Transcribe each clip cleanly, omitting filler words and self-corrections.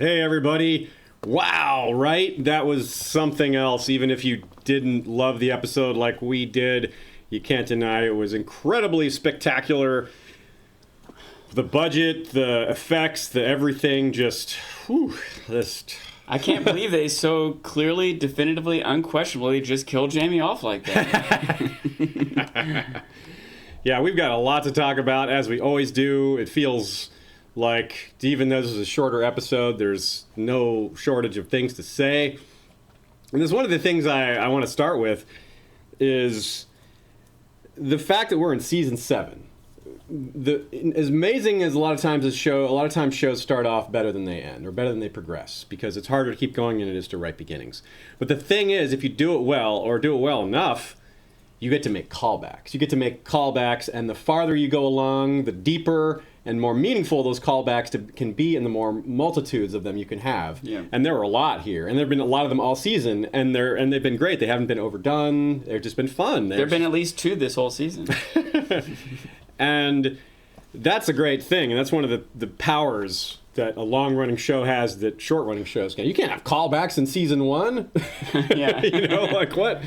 Hey, everybody. Wow, right? That was something else. Even if you didn't love the episode like we did, you can't deny it was incredibly spectacular. The budget, the effects, the everything, just, I can't believe they so clearly, definitively, unquestionably just killed Jamie off like that. Yeah, we've got a lot to talk about, as we always do. It feels like, even though this is a shorter episode, there's no shortage of things to say. And this one of the things I want to start with is the fact that we're in season 7. As amazing as a lot of times shows start off better than they end, or better than they progress, because it's harder to keep going than it is to write beginnings. But the thing is, if you do it well, or do it well enough, you get to make callbacks. You get to make callbacks, and the farther you go along, the deeper and more meaningful those callbacks can be, and the more multitudes of them you can have. Yeah. And there were a lot here, and there have been a lot of them all season, and they've been great. They haven't been overdone. They've just been fun. There have been at least 2 this whole season. And that's a great thing, and that's one of the powers that a long-running show has that short-running shows can. You can't have callbacks in season 1. Yeah. Like what?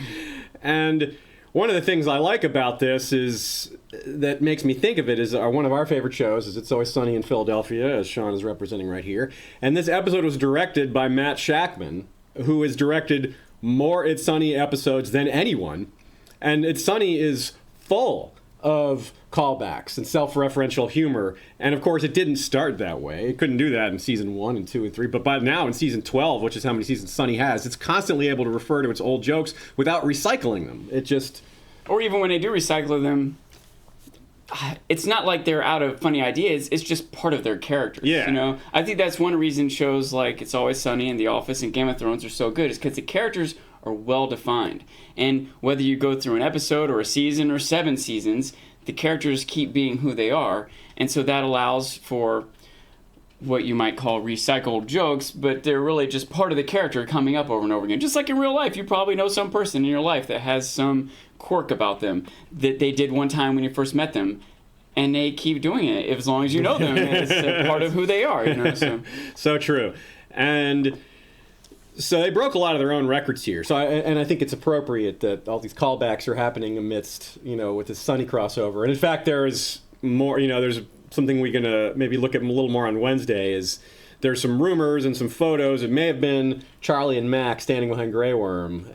And one of the things I like about this is that makes me think of it is one of our favorite shows is It's Always Sunny in Philadelphia, as Sean is representing right here. And this episode was directed by Matt Shakman, who has directed more It's Sunny episodes than anyone. And It's Sunny is full of callbacks and self-referential humor. And of course, it didn't start that way. It couldn't do that in season 1 and 2 and 3. But by now, in season 12, which is how many seasons Sunny has, it's constantly able to refer to its old jokes without recycling them. It just... Or even when they do recycle them, it's not like they're out of funny ideas. It's just part of their characters. Yeah. You know, I think that's one reason shows like It's Always Sunny and The Office and Game of Thrones are so good, is because the characters are well defined. And whether you go through an episode or a season or 7 seasons, the characters keep being who they are. And so that allows for what you might call recycled jokes, but they're really just part of the character coming up over and over again. Just like in real life, you probably know some person in your life that has some quirk about them that they did one time when you first met them, and they keep doing it as long as you know them. It's a part of who they are, you know. So true. And so they broke a lot of their own records here. So I think it's appropriate that all these callbacks are happening amidst, with this Sunny crossover. And in fact, there's more, there's something we're going to maybe look at a little more on Wednesday is there's some rumors and some photos. It may have been Charlie and Mac standing behind Grey Worm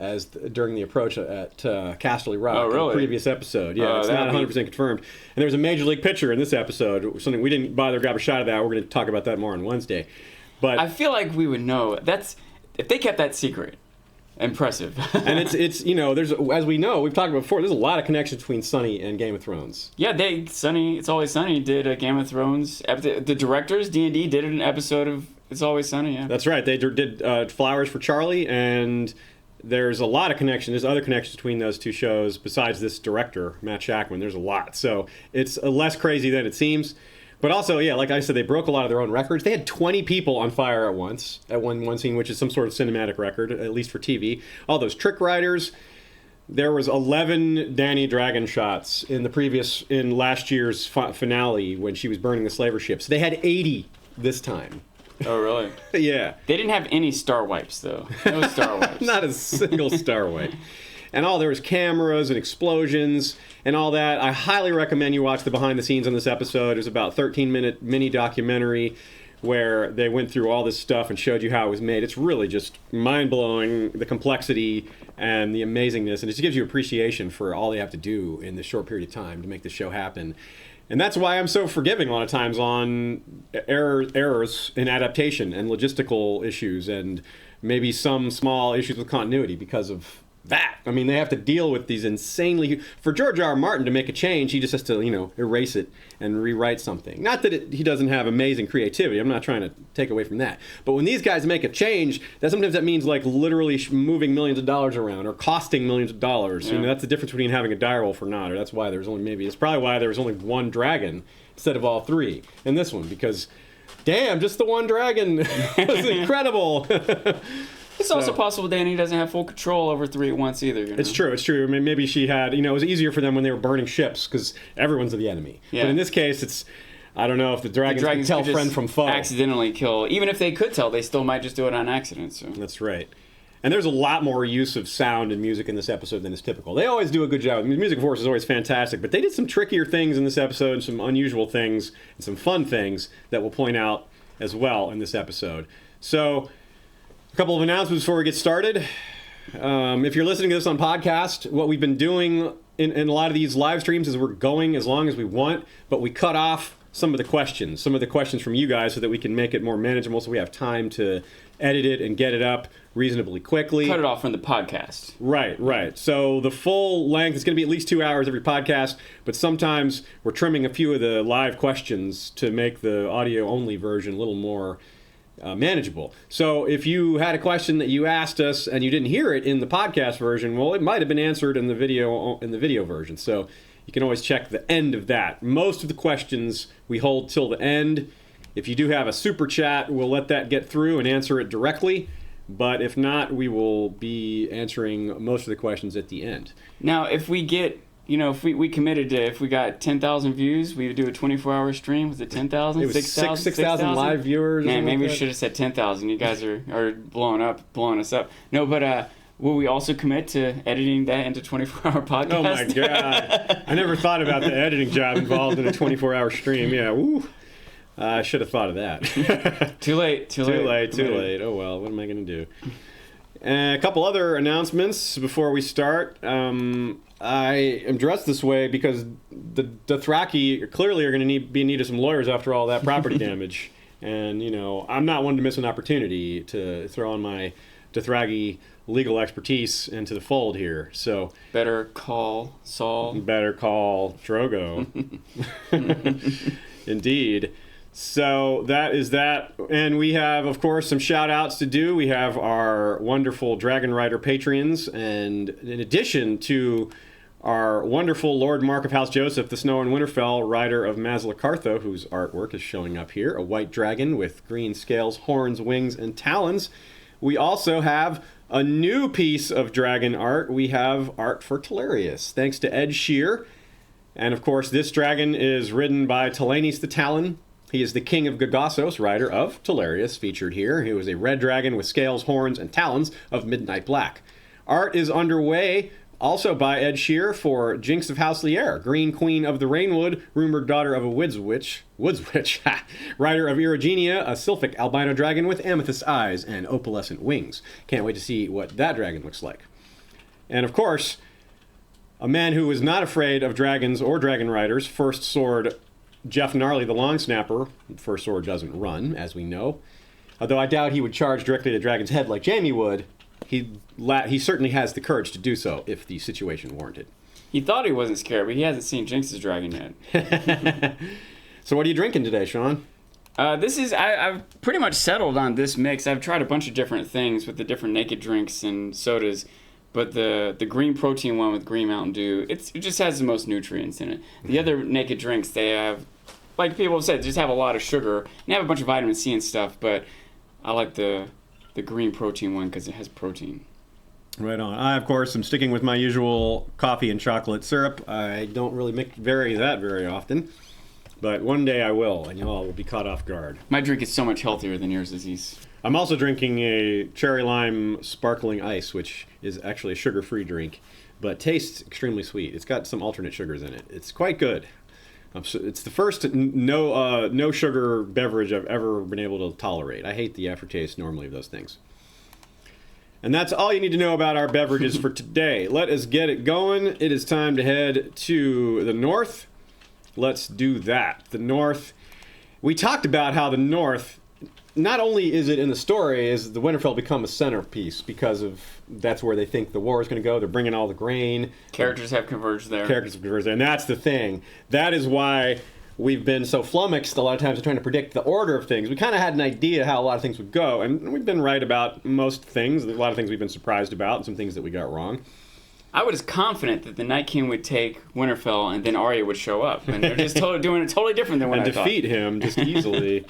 during the approach at Casterly Rock. Oh, really? In the previous episode. Yeah, it's not 100% confirmed. And there's a Major League pitcher in this episode, something we didn't bother to grab a shot of that. We're going to talk about that more on Wednesday. But I feel like we would know. If they kept that secret, impressive. And it's there's, as we know, we've talked about before, there's a lot of connections between Sunny and Game of Thrones. Yeah, It's Always Sunny did a Game of Thrones. The directors, D&D, did an episode of It's Always Sunny, yeah. That's right. They did Flowers for Charlie, and there's a lot of connection. There's other connections between those two shows besides this director, Matt Shakman. There's a lot. So it's less crazy than it seems. But also, yeah, like I said, they broke a lot of their own records. They had 20 people on fire at once, at one scene, which is some sort of cinematic record, at least for TV. All those trick riders. There was 11 Danny Dragon shots in last year's finale when she was burning the slaver ships. They had 80 this time. Oh, really? Yeah. They didn't have any star wipes, though. No star wipes. Not a single star wipe. And there was cameras and explosions and all that. I highly recommend you watch the behind the scenes on this episode. It was about a 13-minute mini documentary where they went through all this stuff and showed you how it was made. It's really just mind-blowing, the complexity and the amazingness. And it just gives you appreciation for all they have to do in this short period of time to make the show happen. And that's why I'm so forgiving a lot of times on errors in adaptation and logistical issues and maybe some small issues with continuity because of that. I mean, they have to deal with these insanely... For George R. R. Martin to make a change, he just has to, erase it and rewrite something. Not that he doesn't have amazing creativity. I'm not trying to take away from that. But when these guys make a change, sometimes that means like literally moving millions of dollars around or costing millions of dollars. Yeah. That's the difference between having a direwolf or not. Or that's why it's probably why there was only one dragon instead of all 3 in this one. Because, damn, just the one dragon was incredible. It's also possible Danny doesn't have full control over 3 at once either. It's true. I mean, maybe she had, it was easier for them when they were burning ships because everyone's the enemy. Yeah. But in this case, it's I don't know if the dragons can could tell just friend from foe. accidentally kill. Even if they could tell, they still might just do it on accident. So. That's right. And there's a lot more use of sound and music in this episode than is typical. They always do a good job. Music, of course, is always fantastic, but they did some trickier things in this episode, some unusual things, and some fun things that we'll point out as well in this episode. So, a couple of announcements before we get started. If you're listening to this on podcast, what we've been doing in a lot of these live streams is we're going as long as we want, but we cut off some of the questions from you guys so that we can make it more manageable, so we have time to edit it and get it up reasonably quickly. Cut it off from the podcast. Right. So the full length is going to be at least 2 hours every podcast, but sometimes we're trimming a few of the live questions to make the audio-only version a little more manageable. So if you had a question that you asked us and you didn't hear it in the podcast version, well, it might have been answered in the video version. So you can always check the end of that. Most of the questions we hold till the end. If you do have a super chat, we'll let that get through and answer it directly. But if not, we will be answering most of the questions at the end. Now, if we get, if we committed to, if we got 10,000 views, we would do a 24-hour stream. Was it 10,000? It was 6,000 live viewers. Man, maybe we should have said 10,000. You guys are blowing us up. No, but will we also commit to editing that into 24-hour podcast? Oh, my God. I never thought about the editing job involved in a 24-hour stream. Yeah, woo. I should have thought of that. Too late. Too late. Oh, well, what am I going to do? A couple other announcements before we start. I am dressed this way because the Dothraki clearly are going to be in need of some lawyers after all that property damage. And, I'm not one to miss an opportunity to throw on my Dothraki legal expertise into the fold here. So better call Saul. Better call Drogo. Indeed. So that is that. And we have, of course, some shout outs to do. We have our wonderful Dragon Rider Patreons. And in addition to our wonderful Lord Mark of House Joseph, the Snow and Winterfell rider of Mazlacartho, whose artwork is showing up here, a white dragon with green scales, horns, wings, and talons. We also have a new piece of dragon art. We have art for Telarius, thanks to Ed Shear. And of course, this dragon is ridden by Talanis the Talon. He is the king of Gagossos, rider of Telarius, featured here. He was a red dragon with scales, horns, and talons of midnight black. Art is underway also by Ed Shear for Jinx of House Lier, Green Queen of the Rainwood, rumored daughter of a woods witch, rider of Irogenia, a sylphic albino dragon with amethyst eyes and opalescent wings. Can't wait to see what that dragon looks like. And of course, a man who is not afraid of dragons or dragon riders, First Sword Jeff Gnarly the Long Snapper. First Sword doesn't run, as we know. Although I doubt he would charge directly at a dragon's head like Jaime would. He certainly has the courage to do so if the situation warranted. He thought he wasn't scared, but he hasn't seen Jinx's dragon yet. So what are you drinking today, Sean? I've pretty much settled on this mix. I've tried a bunch of different things with the different naked drinks and sodas, but the green protein one with green Mountain Dew, it just has the most nutrients in it. The other naked drinks, they have, like people have said, just have a lot of sugar and they have a bunch of vitamin C and stuff, but I like the green protein one because it has protein. Right on. I, of course, am sticking with my usual coffee and chocolate syrup. I don't really vary that very often, but one day I will, and you all will be caught off guard. My drink is so much healthier than yours, Aziz. I'm also drinking a cherry lime sparkling ice, which is actually a sugar-free drink, but tastes extremely sweet. It's got some alternate sugars in it. It's quite good. It's the first no sugar beverage I've ever been able to tolerate. I hate the aftertaste normally of those things. And that's all you need to know about our beverages for today. Let us get it going. It is time to head to the north. Let's do that. The north. We talked about how the north, not only is it in the story, is the Winterfell become a centerpiece because of that's where they think the war is going to go. They're bringing all the grain. Characters have converged there. And that's the thing. That is why we've been so flummoxed a lot of times in trying to predict the order of things. We kind of had an idea how a lot of things would go, and we've been right about most things. There's a lot of things we've been surprised about and some things that we got wrong. I was confident that the Night King would take Winterfell and then Arya would show up. And they're just doing it totally different than what I thought. And defeat him just easily.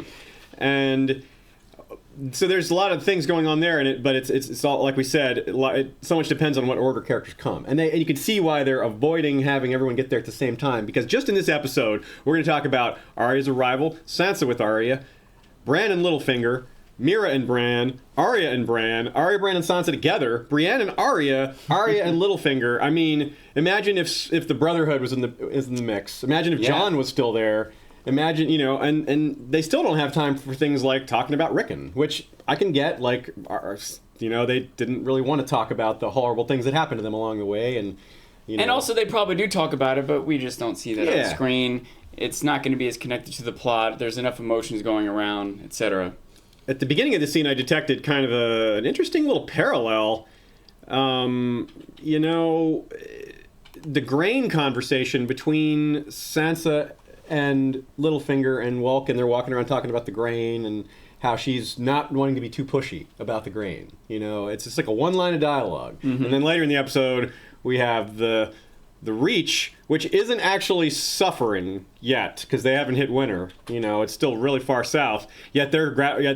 And so there's a lot of things going on there, but it's all, like we said, so much depends on what order characters come, and you can see why they're avoiding having everyone get there at the same time, because just in this episode we're going to talk about Arya's arrival, Sansa with Arya, Bran and Littlefinger, Mira and Bran, Arya and Bran, Arya, Bran, and Sansa together, Brienne and Arya, Arya and Littlefinger. I mean, imagine if the Brotherhood was in the mix. Imagine if Jon was still there. Imagine, and they still don't have time for things like talking about Rickon, which I can get. Like, they didn't really want to talk about the horrible things that happened to them along the way, and and also they probably do talk about it, but we just don't see that on screen. It's not going to be as connected to the plot. There's enough emotions going around, etc. At the beginning of the scene, I detected kind of an interesting little parallel. The grain conversation between Sansa and Littlefinger and Walken, they're walking around talking about the grain and how she's not wanting to be too pushy about the grain. It's just like a one line of dialogue. Mm-hmm. And then later in the episode, we have the Reach, which isn't actually suffering yet because they haven't hit winter. It's still really far south. Yet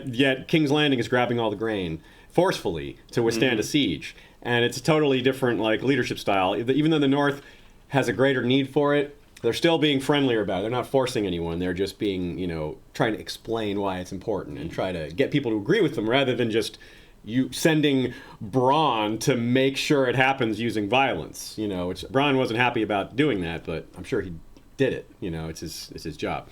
yet King's Landing is grabbing all the grain forcefully to withstand a siege, and it's a totally different leadership style. Even though the North has a greater need for it, they're still being friendlier about it. They're not forcing anyone. They're just being, trying to explain why it's important and try to get people to agree with them rather than just you sending Bronn to make sure it happens using violence. Which Bronn wasn't happy about doing that, but I'm sure he did it. It's his job.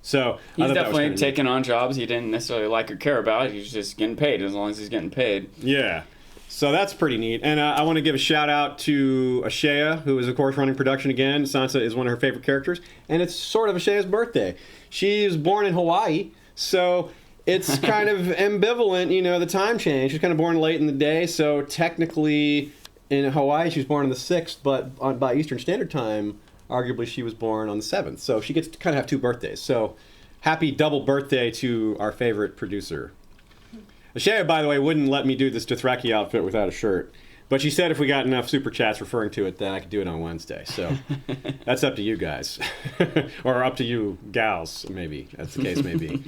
So he's definitely taking on jobs he didn't necessarily like or care about. He's just getting paid as long as he's getting paid. Yeah. So that's pretty neat. And I want to give a shout out to Ashea, who is, of course, running production again. Sansa is one of her favorite characters. And it's sort of Ashea's birthday. She was born in Hawaii, so it's kind of ambivalent, the time change. She was kind of born late in the day, so technically in Hawaii she was born on the 6th, but by Eastern Standard Time, arguably she was born on the 7th. So she gets to kind of have two birthdays. So happy double birthday to our favorite producer. Ashea, by the way, wouldn't let me do this Dothraki outfit without a shirt. But she said if we got enough super chats referring to it, then I could do it on Wednesday. So that's up to you guys. Or up to you gals, maybe. That's the case, maybe.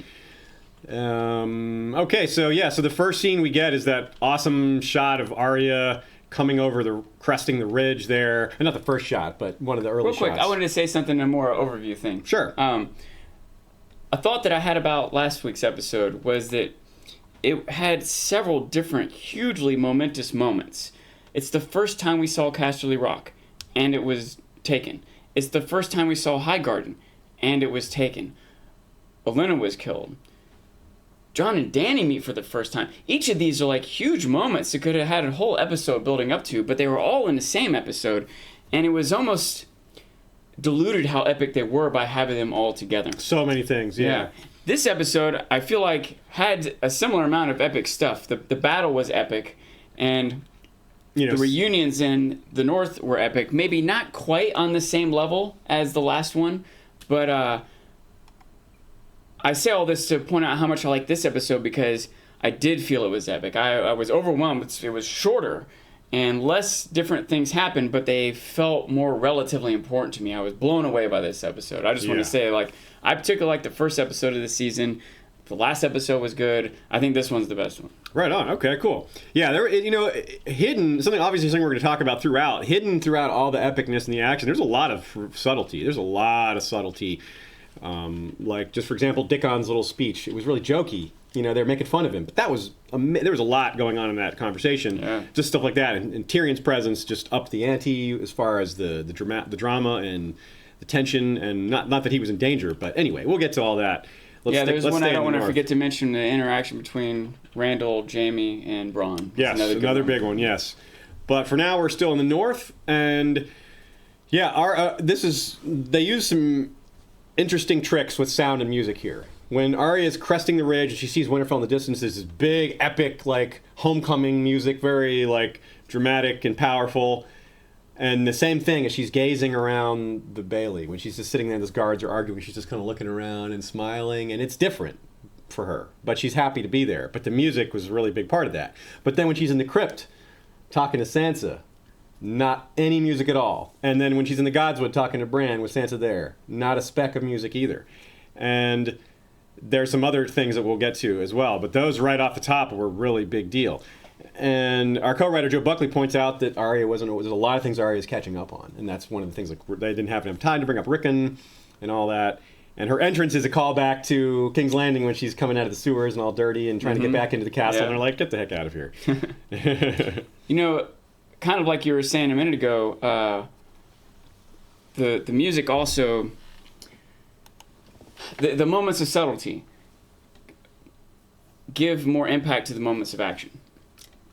Okay, so the first scene we get is that awesome shot of Arya coming over cresting the ridge there. And not the first shot, but one of the early shots. Real quick, I wanted to say something, a more overview thing. Sure. A thought that I had about last week's episode was that it had several different, hugely momentous moments. It's the first time we saw Casterly Rock, and it was taken. It's the first time we saw Highgarden, and it was taken. Olenna was killed. Jon and Dany meet for the first time. Each of these are huge moments that could have had a whole episode building up to, but they were all in the same episode, and it was almost diluted how epic they were by having them all together. So many things, yeah. This episode, I feel like, had a similar amount of epic stuff. The battle was epic, and the reunions in the North were epic. Maybe not quite on the same level as the last one, but I say all this to point out how much I like this episode because I did feel it was epic. I was overwhelmed. It was shorter, and less different things happened, but they felt more relatively important to me. I was blown away by this episode. I just want to say, I particularly liked the first episode of the season. The last episode was good. I think this one's the best one. Right on. Okay, cool. Yeah, there, hidden, something we're going to talk about throughout, hidden throughout all the epicness and the action, there's a lot of subtlety. There's a lot of subtlety. Just for example, Dickon's little speech. It was really jokey. They're making fun of him, but there was a lot going on in that conversation. Yeah. Just stuff like that, and Tyrion's presence just upped the ante as far as the drama and the tension, and not that he was in danger, but anyway, we'll get to all that. There's one I don't want to forget to mention: the interaction between Randall, Jaime, and Bronn. Yes, another big one. Yes, but for now we're still in the North, and they use some interesting tricks with sound and music here. When Arya is cresting the ridge and she sees Winterfell in the distance, there's this big, epic, homecoming music, very, dramatic and powerful. And the same thing as she's gazing around the Bailey. When she's just sitting there and those guards are arguing, she's just kind of looking around and smiling. And it's different for her. But she's happy to be there. But the music was a really big part of that. But then when she's in the crypt talking to Sansa, not any music at all. And then when she's in the Godswood talking to Bran with Sansa there, not a speck of music either. And there's some other things that we'll get to as well. But those right off the top were a really big deal. And our co-writer Joe Buckley points out that Arya there's a lot of things Arya is catching up on, and that's one of the things. Like they didn't have enough time to bring up Rickon and all that. And her entrance is a callback to King's Landing when she's coming out of the sewers and all dirty and trying to get back into the castle. And they're like, "Get the heck out of here!" You know, kind of like you were saying a minute ago, the music also, the moments of subtlety give more impact to the moments of action.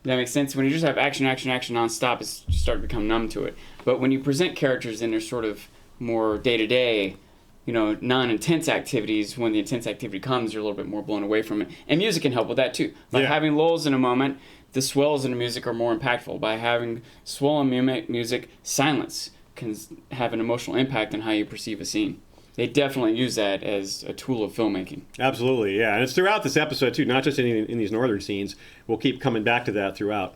That makes sense. When you just have action nonstop, it's you start to become numb to it. But when you present characters in their sort of more day-to-day, non-intense activities, when the intense activity comes, you're a little bit more blown away from it. And music can help with that too. By having lulls in a moment, the swells in the music are more impactful. By having swollen music, silence can have an emotional impact on how you perceive a scene. They definitely use that as a tool of filmmaking. Absolutely, yeah. And it's throughout this episode, too, not just in these northern scenes. We'll keep coming back to that throughout.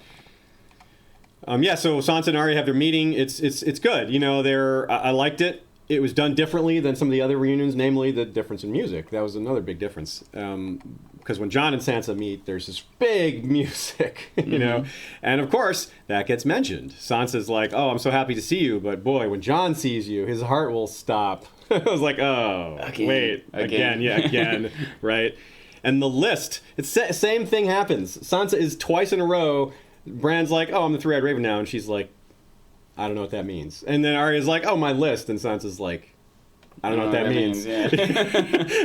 So Sansa and Arya have their meeting. It's good. I liked it. It was done differently than some of the other reunions, namely the difference in music. That was another big difference. Because when Jon and Sansa meet, there's this big music, know. And, of course, that gets mentioned. Sansa's like, oh, I'm so happy to see you. But, boy, when Jon sees you, his heart will stop. I was like, oh, again, right? And the list, same thing happens. Sansa is twice in a row. Bran's like, oh, I'm the three-eyed raven now. And she's like, I don't know what that means. And then Arya's like, oh, my list. And Sansa's like, I don't know what that means.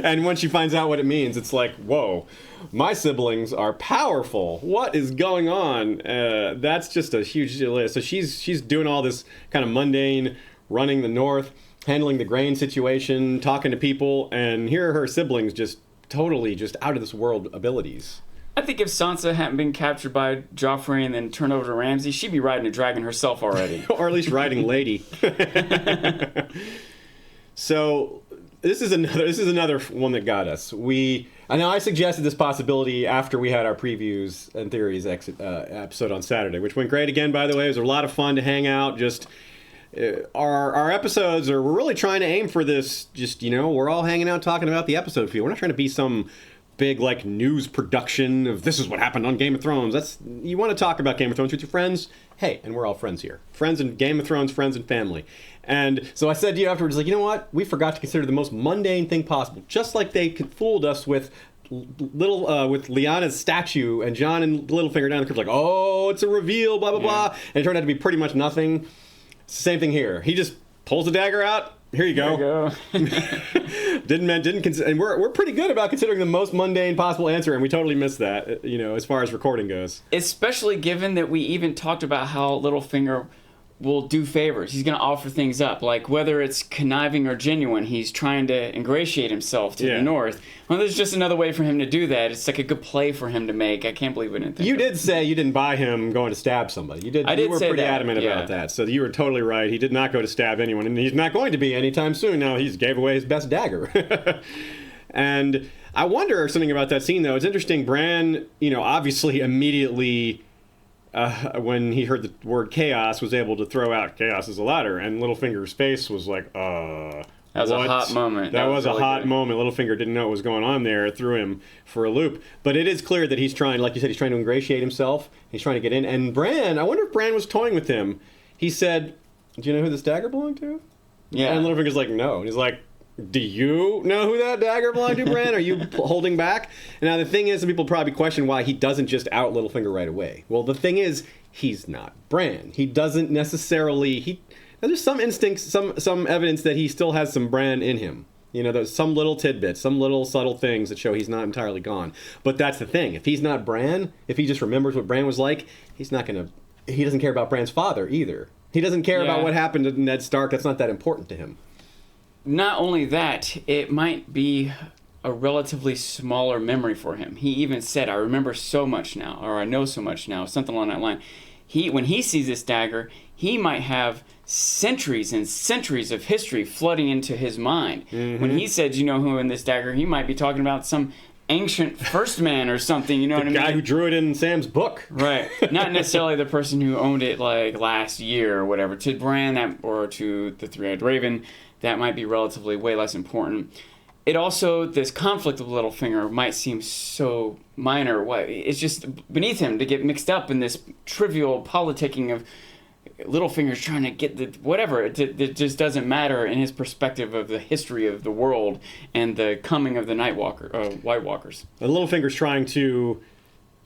And when she finds out what it means, it's like, whoa, my siblings are powerful. What is going on? That's just a huge list. So she's doing all this kind of mundane, running the north, handling the grain situation, talking to people, and here are her siblings just totally just out of this world abilities. I think if Sansa hadn't been captured by Joffrey and then turned over to Ramsay, she'd be riding a dragon herself already. Or at least riding Lady. So this is another one that got us. I know I suggested this possibility after we had our previews and theories episode on Saturday, which went great again, by the way. It was a lot of fun to hang out, just... Our episodes we're really trying to aim for this, just, we're all hanging out talking about the episode feel. We're not trying to be some big, news production of this is what happened on Game of Thrones. You want to talk about Game of Thrones with your friends? Hey, and we're all friends here. Friends in Game of Thrones, friends and family. And so I said to you afterwards, you know what? We forgot to consider the most mundane thing possible. Just like they fooled us with with Lyanna's statue and Jon and Littlefinger down the crypt, oh, it's a reveal, blah, blah, blah. And it turned out to be pretty much nothing. Same thing here. He just pulls the dagger out. Here you go. And we're pretty good about considering the most mundane possible answer, and we totally missed that. As far as recording goes. Especially given that we even talked about how Littlefinger will do favors. He's going to offer things up, like whether it's conniving or genuine. He's trying to ingratiate himself to the North. Well, there's just another way for him to do that. It's like a good play for him to make. I can't believe we didn't think. You did say you didn't buy him going to stab somebody. You did. You were pretty adamant about that. So you were totally right. He did not go to stab anyone, and he's not going to be anytime soon. Now he gave away his best dagger. And I wonder something about that scene, though. It's interesting. Bran, obviously immediately. When he heard the word chaos, was able to throw out chaos is a ladder, and Littlefinger's face was like, That was a hot moment. That was really a hot moment. Littlefinger didn't know what was going on there. It threw him for a loop. But it is clear that he's trying, like you said, he's trying to ingratiate himself. He's trying to get in. And Bran, I wonder if Bran was toying with him. He said, do you know who this dagger belonged to? Yeah. And Littlefinger's like, no. And he's like, do you know who that dagger belonged to, Bran? Are you holding back? And now the thing is, some people probably question why he doesn't just out Littlefinger right away. Well, the thing is, he's not Bran. He doesn't necessarily... There's some instincts, some evidence that he still has some Bran in him. There's some little tidbits, some little subtle things that show he's not entirely gone. But that's the thing. If he's not Bran, if he just remembers what Bran was like, he's not going to... He doesn't care about Bran's father either. He doesn't care about what happened to Ned Stark. That's not that important to him. Not only that, it might be a relatively smaller memory for him. He even said, I remember so much now, or I know so much now, something along that line. When he sees this dagger, he might have centuries and centuries of history flooding into his mind. Mm-hmm. When he said, who in this dagger, he might be talking about some ancient first man or something, what I mean? The guy who drew it in Sam's book. Right. Not necessarily the person who owned it last year or whatever. To Bran or to the Three-Eyed Raven, that might be relatively way less important. it also, this conflict with Littlefinger might seem so minor. It's just beneath him to get mixed up in this trivial politicking of Littlefinger's trying to get the whatever. It just doesn't matter in his perspective of the history of the world and the coming of the White Walkers. And Littlefinger's trying to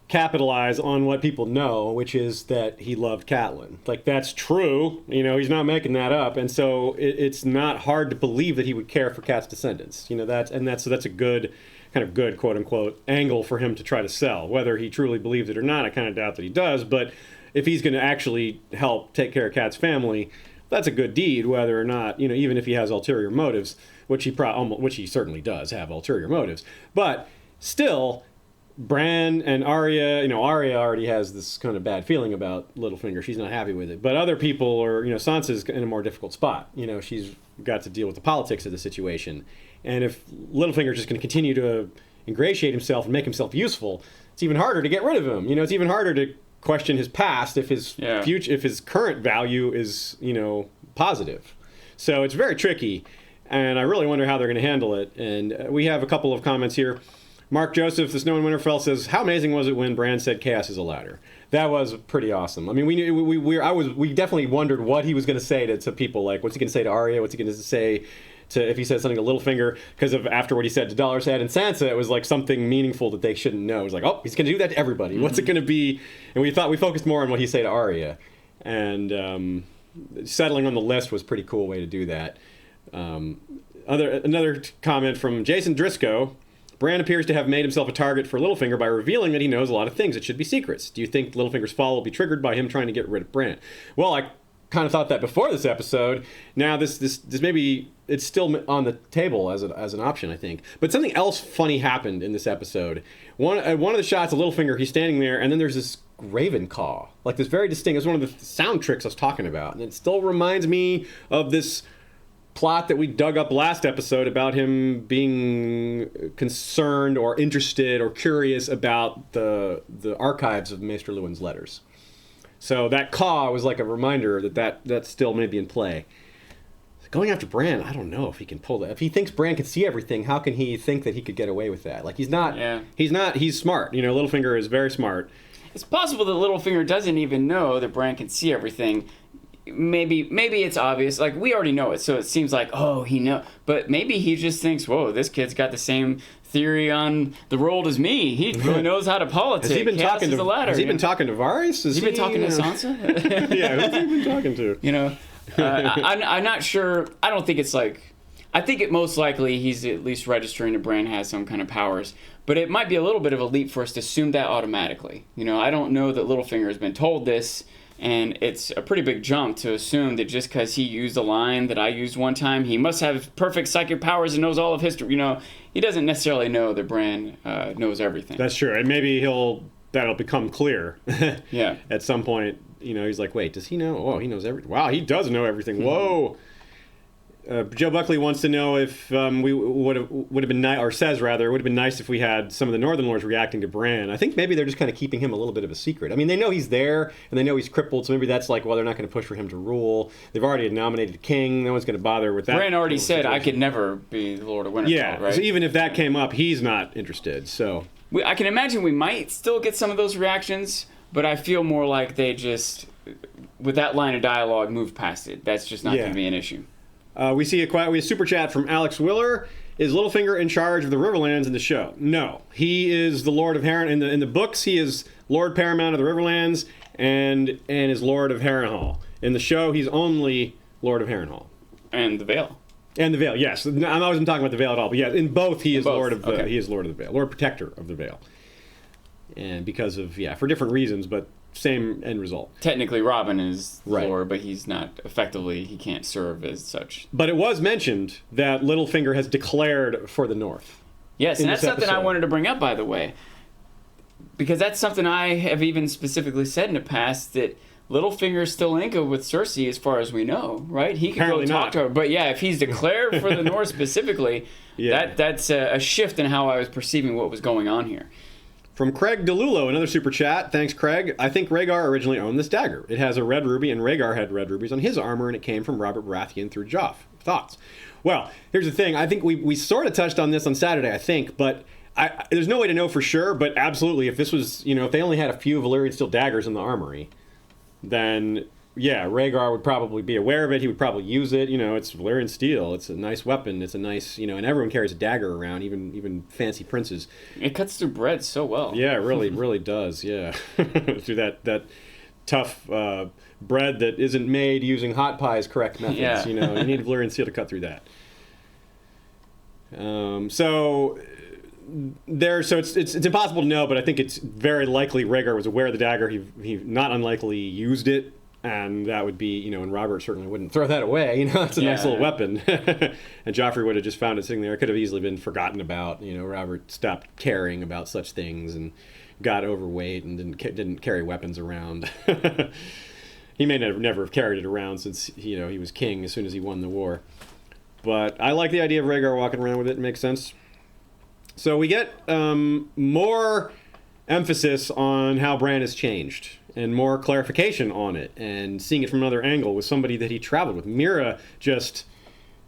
capitalize on what people know, which is that he loved Catelyn. Like, that's true. You know, he's not making that up, and so it's not hard to believe that he would care for Cat's descendants. You know, that's a good quote unquote angle for him to try to sell. Whether he truly believes it or not, I kind of doubt that he does. But if he's going to actually help take care of Cat's family, that's a good deed. Whether or not, you know, even if he has ulterior motives, which he certainly does have ulterior motives, but still. Bran and Arya, you know, Arya already has this kind of bad feeling about Littlefinger. She's not happy with it. But other people are, you know, Sansa's in a more difficult spot. You know, she's got to deal with the politics of the situation. And if Littlefinger's just going to continue to ingratiate himself and make himself useful, it's even harder to get rid of him. You know, it's even harder to question his past if his future, if his current value is, you know, positive. So it's very tricky. And I really wonder how they're going to handle it. And we have a couple of comments here. Mark Joseph, the Snow in Winterfell, says, "How amazing was it when Bran said chaos is a ladder?" That was pretty awesome. I mean, we definitely wondered what he was going to say to people. Like, what's he going to say to Arya? What's he going to say if he said something to Littlefinger? Because after what he said to Dollar's Head and Sansa, it was like something meaningful that they shouldn't know. It was like, oh, he's going to do that to everybody. Mm-hmm. What's it going to be? And we focused more on what he said to Arya, and settling on the list was a pretty cool way to do that. Another comment from Jason Driscoll. Bran appears to have made himself a target for Littlefinger by revealing that he knows a lot of things that should be secrets. Do you think Littlefinger's fall will be triggered by him trying to get rid of Bran? Well, I kind of thought that before this episode. Now this maybe it's still on the table as an option, I think. But something else funny happened in this episode. One of the shots of Littlefinger, he's standing there, and then there's this raven caw, like this very distinct. It's one of the sound tricks I was talking about, and it still reminds me of this plot that we dug up last episode about him being concerned or interested or curious about the archives of Maester Luwin's letters. So that caw was like a reminder that still may be in play. Going after Bran, I don't know if he can pull that. If he thinks Bran can see everything, how can he think that he could get away with that? Like, he's not. Yeah. He's smart. You know, Littlefinger is very smart. It's possible that Littlefinger doesn't even know that Bran can see everything. Maybe it's obvious. Like, we already know it, so it seems like, oh, he know. But maybe he just thinks, whoa, this kid's got the same theory on the world as me. He really knows how to politic. Has he been talking to Varys? Has he been talking to Sansa? Yeah, who's he been talking to? You know, I'm not sure. I don't think it's like. I think it most likely he's at least registering that Bran has some kind of powers. But it might be a little bit of a leap for us to assume that automatically. You know, I don't know that Littlefinger has been told this. And it's a pretty big jump to assume that just because he used a line that I used one time, he must have perfect psychic powers and knows all of history. You know, he doesn't necessarily know that Bran knows everything. That's true. And maybe that'll become clear. Yeah. At some point, you know, he's like, wait, does he know? Oh, he knows everything. Wow, he does know everything. Mm-hmm. Whoa. Joe Buckley wants to know if we would have been nice, or says rather, it would have been nice if we had some of the Northern Lords reacting to Bran. I think maybe they're just kind of keeping him a little bit of a secret. I mean, they know he's there, and they know he's crippled, so maybe that's like, well, they're not going to push for him to rule. They've already nominated a king. No one's going to bother with that. Bran already said, I could never be the Lord of Winterfell, yeah, right? So even if that came up, he's not interested, so. I can imagine we might still get some of those reactions, but I feel more like they just, with that line of dialogue, moved past it. That's just not going to be an issue. We see a super chat from Alex Willer. Is Littlefinger in charge of the Riverlands in the show? No. He is the Lord of Harrenhal. In the books, he is Lord Paramount of the Riverlands and is Lord of Harrenhal. In the show, he's only Lord of Harrenhal. And the Vale. And the Vale, yes. I wasn't talking about the Vale at all, but yeah, in both he is Lord of the Vale, Lord Protector of the Vale. And because of for different reasons, but same end result. Technically, Robin is Lord, but he's not effectively. He can't serve as such. But it was mentioned that Littlefinger has declared for the North. Yes, and that's something I wanted to bring up, by the way, because that's something I have even specifically said in the past that Littlefinger is still Inca with Cersei, as far as we know, right? He could go talk to her, but yeah, if he's declared for the North specifically, that's a shift in how I was perceiving what was going on here. From Craig DeLulo, another super chat. Thanks, Craig. I think Rhaegar originally owned this dagger. It has a red ruby, and Rhaegar had red rubies on his armor, and it came from Robert Baratheon through Joff. Thoughts? Well, here's the thing. I think we sort of touched on this on Saturday, I think, but there's no way to know for sure, but absolutely, if this was, if they only had a few Valyrian steel daggers in the armory, then, yeah, Rhaegar would probably be aware of it. He would probably use it. It's Valyrian steel. It's a nice weapon. It's a nice, and everyone carries a dagger around, even fancy princes. It cuts through bread so well. Yeah, it really does, yeah. Through that tough bread that isn't made using Hot Pie's correct methods. Yeah. You need Valyrian steel to cut through that. So it's impossible to know, but I think it's very likely Rhaegar was aware of the dagger. He not unlikely used it, and that would be, and Robert certainly wouldn't throw that away. It's a nice little weapon. And Joffrey would have just found it sitting there. It could have easily been forgotten about. Robert stopped caring about such things and got overweight and didn't carry weapons around. He may never have carried it around since he was king as soon as he won the war. But I like the idea of Rhaegar walking around with it. It makes sense. So we get more emphasis on how Bran has changed and more clarification on it and seeing it from another angle with somebody that he traveled with. Mira was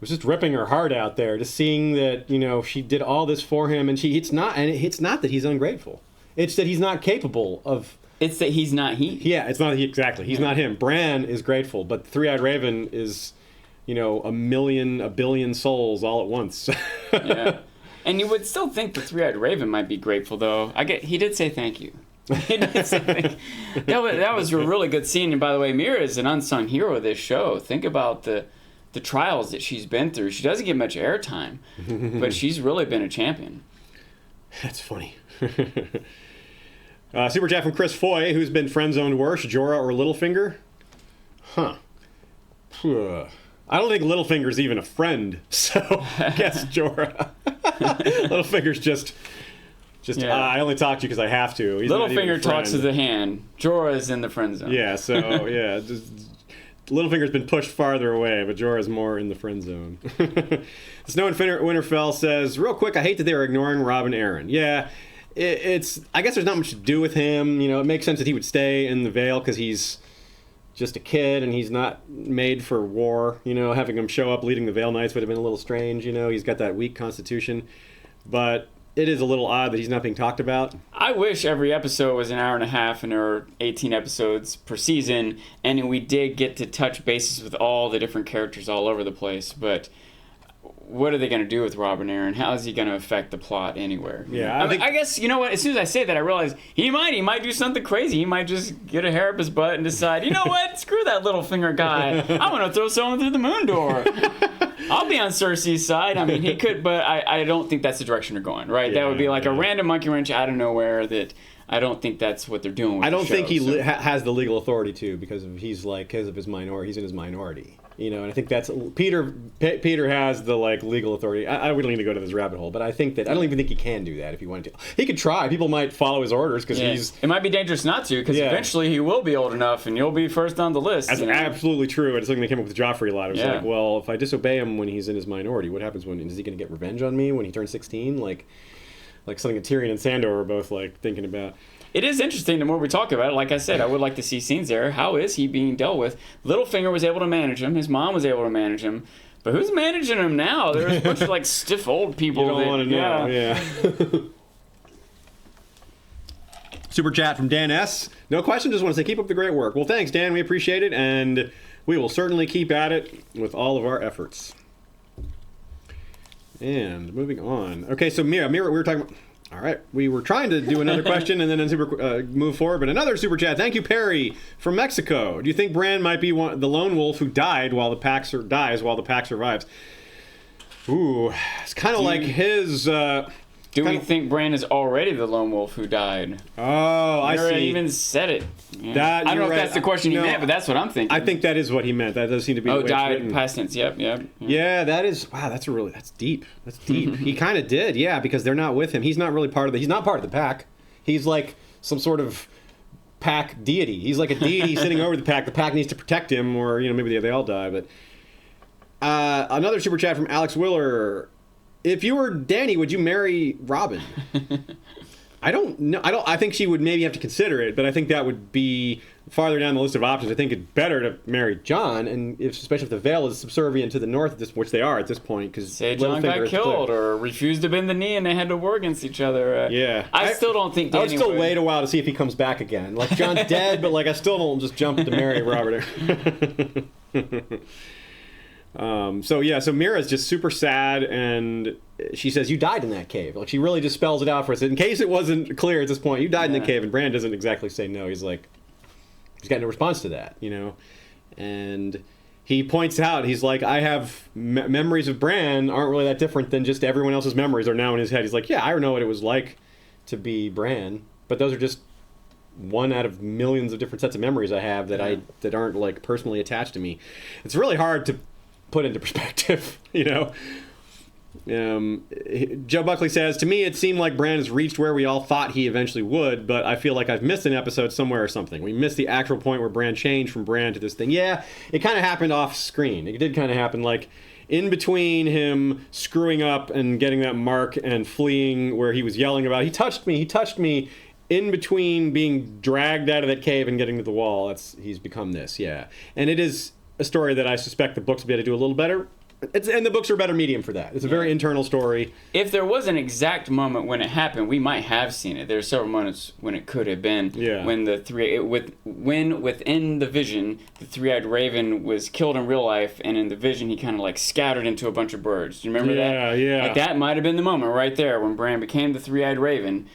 just ripping her heart out there, just seeing that, she did all this for him, and it's not that he's ungrateful. It's that he's not capable of... It's that he's not he. Yeah, it's not he, exactly. He's not him. Bran is grateful, but the Three-Eyed Raven is, a billion souls all at once. Yeah. And you would still think the Three-Eyed Raven might be grateful, though. He did say thank you. He did say thank you. That was a really good scene. And by the way, Mira is an unsung hero of this show. Think about the trials that she's been through. She doesn't get much airtime, but she's really been a champion. That's funny. Super chat from Chris Foy, who's been friend-zoned worse, Jorah or Littlefinger? Huh. I don't think Littlefinger's even a friend, so I guess Jorah. Littlefinger's just I only talk to you because I have to. He's Littlefinger talks to the hand. Jorah is in the friend zone. Yeah, so, Littlefinger's been pushed farther away, but Jorah's more in the friend zone. Snow in Winterfell says, real quick, I hate that they were ignoring Robb and Aaron. Yeah, I guess there's not much to do with him. It makes sense that he would stay in the Vale because he's just a kid and he's not made for war. Having him show up leading the Vale Knights would have been a little strange. He's got that weak constitution. But it is a little odd that he's not being talked about. I wish every episode was an hour and a half and there were 18 episodes per season, and we did get to touch bases with all the different characters all over the place. But what are they going to do with Robb and Aaron? How is he going to affect the plot anywhere? Yeah, I guess, you know what? As soon as I say that, I realize he might do something crazy. He might just get a hair up his butt and decide, you know what? Screw that Littlefinger guy. I'm going to throw someone through the moon door. I'll be on Cersei's side. I mean, he could, but I don't think that's the direction they're going, right? That would be like a random monkey wrench out of nowhere that I don't think that's what they're doing with I don't the show, think he has the legal authority to, because he's his minority. He's in his minority. And I think that's Peter has the legal authority. We don't need to go to this rabbit hole, but I think that I don't even think he can do that if he wanted to. He could try. People might follow his orders because It might be dangerous not to, because eventually he will be old enough and you'll be first on the list. That's absolutely true. It's something that came up with Joffrey a lot. It was like, well, if I disobey him when he's in his minority, what happens is he going to get revenge on me when he turns 16? Like something that Tyrion and Sandor are both thinking about. It is interesting the more we talk about it. Like I said, I would like to see scenes there. How is he being dealt with? Littlefinger was able to manage him. His mom was able to manage him. But who's managing him now? There's a bunch of stiff old people. You don't want to know, yeah. Super chat from Dan S. No question, just want to say keep up the great work. Well, thanks, Dan. We appreciate it, and we will certainly keep at it with all of our efforts. And moving on. Okay, so Mira, we were talking about... All right, we were trying to do another question and then move forward, but another super chat. Thank you, Perry from Mexico. Do you think Bran might be the lone wolf who dies while the pack survives? Ooh, it's kind of like his. Do we think Bran is already the lone wolf who died? Oh, I see. Even said it. Yeah. I don't know if that's the question he meant, but that's what I'm thinking. I think that is what he meant. That does seem to be. Oh, died past tense. Yep. Yeah, that is. Wow, that's deep. That's deep. He kind of did, yeah, because they're not with him. He's not really he's not part of the pack. He's like some sort of pack deity. He's like a deity sitting over the pack. The pack needs to protect him, or maybe they all die. But another super chat from Alex Willer. If you were Dany, would you marry Robin? I don't know. I think she would maybe have to consider it, but I think that would be farther down the list of options. I think it's better to marry Jon, and especially if the Vale is subservient to the North, which they are at this point. Because say Jon got killed or refused to bend the knee, and they had to war against each other. Yeah, I still don't think. I would still wait a while to see if he comes back again. Like Jon's dead, but like I still don't just jump to marry Robert. So Mira's just super sad, and she says, "You died in that cave." Like she really just spells it out for us. In case it wasn't clear at this point, you died in the cave, and Bran doesn't exactly say no. He's like, he's got no response to that, and he points out, he's like, I have memories of Bran aren't really that different than just everyone else's memories are now in his head. He's like, yeah, I don't know what it was like to be Bran, but those are just one out of millions of different sets of memories I have that aren't like personally attached to me. It's really hard to put into perspective, Joe Buckley says, to me it seemed like Bran has reached where we all thought he eventually would, but I feel like I've missed an episode somewhere or something. We missed the actual point where Bran changed from Bran to this thing. Yeah, it kind of happened off screen. It did kind of happen like in between him screwing up and getting that mark and fleeing, where he was yelling about, he touched me, in between being dragged out of that cave and getting to the wall. He's become this, yeah. And it is a story that I suspect the books will be able to do a little better. And the books are a better medium for that. It's a very internal story. If there was an exact moment when it happened, we might have seen it. There's several moments when it could have been. Yeah. When within the vision, the three-eyed raven was killed in real life, and in the vision he kind of like scattered into a bunch of birds. Do you remember that? Yeah. Like that might have been the moment right there when Bran became the three-eyed raven.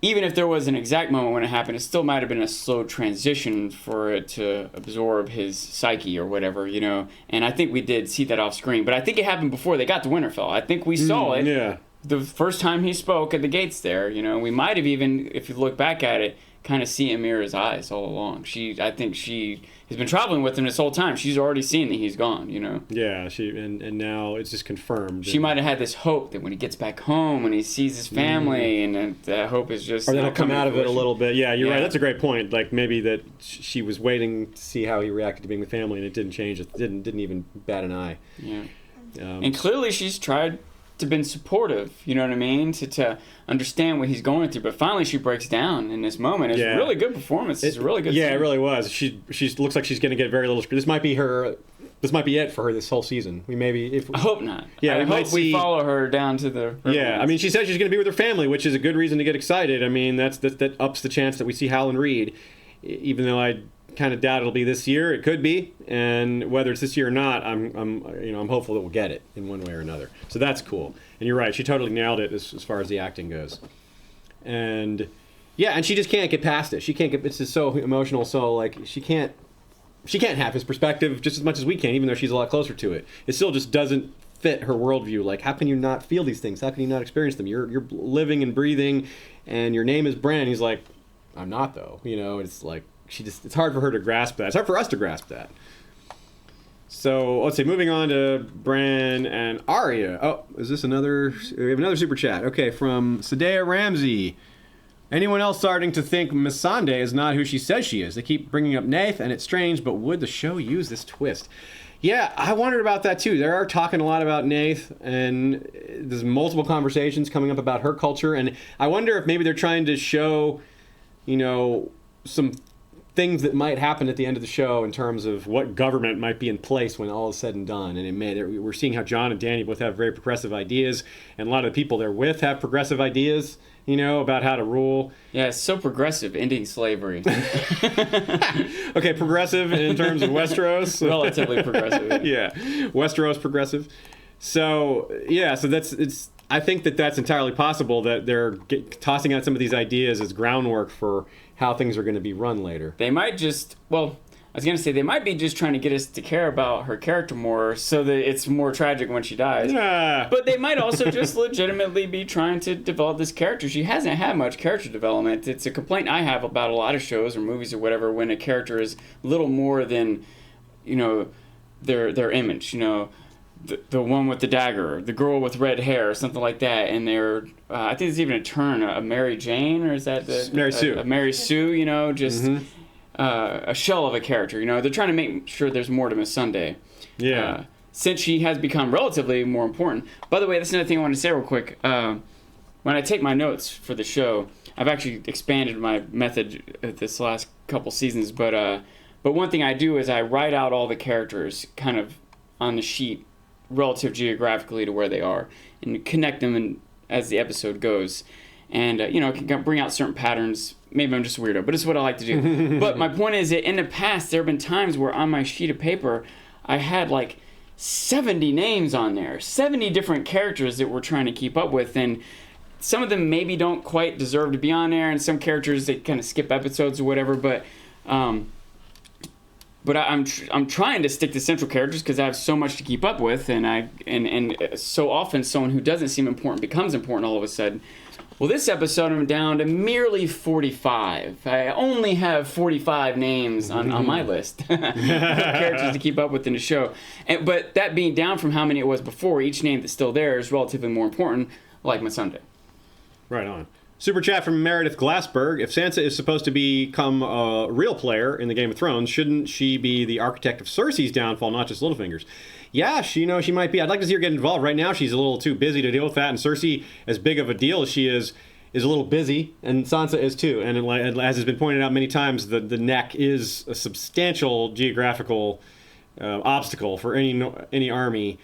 Even if there was an exact moment when it happened, it still might have been a slow transition for it to absorb his psyche or whatever, And I think we did see that off screen. But I think it happened before they got to Winterfell. I think we saw it the first time he spoke at the gates there. We might have even, if you look back at it, kind of see Amira's eyes all along. I think she has been traveling with him this whole time. She's already seen that he's gone, Yeah, and now it's just confirmed. She might have had this hope that when he gets back home, when he sees his family, and that hope is just... Or that'll come out of it a little bit. Yeah, you're right. That's a great point. Like, maybe that she was waiting to see how he reacted to being with family, and it didn't change. It didn't even bat an eye. Yeah. And clearly she's tried to been supportive, you know what I mean, to understand what he's going through, but finally she breaks down in this moment. It's a really good performance. It's a really good scene. It really was. She looks like she's going to get very little. This might be it for her this whole season. I hope not. Yeah, I hope we follow her down to the river. Yeah, I mean, she said she's going to be with her family, which is a good reason to get excited. I mean, that ups the chance that we see Howland Reed, even though I kind of doubt it'll be this year. It could be, and whether it's this year or not, I'm hopeful that we'll get it in one way or another. So that's cool. And you're right, she totally nailed it as far as the acting goes. And yeah, and she just can't get past it. She can't get. It's just so emotional. So like she can't have his perspective just as much as we can, even though she's a lot closer to it. It still just doesn't fit her worldview. Like, how can you not feel these things? How can you not experience them? You're living and breathing, and your name is Bran. He's like, I'm not though. It's like. It's hard for her to grasp that. It's hard for us to grasp that. So let's see. Moving on to Bran and Arya. Oh, is this another? We have another super chat. Okay, from Sadea Ramsey. Anyone else starting to think Missandei is not who she says she is? They keep bringing up Nath, and it's strange. But would the show use this twist? Yeah, I wondered about that too. They are talking a lot about Nath, and there's multiple conversations coming up about her culture. And I wonder if maybe they're trying to show, some things that might happen at the end of the show in terms of what government might be in place when all is said and done. And we're seeing how Jon and Dany both have very progressive ideas, and a lot of the people they're with have progressive ideas, about how to rule. Yeah, it's so progressive, ending slavery. Okay, progressive in terms of Westeros. Relatively progressive. Yeah, Westeros progressive. So, yeah, I think that's entirely possible, that they're tossing out some of these ideas as groundwork for how things are going to be run later. They might just, they might be just trying to get us to care about her character more so that it's more tragic when she dies. Yeah. But they might also just legitimately be trying to develop this character. She hasn't had much character development. It's a complaint I have about a lot of shows or movies or whatever when a character is little more than, their image, The one with the dagger, the girl with red hair, or something like that, and they're, I think there's even a turn, a Mary Jane, or is that Mary Sue? A Mary Sue, just a shell of a character. They're trying to make sure there's more to Missandei. Yeah. Since she has become relatively more important. By the way, that's another thing I want to say real quick. when I take my notes for the show, I've actually expanded my method this last couple seasons, but one thing I do is I write out all the characters kind of on the sheet relative geographically to where they are and connect them as the episode goes. And, it can bring out certain patterns. Maybe I'm just a weirdo, but it's what I like to do. But my point is that in the past, there have been times where on my sheet of paper, I had like 70 names on there, 70 different characters that we're trying to keep up with. And some of them maybe don't quite deserve to be on there, and some characters, they kind of skip episodes or whatever. But I'm trying to stick to central characters because I have so much to keep up with, and so often someone who doesn't seem important becomes important all of a sudden. Well, this episode I'm down to merely 45. I only have 45 names on my list of characters to keep up with in the show. But that being down from how many it was before, each name that's still there is relatively more important, like my Sunday. Right on. Super chat from Meredith Glassberg. If Sansa is supposed to become a real player in the Game of Thrones, shouldn't she be the architect of Cersei's downfall, not just Littlefinger's? Yeah, she might be. I'd like to see her get involved. Right now, she's a little too busy to deal with that, and Cersei, as big of a deal as she is a little busy, and Sansa is too. And as has been pointed out many times, the neck is a substantial geographical obstacle for any army,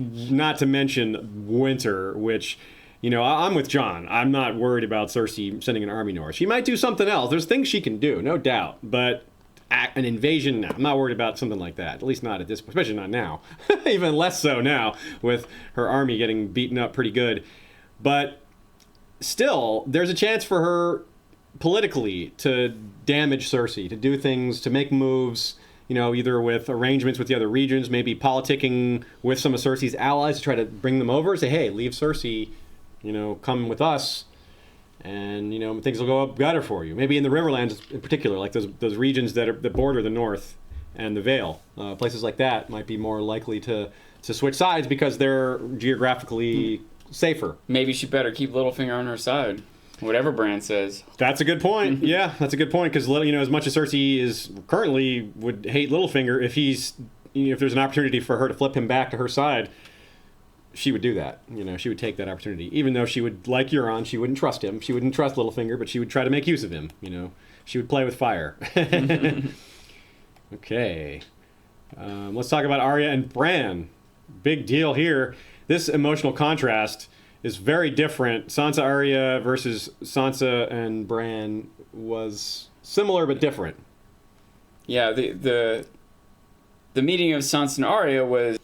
not to mention winter, which... I'm with John. I'm not worried about Cersei sending an army north. She might do something else. There's things she can do, no doubt. But an invasion, no. I'm not worried about something like that. At least not at this point, especially not now. Even less so now, with her army getting beaten up pretty good. But still, there's a chance for her politically to damage Cersei, to do things, to make moves, either with arrangements with the other regions, maybe politicking with some of Cersei's allies to try to bring them over, say, hey, leave Cersei... come with us, and things will go up better for you. Maybe in the Riverlands in particular, like those regions that border the North and the Vale, places like that might be more likely to switch sides because they're geographically safer. Maybe she better keep Littlefinger on her side, whatever Bran says. That's a good point. Yeah, that's a good point because as much as Cersei is currently would hate Littlefinger, if there's an opportunity for her to flip him back to her side, she would do that. She would take that opportunity. Even though she would, like Euron, she wouldn't trust him. She wouldn't trust Littlefinger, but she would try to make use of him. She would play with fire. Okay. Let's talk about Arya and Bran. Big deal here. This emotional contrast is very different. Sansa Arya versus Sansa and Bran was similar but different. Yeah, the meeting of Sansa and Arya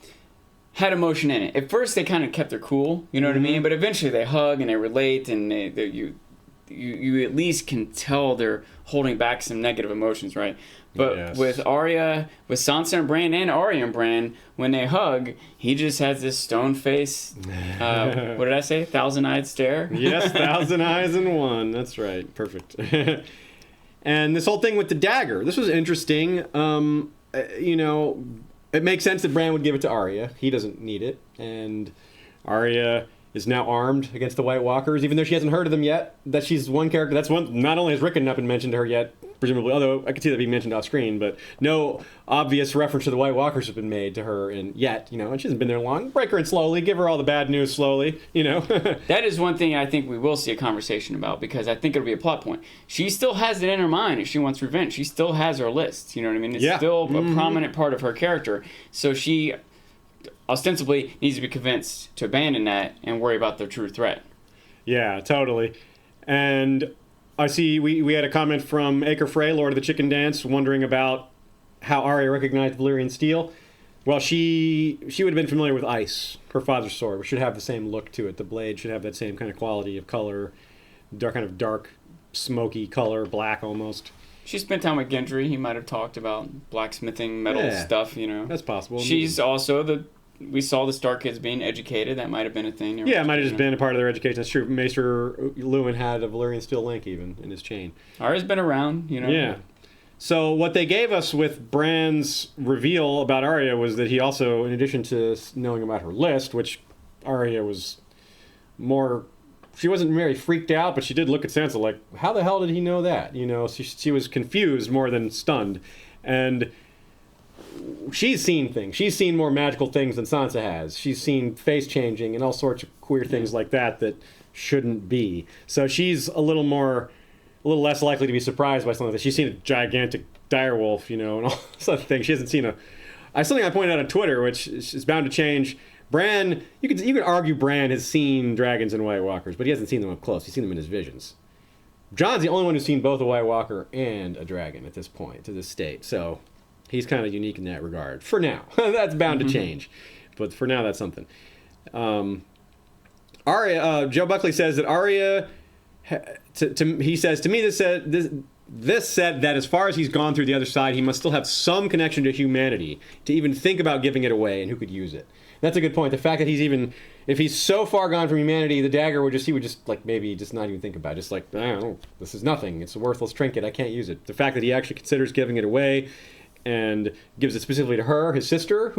had emotion in it. At first, they kind of kept their cool, you know what I mean? But eventually, they hug and they relate, and you at least can tell they're holding back some negative emotions, right? But yes. with Sansa and Bran, and Arya and Bran, when they hug, he just has this stone face. What did I say? 1,000-eyed stare. Yes, 1,000 eyes in one. That's right. Perfect. And this whole thing with the dagger. This was interesting. It makes sense that Bran would give it to Arya. He doesn't need it. And Arya is now armed against the White Walkers, even though she hasn't heard of them yet. That she's one character. That's one. Not only has Rickon not been mentioned to her yet, presumably, although I could see that being mentioned off screen, but no obvious reference to the White Walkers has been made to her yet. And she hasn't been there long. Break her in slowly. Give her all the bad news slowly. That is one thing I think we will see a conversation about, because I think it'll be a plot point. She still has it in her mind if she wants revenge. She still has her list. You know what I mean? It's still a prominent part of her character. So she ostensibly needs to be convinced to abandon that and worry about the true threat. Yeah, totally. And I see we had a comment from Acre Frey, Lord of the Chicken Dance, wondering about how Arya recognized Valyrian steel. Well, she would have been familiar with ice, her father's sword, which should have the same look to it. The blade should have that same kind of quality of color, dark, smoky color, black almost. She spent time with Gendry. He might have talked about blacksmithing, metal stuff, That's possible. She's also we saw the Stark kids being educated. That might have been a thing. Yeah, it might have just been a part of their education. That's true. Maester Luwin had a Valyrian steel link even in his chain. Arya's been around, Yeah. So what they gave us with Bran's reveal about Arya was that he also, in addition to knowing about her list, which Arya was more... She wasn't very freaked out, but she did look at Sansa like, how the hell did he know that? She was confused more than stunned. And she's seen things. She's seen more magical things than Sansa has. She's seen face changing and all sorts of queer things like that shouldn't be. So she's a little less likely to be surprised by something like that. She's seen a gigantic direwolf, and all such things. She hasn't seen something I pointed out on Twitter, which is bound to change. Bran, you could argue Bran has seen dragons and White Walkers, but he hasn't seen them up close. He's seen them in his visions. Jon's the only one who's seen both a White Walker and a dragon at this point, to this state. So he's kind of unique in that regard. For now. That's bound to change. But for now, that's something. Arya, Joe Buckley says that Arya, he says, to me, this said that as far as he's gone through the other side, he must still have some connection to humanity to even think about giving it away and who could use it. That's a good point. The fact that if he's so far gone from humanity, the dagger he would just like maybe just not even think about it. Just like, I don't know, this is nothing. It's a worthless trinket. I can't use it. The fact that he actually considers giving it away and gives it specifically to her, his sister,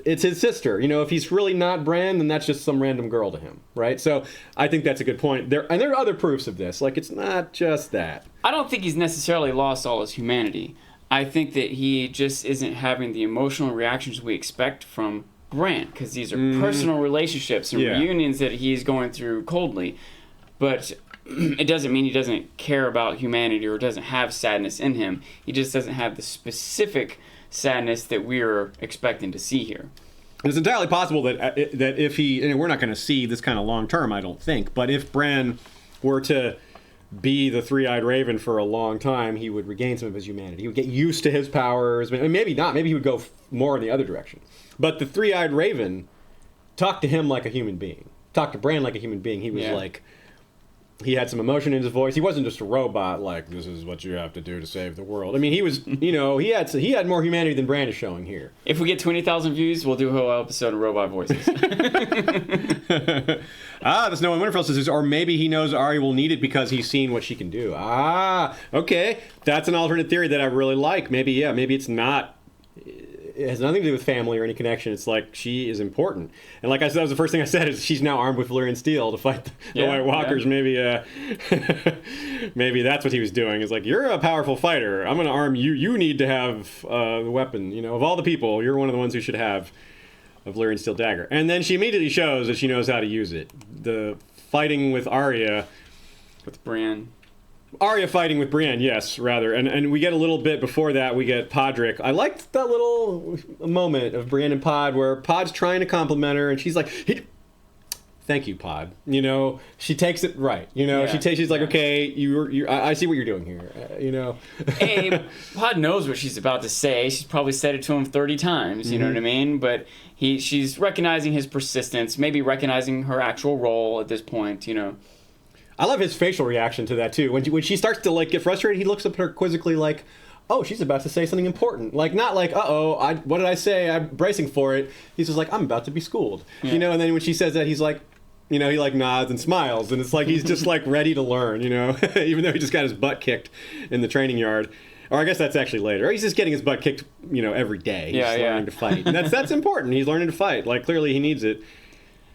it's his sister. If he's really not Bran, then that's just some random girl to him, right? So I think that's a good point. There are other proofs of this. Like, it's not just that. I don't think he's necessarily lost all his humanity. I think that he just isn't having the emotional reactions we expect from Bran, because these are personal relationships and reunions that he's going through coldly. But it doesn't mean he doesn't care about humanity or doesn't have sadness in him. He just doesn't have the specific sadness that we're expecting to see here. It's entirely possible that if he, and we're not going to see this kind of long term, I don't think, but if Bran were to be the three-eyed raven for a long time, he would regain some of his humanity. He would get used to his powers. Maybe not. Maybe he would go more in the other direction. But the three-eyed raven talked to him like a human being. Talked to Bran like a human being. He was like, he had some emotion in his voice. He wasn't just a robot like, this is what you have to do to save the world. I mean, he was, he had more humanity than Bran is showing here. If we get 20,000 views, we'll do a whole episode of robot voices. The Snow and Winterfell says, or maybe he knows Arya will need it because he's seen what she can do. Okay. That's an alternate theory that I really like. Maybe it's not, it has nothing to do with family or any connection. It's like she is important. And like I said, that was the first thing I said, is she's now armed with Valyrian steel to fight the White Walkers. Yeah. Maybe that's what he was doing. It's like, you're a powerful fighter. I'm going to arm you. You need to have the weapon. Of all the people, you're one of the ones who should have a Valyrian steel dagger. And then she immediately shows that she knows how to use it. The fighting with Arya. With Bran. Arya fighting with Brienne, yes, rather. And we get a little bit before that, we get Podrick. I liked that little moment of Brienne and Pod where Pod's trying to compliment her, and she's like, thank you, Pod. She takes it right. She's like, okay, I see what you're doing here. Hey, Pod knows what she's about to say. She's probably said it to him 30 times, you know what I mean? But she's recognizing his persistence, maybe recognizing her actual role at this point, I love his facial reaction to that too. When she starts to get frustrated, he looks up at her quizzically like, "Oh, she's about to say something important." Like, not like, "Uh-oh, what did I say? I'm bracing for it." He's just like, "I'm about to be schooled." Yeah. And then when she says that, he's like, he nods and smiles, and it's like he's just like ready to learn, even though he just got his butt kicked in the training yard. Or I guess that's actually later. Or he's just getting his butt kicked, every day. He's learning to fight. And that's important. He's learning to fight. Like, clearly he needs it.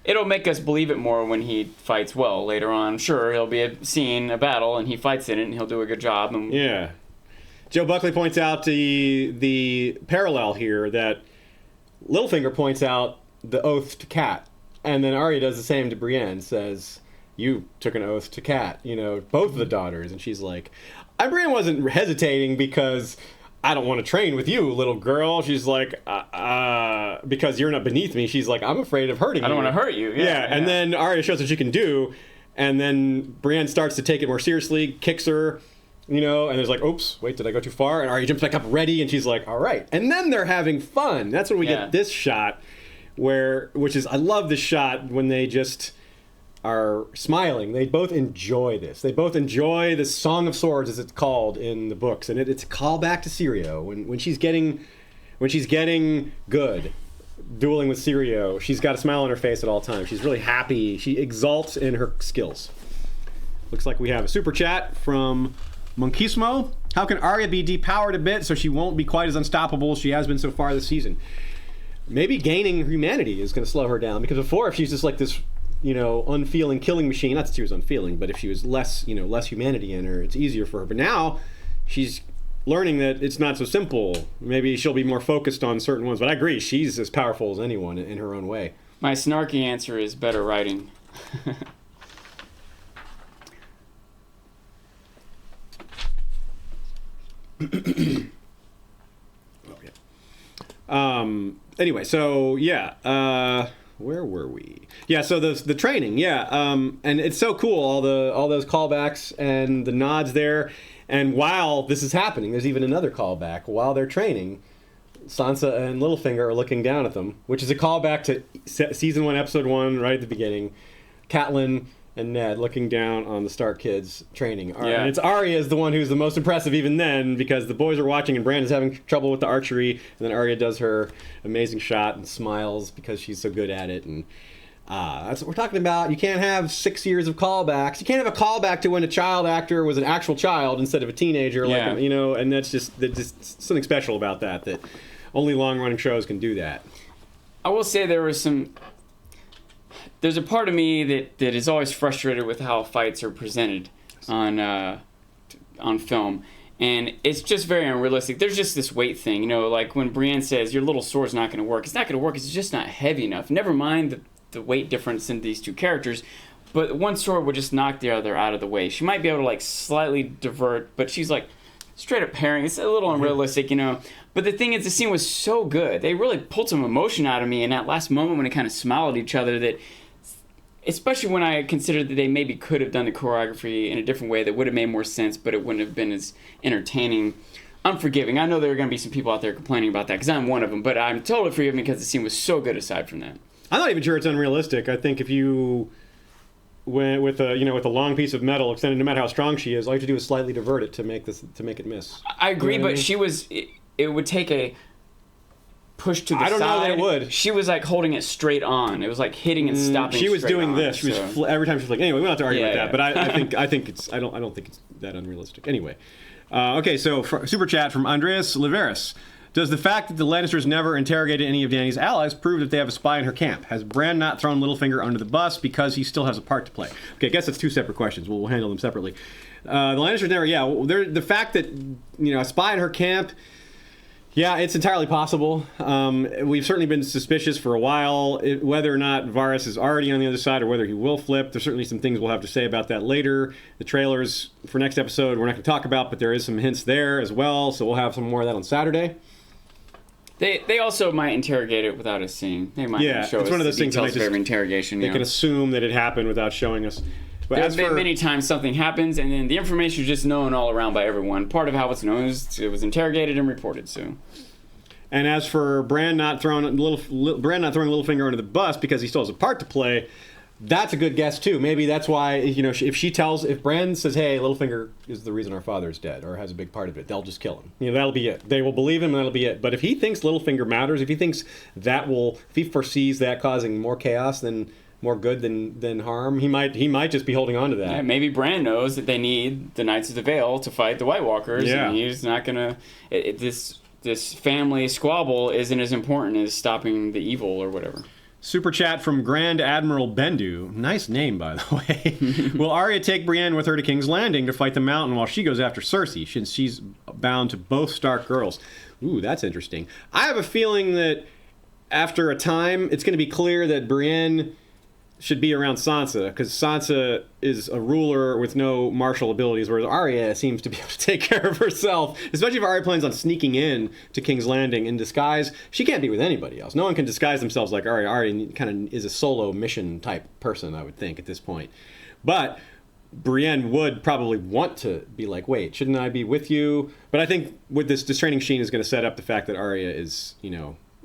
It'll make us believe it more when he fights well later on. Sure, there'll be a battle, and he fights in it, and he'll do a good job. Yeah. Joe Buckley points out the parallel here that Littlefinger points out the oath to Cat, and then Arya does the same to Brienne, says, you took an oath to Cat, both of the daughters, and she's like, Brienne wasn't hesitating because I don't want to train with you, little girl. She's like, because you're not beneath me. She's like, I'm afraid of hurting you. I don't want to hurt you. Yeah. And then Arya shows what she can do, and then Brienne starts to take it more seriously, kicks her, and there's like, oops, wait, did I go too far? And Arya jumps back up ready, and she's like, all right. And then they're having fun. That's when we get this shot, I love this shot when they just are smiling. They both enjoy this. They both enjoy the Song of Swords, as it's called in the books, and it's a callback to Syrio. When she's getting good, dueling with Syrio, she's got a smile on her face at all times. She's really happy. She exalts in her skills. Looks like we have a super chat from Monkismo. How can Arya be depowered a bit so she won't be quite as unstoppable as she has been so far this season? Maybe gaining humanity is going to slow her down, because before, if she's just like this unfeeling killing machine, not that she was unfeeling, but if she was less humanity in her, it's easier for her. But now she's learning that it's not so simple. Maybe she'll be more focused on certain ones. But I agree, she's as powerful as anyone in her own way. My snarky answer is better writing. Okay. Anyway, so yeah, where were we? Yeah, so the training, yeah, and it's so cool, all those callbacks and the nods there. And while this is happening, there's even another callback. While they're training, Sansa and Littlefinger are looking down at them, which is a callback to season 1, episode 1, right at the beginning. Catelyn and Ned looking down on the Stark kids training. Yeah. And it's Arya is the one who's the most impressive even then, because the boys are watching and Brandon's having trouble with the archery, and then Arya does her amazing shot and smiles because she's so good at it. And that's what we're talking about. You can't have 6 years of callbacks. You can't have a callback to when a child actor was an actual child instead of a teenager, Yeah. like, you know, and that's just something special about that only long-running shows can do that. I will say there's a part of me that is always frustrated with how fights are presented on film, and it's just very unrealistic. There's just this weight thing, you know, like when Brienne says your little sword's not going to work. It's not going to work. It's just not heavy enough. Never mind the weight difference in these two characters, but one sword would just knock the other out of the way. She might be able to like slightly divert, but she's like straight up parrying. It's a little unrealistic, you know. But the thing is, the scene was so good. They really pulled some emotion out of me in that last moment when they kind of smiled at each other, that especially when I considered that they maybe could have done the choreography in a different way that would have made more sense, but it wouldn't have been as entertaining. I'm forgiving. I know there are going to be some people out there complaining about that, because I'm one of them, but I'm totally forgiving because the scene was so good aside from that. I'm not even sure it's unrealistic. I think if you went with a long piece of metal extended, no matter how strong she is, all you have to do is slightly divert it to make it miss. I agree, You know what I mean? but she was. It would take a push to the side. I don't know that it would. She was like holding it straight on. It was like hitting and stopping. She was straight doing on, this. She so. was every time she was like, anyway, we don't have to argue Yeah, about that. yeah. But I think it's I don't think it's that unrealistic. Anyway, okay. So super chat from Andreas Liveris. Does the fact that the Lannisters never interrogated any of Dany's allies prove that they have a spy in her camp? Has Bran not thrown Littlefinger under the bus because he still has a part to play? Okay, I guess that's two separate questions. We'll handle them separately. The Lannisters never, the fact that, a spy in her camp, yeah, it's entirely possible. We've certainly been suspicious for a while whether or not Varys is already on the other side or whether he will flip. There's certainly some things we'll have to say about that later. The trailers for next episode we're not going to talk about, but there is some hints there as well, so we'll have some more of that on Saturday. They also might interrogate it without us seeing. They might show us one of those the things that details of every interrogation. They can assume that it happened without showing us. But There's been many times something happens, and then the information is just known all around by everyone. Part of how it's known is it was interrogated and reported. So. And as for Bran not throwing Littlefinger under the bus because he still has a part to play, that's a good guess too. Maybe that's why, if Bran says, hey, Littlefinger is the reason our father is dead or has a big part of it, they'll just kill him. That'll be it. They will believe him and that'll be it. But if he thinks Littlefinger matters, if he foresees that causing more chaos more good than harm, he might just be holding on to that. Yeah, maybe Bran knows that they need the Knights of the Vale to fight the White Walkers, and he's not gonna. This family squabble isn't as important as stopping the evil or whatever. Super chat from Grand Admiral Bendu. Nice name, by the way. Will Arya take Brienne with her to King's Landing to fight the Mountain while she goes after Cersei, since she's bound to both Stark girls? Ooh, that's interesting. I have a feeling that after a time, it's going to be clear that Brienne should be around Sansa, because Sansa is a ruler with no martial abilities, whereas Arya seems to be able to take care of herself, especially if Arya plans on sneaking in to King's Landing in disguise. She can't be with anybody else. No one can disguise themselves like Arya. Arya kind of is a solo mission type person, I would think, at this point. But Brienne would probably want to be like, wait, shouldn't I be with you? But I think with this training scene is going to set up the fact that Arya is,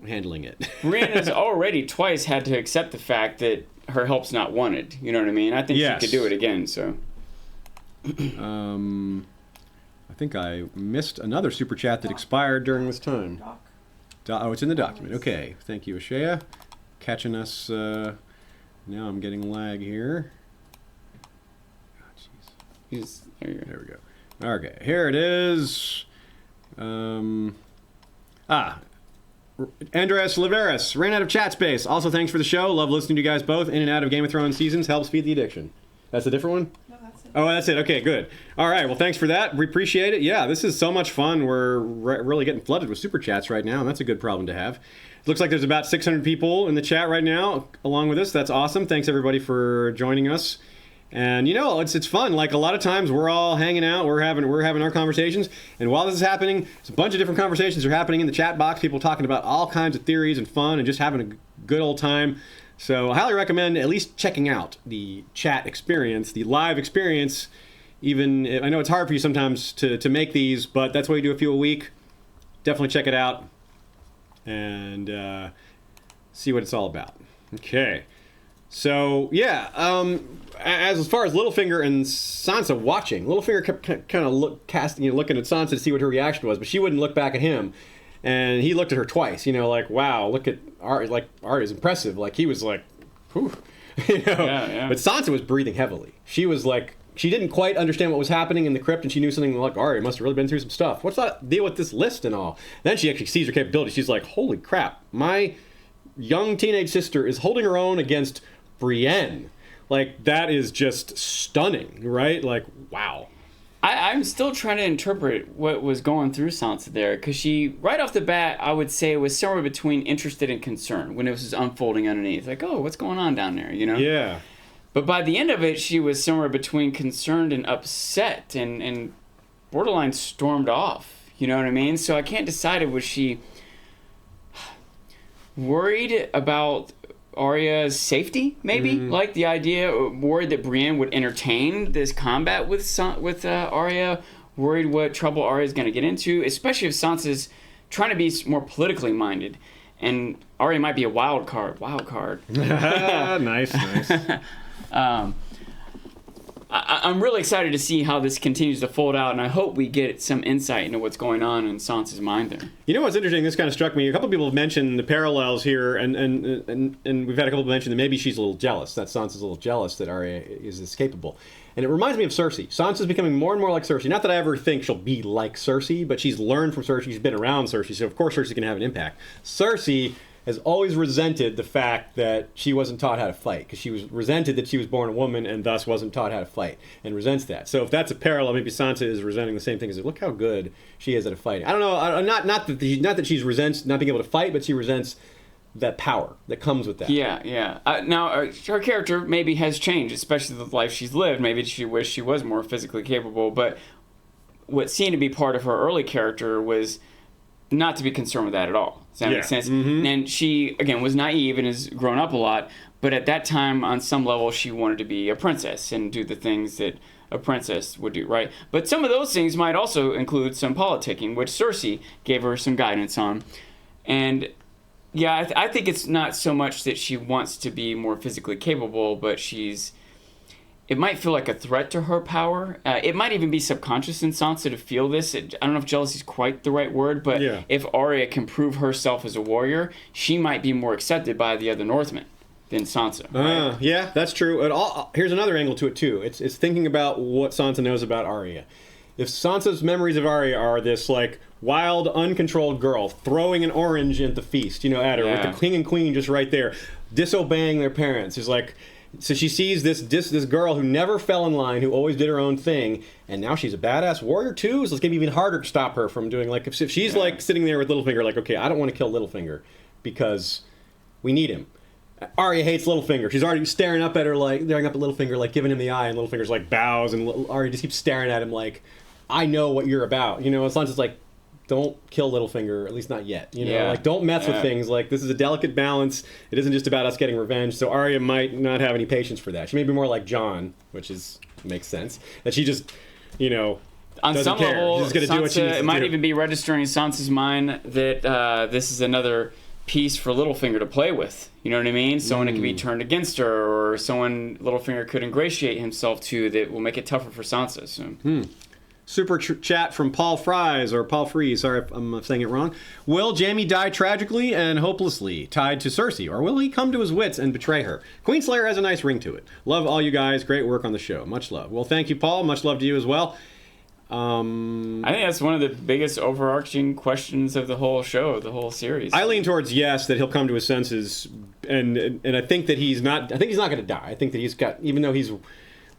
handling it. Brienne has already twice had to accept the fact that her help's not wanted. You know what I mean? I think she could do it again, so. I think I missed another super chat that expired during this time. It's in the document. Okay. Thank you, Ashea. Catching us. Now I'm getting lag here. Oh, jeez. There we go. Okay. Here it is. Andres Liveris ran out of chat space. Also, thanks for the show. Love listening to you guys both in and out of Game of Thrones seasons. Helps feed the addiction. That's a different one? No, that's it. Oh, that's it. Okay, good. All right. Well, thanks for that. We appreciate it. Yeah, this is so much fun. We're really getting flooded with super chats right now, and that's a good problem to have. It looks like there's about 600 people in the chat right now along with us. That's awesome. Thanks, everybody, for joining us. And, it's fun. Like, a lot of times we're all hanging out. We're having our conversations. And while this is happening, there's a bunch of different conversations are happening in the chat box. People talking about all kinds of theories and fun and just having a good old time. So I highly recommend at least checking out the chat experience, the live experience. Even I know it's hard for you sometimes to make these, but that's why you do a few a week. Definitely check it out and see what it's all about. Okay. So, yeah, as far as Littlefinger and Sansa watching, Littlefinger kept kind of looking at Sansa to see what her reaction was, but she wouldn't look back at him. And he looked at her twice, like, wow, look at Arya, like, Arya's impressive. Like, he was like, whew, Yeah. But Sansa was breathing heavily. She was like, she didn't quite understand what was happening in the crypt, and she knew something like, Arya must have really been through some stuff. What's that deal with this list and all? Then she actually sees her capability. She's like, holy crap, my young teenage sister is holding her own against Brienne. Like, that is just stunning, right? Like, wow. I'm still trying to interpret what was going through Sansa there, because she, right off the bat, I would say was somewhere between interested and concerned when it was unfolding underneath. Like, oh, what's going on down there, Yeah. But by the end of it, she was somewhere between concerned and upset and borderline stormed off. You know what I mean? So I can't decide, was she worried about Arya's safety, maybe? Like the idea, worried that Brienne would entertain this combat with Arya, worried what trouble Arya's going to get into, especially if Sansa's trying to be more politically minded. And Arya might be a wild card. Nice. I'm really excited to see how this continues to fold out, and I hope we get some insight into what's going on in Sansa's mind there. You know what's interesting? This kind of struck me. A couple of people have mentioned the parallels here, and we've had a couple mention that maybe she's a little jealous, that Sansa's a little jealous that Arya is this capable. And it reminds me of Cersei. Sansa's becoming more and more like Cersei. Not that I ever think she'll be like Cersei, but she's learned from Cersei. She's been around Cersei, so of course Cersei can have an impact. Cersei has always resented the fact that she wasn't taught how to fight, because she was resented that she was born a woman and thus wasn't taught how to fight, and resents that. So if that's a parallel, maybe Sansa is resenting the same thing as, look how good she is at fighting. I don't know, not that she resents not being able to fight, but she resents that power that comes with that. Yeah. Now, her character maybe has changed, especially the life she's lived. Maybe she wished she was more physically capable, but what seemed to be part of her early character was not to be concerned with that at all. Does that make sense? Mm-hmm. And she, again, was naive and has grown up a lot, but at that time, on some level, she wanted to be a princess and do the things that a princess would do, right? But some of those things might also include some politicking, which Cersei gave her some guidance on. And yeah, I think it's not so much that she wants to be more physically capable, but it might feel like a threat to her power. It might even be subconscious in Sansa to feel this. I don't know if jealousy is quite the right word, but if Arya can prove herself as a warrior, she might be more accepted by the other Northmen than Sansa. Right? Yeah, that's true. Here's another angle to it, too. It's thinking about what Sansa knows about Arya. If Sansa's memories of Arya are this, like, wild, uncontrolled girl throwing an orange at the feast, at her, with the king and queen just right there, disobeying their parents, is like... So she sees this girl who never fell in line, who always did her own thing, and now she's a badass warrior too, so it's going to be even harder to stop her from doing, like, if she's, like, sitting there with Littlefinger, like, okay, I don't want to kill Littlefinger because we need him. Arya hates Littlefinger. She's already staring up at her, like, staring up at Littlefinger, like, giving him the eye, and Littlefinger's, like, bows, and Arya just keeps staring at him like, I know what you're about. It's not just like, don't kill Littlefinger, at least not yet. Like, don't mess with things. Like, this is a delicate balance. It isn't just about us getting revenge. So Arya might not have any patience for that. She may be more like Jon, which makes sense. That she just, on some level, she's just gonna do what she needs it might even be registering in Sansa's mind that this is another piece for Littlefinger to play with. You know what I mean? Someone that can be turned against her, or someone Littlefinger could ingratiate himself to that will make it tougher for Sansa. So. Super chat from Paul Fries, or Paul Fries, sorry if I'm saying it wrong. Will Jaime die tragically and hopelessly tied to Cersei, or will he come to his wits and betray her? Queenslayer has a nice ring to it. Love all you guys. Great work on the show. Much love. Well, thank you, Paul. Much love to you as well. I think that's one of the biggest overarching questions of the whole show, the whole series. I lean towards yes, that he'll come to his senses, and I think that he's not. I think he's not going to die. I think that he's got, even though he's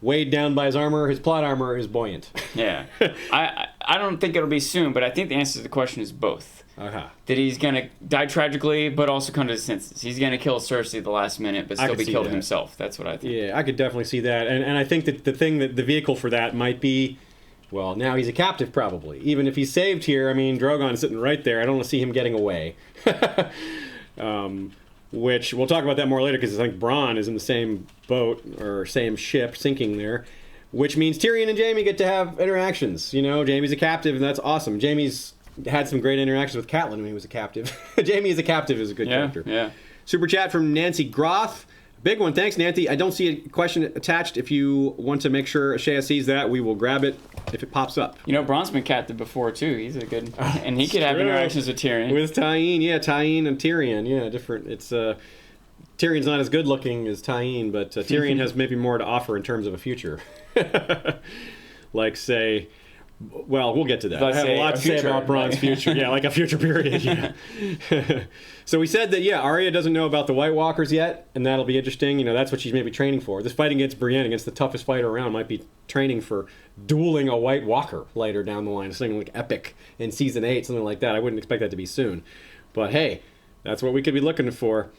weighed down by his armor. His plot armor is buoyant. Yeah. I don't think it'll be soon, but I think the answer to the question is both. Uh-huh. That he's going to die tragically, but also come to his senses. He's going to kill Cersei at the last minute, but still be killed himself. That's what I think. Yeah, I could definitely see that. And I think that the vehicle for that might be, well, now he's a captive probably. Even if he's saved here, I mean, Drogon's sitting right there. I don't want to see him getting away. Which, we'll talk about that more later, because I think Bronn is in the same boat, or same ship, sinking there. Which means Tyrion and Jaime get to have interactions. You know, Jaime's a captive, and that's awesome. Jaime's had some great interactions with Catelyn when he was a captive. Jaime as a captive is a good character. Yeah. Super chat from Nancy Groth. Big one. Thanks, Nancy. I don't see a question attached. If you want to make sure Shea sees that, we will grab it if it pops up. You know, Bronn's been captive before, too. He's a good... and he could have interactions with Tyrion. With Tyene, yeah. Tyene and Tyrion, yeah. Different. It's... Tyrion's not as good looking as Tyene, but Tyrion has maybe more to offer in terms of a future. Like, say... Well, we'll get to that. I have a lot to say about Bronn's future. Yeah, like a future period. Yeah. So we said that, Arya doesn't know about the White Walkers yet, and that'll be interesting. You know, that's what she's maybe training for. This fight against Brienne, against the toughest fighter around, might be training for dueling a White Walker later down the line. Something like epic in Season 8, something like that. I wouldn't expect that to be soon. But hey, that's what we could be looking for.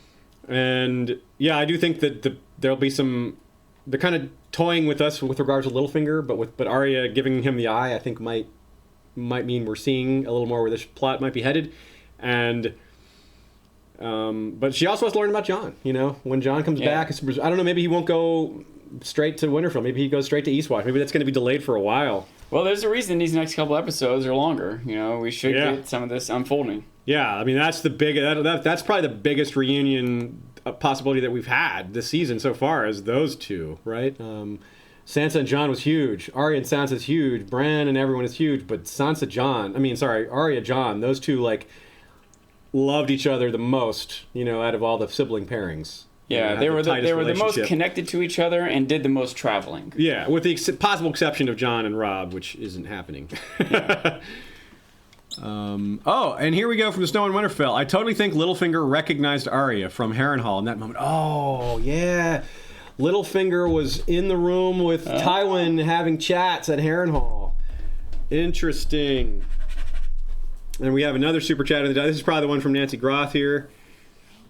And, yeah, I do think that there'll be some... They're kind of toying with us with regards to Littlefinger, but Arya giving him the eye, I think might mean we're seeing a little more where this plot might be headed. And but she also has to learn about Jon. You know, when Jon comes back, I don't know. Maybe he won't go straight to Winterfell. Maybe he goes straight to Eastwatch. Maybe that's going to be delayed for a while. Well, there's a reason these next couple episodes are longer. You know, we should get some of this unfolding. Yeah, I mean that's the big. That's probably the biggest reunion possibility that we've had this season so far is those two, right? Sansa and Jon was huge. Arya and Sansa's huge. Bran and everyone is huge, but Arya, Jon, those two like loved each other the most, you know, out of all the sibling pairings. Yeah, they were the most connected to each other and did the most traveling. Yeah, with the possible exception of Jon and Robb, which isn't happening. Yeah. And here we go from the Snow and Winterfell. I totally think Littlefinger recognized Arya from Harrenhal in that moment. Oh, yeah. Littlefinger was in the room with Tywin having chats at Harrenhal. Interesting. And we have another super chat of the day. This is probably the one from Nancy Groth here.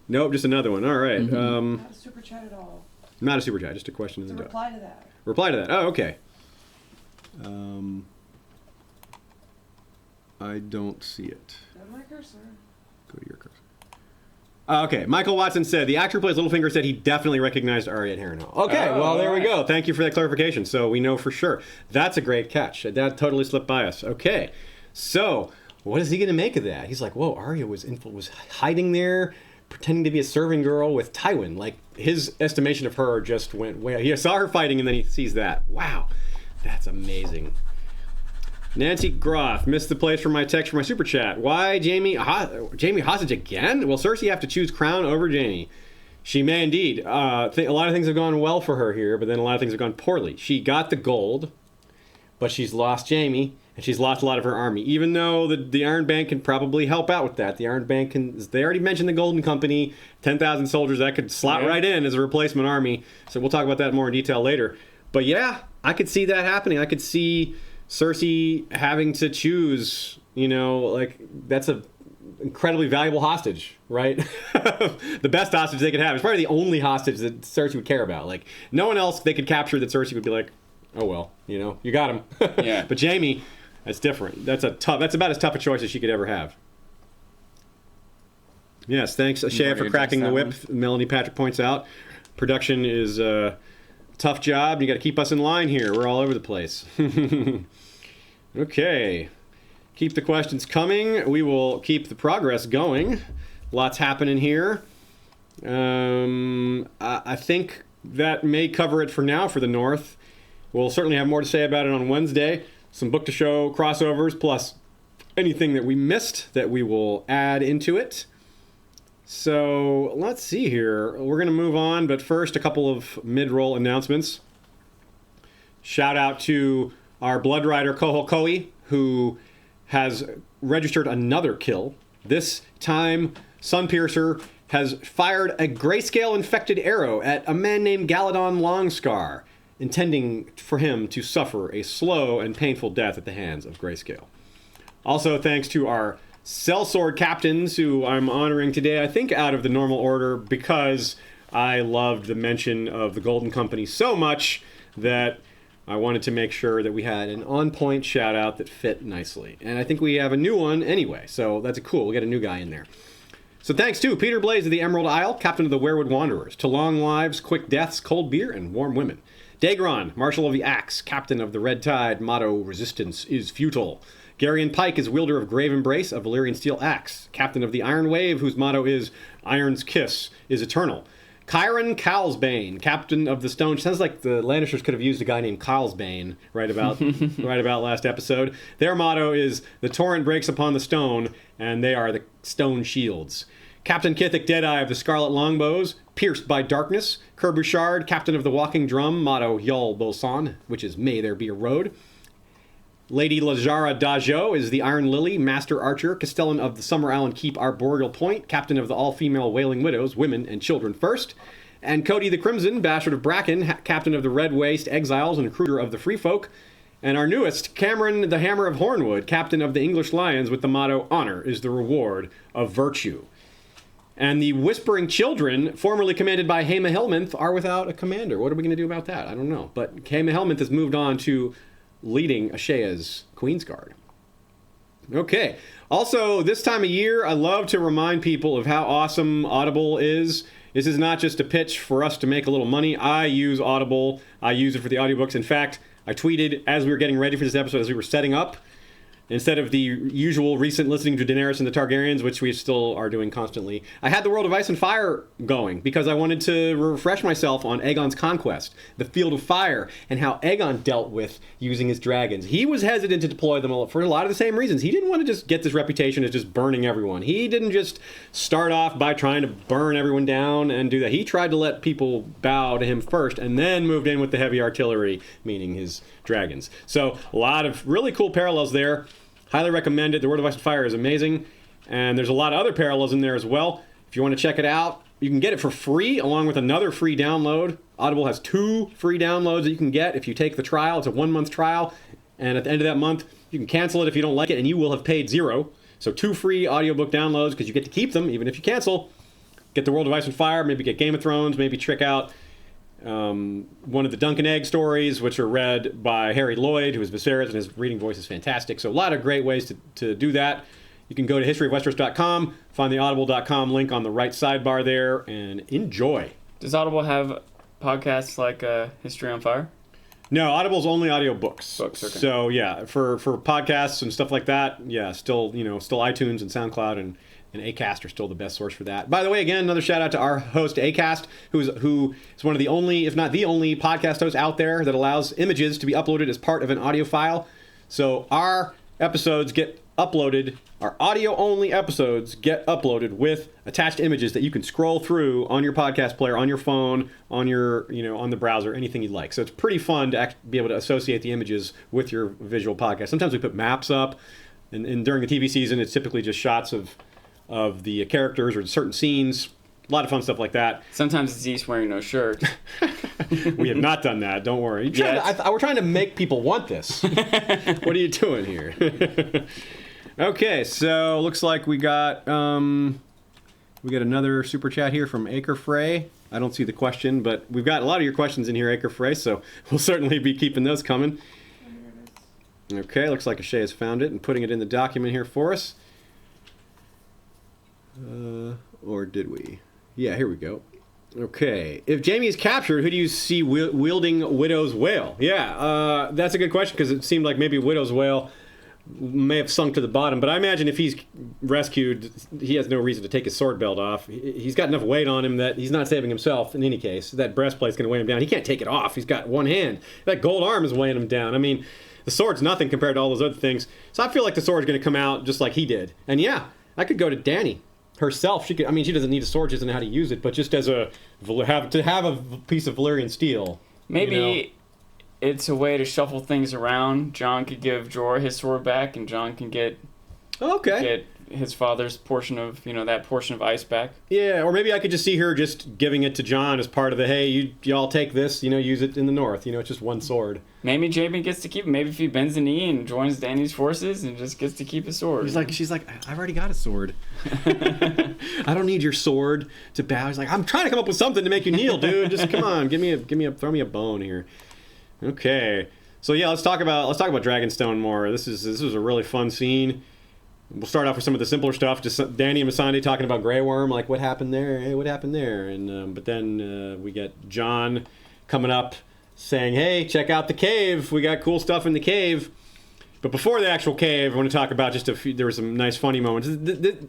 Nope, just another one. All right. Not a super chat at all. Not a super chat, just a question in the reply to that. Reply to that. Oh, okay. I don't see it. Go to my cursor. Go to your cursor. Okay, Michael Watson said, the actor who plays Littlefinger said he definitely recognized Arya at Harrenhal. Okay, well, there we go. Thank you for that clarification. So we know for sure. That's a great catch. That totally slipped by us. Okay, so what is he going to make of that? He's like, whoa, Arya was hiding there, pretending to be a serving girl with Tywin. Like, his estimation of her just went way... He saw her fighting, and then he sees that. Wow, that's amazing. Nancy Groth missed the place for my text for my super chat. Why Jaime hostage again? Will Cersei have to choose crown over Jaime? She may indeed. A lot of things have gone well for her here, but then a lot of things have gone poorly. She got the gold, but she's lost Jaime, and she's lost a lot of her army. Even though the Iron Bank can probably help out with that. The Iron Bank can... They already mentioned the Golden Company, 10,000 soldiers. That could slot right in as a replacement army. So we'll talk about that more in detail later. But yeah, I could see that happening. I could see Cersei having to choose, you know, like, that's a incredibly valuable hostage, right? The best hostage they could have. It's probably the only hostage that Cersei would care about. Like, no one else they could capture that Cersei would be like, oh, well, you know, you got him. Yeah. But Jaime, that's different. That's about as tough a choice as she could ever have. Yes, thanks, Shea, for cracking the whip. Melanie Patrick points out. Production is a tough job. You got to keep us in line here. We're all over the place. Okay. Keep the questions coming. We will keep the progress going. Lots happening here. I think that may cover it for now for the North. We'll certainly have more to say about it on Wednesday. Some book to show crossovers, plus anything that we missed that we will add into it. So let's see here. We're going to move on, but first a couple of mid-roll announcements. Shout out to our Blood Rider Kohol Koi, who has registered another kill. This time, Sunpiercer has fired a grayscale infected arrow at a man named Galadon Longscar. intending for him to suffer a slow and painful death at the hands of Grayscale. Also, thanks to our sellsword captains, who I'm honoring today, I think out of the normal order, because I loved the mention of the Golden Company so much that I wanted to make sure that we had an on-point shout-out that fit nicely. And I think we have a new one anyway, so that's cool. We'll get a new guy in there. So thanks to Peter Blaze of the Emerald Isle, captain of the Werewood Wanderers, to long lives, quick deaths, cold beer, and warm women. Dagron, Marshal of the Axe, captain of the Red Tide, motto, resistance is futile. Garyon Pike is wielder of Grave Embrace, a Valyrian steel axe, captain of the Iron Wave, whose motto is Iron's Kiss is eternal. Kyron Cowlsbane, captain of the Stone. Sounds like the Lannisters could have used a guy named Cowlsbane right about last episode. Their motto is the torrent breaks upon the stone, and they are the stone shields. Captain Kithik Deadeye of the Scarlet Longbows, pierced by darkness. Ker Bouchard, captain of the Walking Drum, motto Yol Boson, which is May there be a road. Lady Lajara Dajo is the Iron Lily, Master Archer, Castellan of the Summer Island Keep Arboreal Point, captain of the all-female Wailing Widows, Women and Children First. And Cody the Crimson, Bastard of Bracken, captain of the Red Waste Exiles and recruiter of the Free Folk. And our newest, Cameron the Hammer of Hornwood, captain of the English Lions with the motto, Honor is the reward of virtue. And the Whispering Children, formerly commanded by Haema Helminth, are without a commander. What are we going to do about that? I don't know. But Haema Helminth has moved on to leading Ashea's Queensguard. Okay. Also, this time of year, I love to remind people of how awesome Audible is. This is not just a pitch for us to make a little money. I use Audible. I use it for the audiobooks. In fact, I tweeted as we were getting ready for this episode, as we were setting up, instead of the usual recent listening to Daenerys and the Targaryens, which we still are doing constantly, I had the World of Ice and Fire going because I wanted to refresh myself on Aegon's conquest, the Field of Fire, and how Aegon dealt with using his dragons. He was hesitant to deploy them for a lot of the same reasons. He didn't want to just get this reputation as just burning everyone. He didn't just start off by trying to burn everyone down and do that. He tried to let people bow to him first and then moved in with the heavy artillery, meaning his dragons. So a lot of really cool parallels there. Highly recommend it. The Word of Ice and Fire is amazing. And there's a lot of other parallels in there as well. If you want to check it out, you can get it for free along with another free download. Audible has 2 free downloads that you can get if you take the trial. It's a 1-month trial. And at the end of that month, you can cancel it if you don't like it, and you will have paid 0. So 2 free audiobook downloads because you get to keep them even if you cancel. Get the World of Ice and Fire, maybe get Game of Thrones, maybe check out one of the Dunk and Egg stories, which are read by Harry Lloyd, who is Viserys, and his reading voice is fantastic. So a lot of great ways to do that. You can go to historyofwesteros.com, find the audible.com link on the right sidebar there, and enjoy. Does Audible have podcasts like History on Fire? No, Audible's only audiobooks. Books, okay. So yeah, for podcasts and stuff like that, yeah, still iTunes and SoundCloud and Acast are still the best source for that. By the way, again, another shout out to our host Acast, who is one of the only, if not the only, podcast host out there that allows images to be uploaded as part of an audio file. So our episodes get uploaded, our audio-only episodes get uploaded with attached images that you can scroll through on your podcast player, on your phone, on your, on the browser, anything you'd like. So it's pretty fun to be able to associate the images with your visual podcast. Sometimes we put maps up, and during the TV season, it's typically just shots of the characters or certain scenes. A lot of fun stuff like that. Sometimes it's East wearing no shirt. We have not done that. Don't worry. We're trying to make people want this. What are you doing here? Okay, so looks like we got another super chat here from Acre Frey. I don't see the question, but we've got a lot of your questions in here, Acre Frey, so we'll certainly be keeping those coming. Okay, looks like Ashay has found it and putting it in the document here for us. Or did we? Yeah, here we go. Okay. If Jaime is captured, who do you see wielding Widow's Wail? Yeah, that's a good question because it seemed like maybe Widow's Wail may have sunk to the bottom, but I imagine if he's rescued, he has no reason to take his sword belt off. He's got enough weight on him that he's not saving himself in any case. That breastplate's going to weigh him down. He can't take it off. He's got one hand. That gold arm is weighing him down. I mean, the sword's nothing compared to all those other things. So I feel like the sword's going to come out just like he did. And yeah, I could go to Dany herself. She doesn't need a sword, she doesn't know how to use it, but just as to have a piece of Valyrian steel. Maybe it's a way to shuffle things around. Jon could give Jorah his sword back, and Jon can get his father's portion of, that portion of ice back. Yeah, or maybe I could just see her just giving it to Jon as part of the, hey, y'all take this, use it in the north. It's just one sword. Maybe Jaime gets to keep it. Maybe if he bends the knee and joins Dany's forces and just gets to keep his sword. She's like, I've already got a sword. I don't need your sword to bow. He's like, I'm trying to come up with something to make you kneel, dude. Just come on, throw me a bone here. Okay. So yeah, let's talk about Dragonstone more. This was a really fun scene. We'll start off with some of the simpler stuff. Just Dany and Missandei talking about Grey Worm, like what happened there? Hey, what happened there? And but then we get Jon coming up saying, "Hey, check out the cave. We got cool stuff in the cave." But before the actual cave, I want to talk about just a few. There were some nice, funny moments.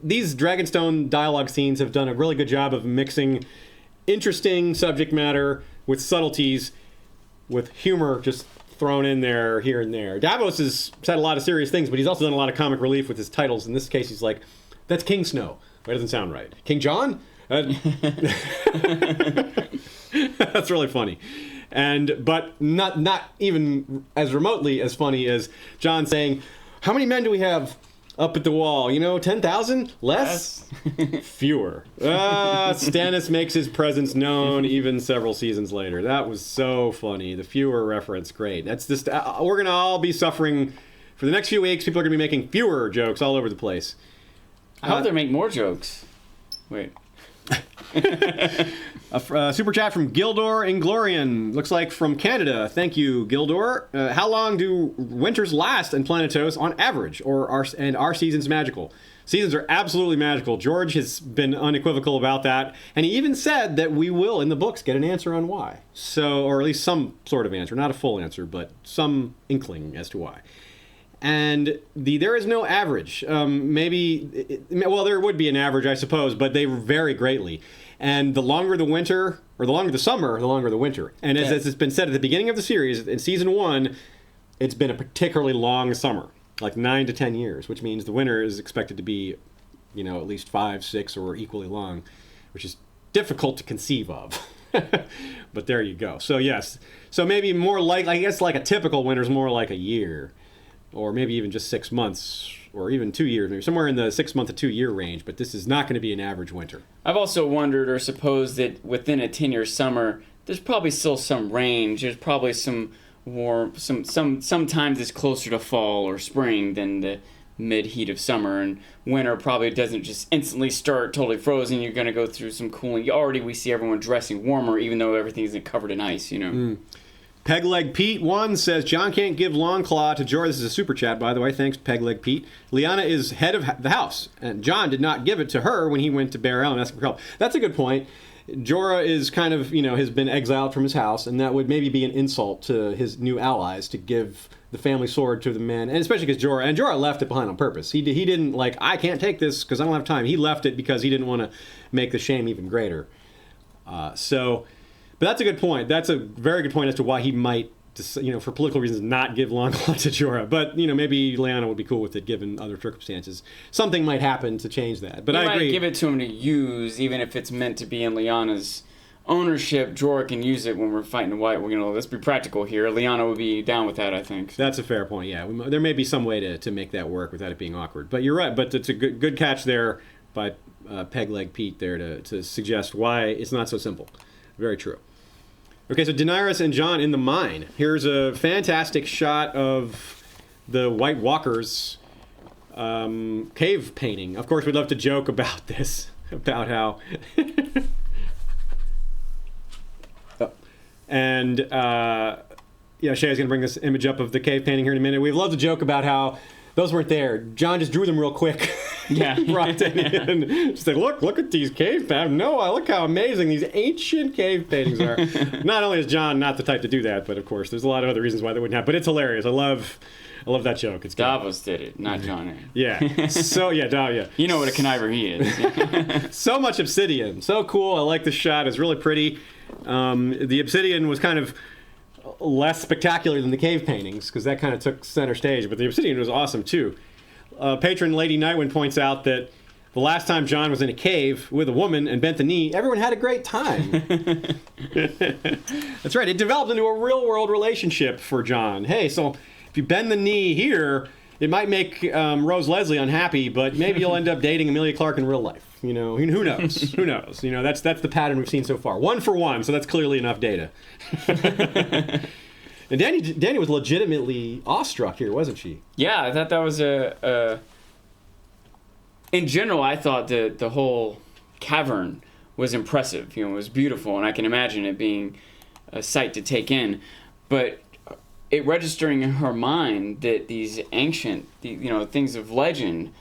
These Dragonstone dialogue scenes have done a really good job of mixing interesting subject matter with subtleties, with humor just thrown in there here and there. Davos has said a lot of serious things, but he's also done a lot of comic relief with his titles. In this case, he's like, "That's King Snow." That doesn't sound right. King John? That's really funny. But not even as remotely as funny as Jon saying, "How many men do we have up at the wall? 10,000? Less? Fewer." Stannis makes his presence known even several seasons later. That was so funny. The fewer reference, great. That's just, we're going to all be suffering for the next few weeks. People are going to be making fewer jokes all over the place. I hope they make more jokes. Wait. A super chat from Gildor Inglorian. Looks like from Canada. Thank you, Gildor. How long do winters last in Planetos on average? And are seasons magical? Seasons are absolutely magical. George has been unequivocal about that. And he even said that we will, in the books, get an answer on why. Or at least some sort of answer. Not a full answer, but some inkling as to why. And there is no average. There would be an average, I suppose, but they vary greatly. And the longer the winter, or the longer the summer, the longer the winter. And as it's been said at the beginning of the series, in season 1, it's been a particularly long summer, like 9 to 10 years, which means the winter is expected to be, at least 5, 6, or equally long, which is difficult to conceive of. But there you go. So yes, so maybe more like, I guess like a typical winter is more like a year. Or maybe even just 6 months, or even 2 years, maybe somewhere in the 6 month to 2 year range. But this is not going to be an average winter. I've also wondered or supposed that within a 10-year summer, there's probably still some range. There's probably some warm, sometimes it's closer to fall or spring than the mid-heat of summer. And winter probably doesn't just instantly start totally frozen. You're going to go through some cooling. Already we see everyone dressing warmer, even though everything isn't covered in ice, Pegleg Pete 1 says, Jon can't give Longclaw to Jorah. This is a super chat, by the way. Thanks, Pegleg Pete. Lyanna is head of the house, and Jon did not give it to her when he went to Bear Island asking for help. That's a good point. Jorah is kind of, has been exiled from his house, and that would maybe be an insult to his new allies to give the family sword to the men, and especially because Jorah left it behind on purpose. He didn't I can't take this because I don't have time. He left it because he didn't want to make the shame even greater. But that's a good point. That's a very good point as to why he might, for political reasons, not give Longclaw to Jorah. But, maybe Lyanna would be cool with it given other circumstances. Something might happen to change that. But I agree. Might give it to him to use, even if it's meant to be in Lyanna's ownership. Jorah can use it when we're fighting the White. Let's be practical here. Lyanna would be down with that, I think. That's a fair point, yeah. There may be some way to make that work without it being awkward. But you're right. But it's a good catch there by Pegleg Pete there to suggest why it's not so simple. Very true. Okay, so Daenerys and Jon in the mine. Here's a fantastic shot of the White Walkers' cave painting. Of course, we'd love to joke about this, about how... Shay's going to bring this image up of the cave painting here in a minute. We'd love to joke about how those weren't there. Jon just drew them real quick. Yeah. Brought it in. Just like, look at these cave paintings. Look how amazing these ancient cave paintings are. Not only is Jon not the type to do that, but of course, there's a lot of other reasons why they wouldn't have. But it's hilarious. I love that joke. It's Davos did it, not Jon. Yeah. So, yeah. You know what a conniver he is. So much obsidian. So cool. I like the shot. It's really pretty. The obsidian was kind of less spectacular than the cave paintings because that kind of took center stage, but the obsidian was awesome too. Patron Lady Nightwind points out that the last time Jon was in a cave with a woman and bent the knee, everyone had a great time. That's right. It developed into a real-world relationship for Jon. Hey, so if you bend the knee here, it might make Rose Leslie unhappy, but maybe you'll end up dating Emilia Clarke in real life. You know, who knows? Who knows? You know, that's the pattern we've seen so far. 1 for 1, so that's clearly enough data. And Dany was legitimately awestruck here, wasn't she? Yeah, I thought that was in general, I thought the whole cavern was impressive. You know, it was beautiful, and I can imagine it being a sight to take in. But it registering in her mind that these ancient, things of legend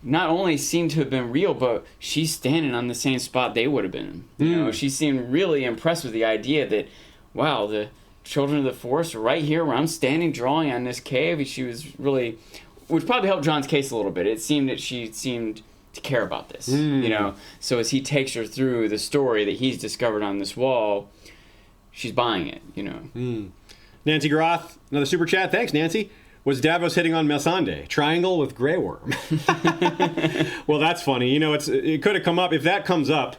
not only seem to have been real, but she's standing on the same spot they would have been. You know, she seemed really impressed with the idea that, wow, the children of the forest are right here where I'm standing drawing on this cave. She was really, which probably helped John's case a little bit. It seemed that she seemed to care about this, So as he takes her through the story that he's discovered on this wall, she's buying it, Nancy Groth, another super chat. Thanks, Nancy. Was Davos hitting on Melsande? Triangle with Grey Worm. Well, that's funny. You know, it could have come up. If that comes up,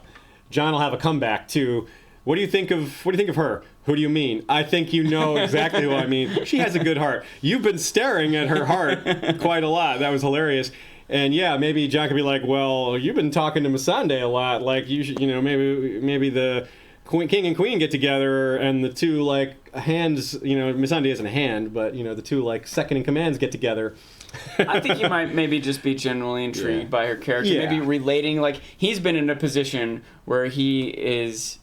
John will have a comeback to, what do you think of her? Who do you mean? I think you know exactly who I mean. She has a good heart. You've been staring at her heart quite a lot. That was hilarious. And yeah, maybe John could be like, well, you've been talking to Missandei a lot. Like, you should, maybe the king and queen get together and the two, like, hands, Missandei isn't a hand, but, the two, like, second in commands get together. I think you might maybe just be generally intrigued by her character. Yeah. Maybe relating, like, he's been in a position where he is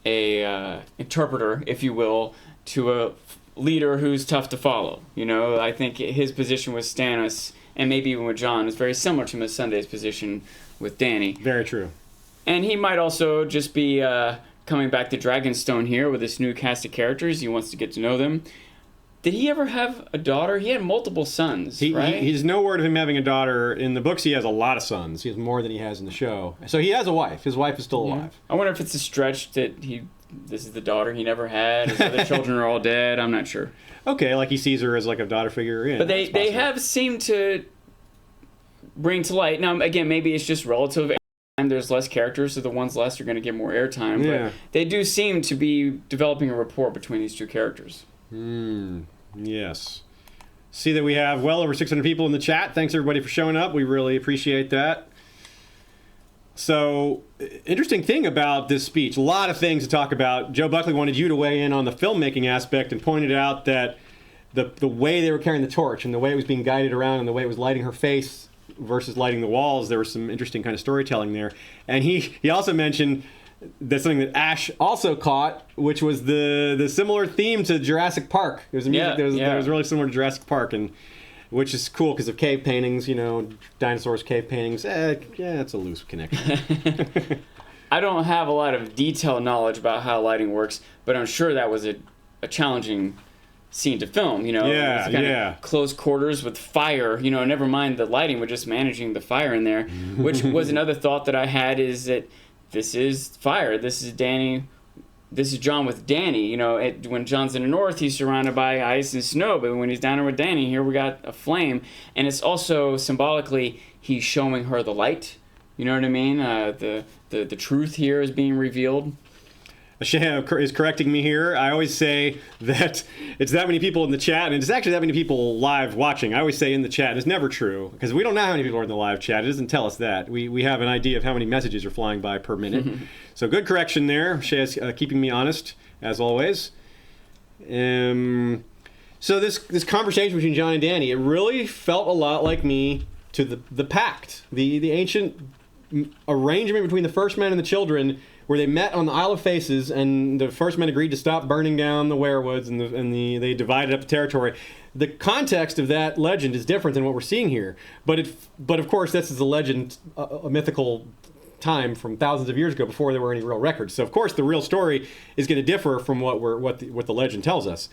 a interpreter, if you will, to a leader who's tough to follow. I think his position with Stannis, and maybe even with Jon, is very similar to Missandei's position with Dany. Very true. And he might also just be coming back to Dragonstone here with this new cast of characters. He wants to get to know them. Did he ever have a daughter? He had multiple sons, right? He's no word of him having a daughter. In the books, he has a lot of sons. He has more than he has in the show. So he has a wife. His wife is still alive. I wonder if it's a stretch that this is the daughter he never had. His other children are all dead. I'm not sure. Okay, like he sees her as like a daughter figure. Yeah, but they have seemed to bring to light. Now, again, maybe it's just relative. And there's less characters, so the ones less are going to get more airtime. Yeah. But they do seem to be developing a rapport between these two characters. Yes. See that we have well over 600 people in the chat. Thanks, everybody, for showing up. We really appreciate that. So, interesting thing about this speech. A lot of things to talk about. Joe Buckley wanted you to weigh in on the filmmaking aspect and pointed out that the way they were carrying the torch and the way it was being guided around and the way it was lighting her face versus lighting the walls, there was some interesting kind of storytelling there. And he also mentioned that's something that Ash also caught, which was the similar theme to Jurassic Park. It was music that was really similar to Jurassic Park, and which is cool because of cave paintings, dinosaurs, cave paintings. It's a loose connection. I don't have a lot of detailed knowledge about how lighting works, but I'm sure that was a challenging scene to film, it was kind of close quarters with fire, never mind the lighting, but just managing the fire in there, which was another thought that I had, is that this is fire. This is Jon with Dany. When Jon's in the north, he's surrounded by ice and snow, but when he's down there with Dany, here we got a flame, and it's also symbolically he's showing her the light. You know what I mean? The truth here is being revealed. Shaya is correcting me here. I always say that it's that many people in the chat, and it's actually that many people live watching. I always say in the chat. It's never true, because we don't know how many people are in the live chat. It doesn't tell us that. We have an idea of how many messages are flying by per minute. So good correction there. Shaya's keeping me honest, as always. So this conversation between Jon and Dany, it really felt a lot like me to the pact, the ancient arrangement between the First Men and the Children, where they met on the Isle of Faces, and the First Men agreed to stop burning down the werewoods, and they divided up the territory. The context of that legend is different than what we're seeing here, but of course this is a legend, a mythical time from thousands of years ago before there were any real records. So of course the real story is going to differ from what the legend tells us.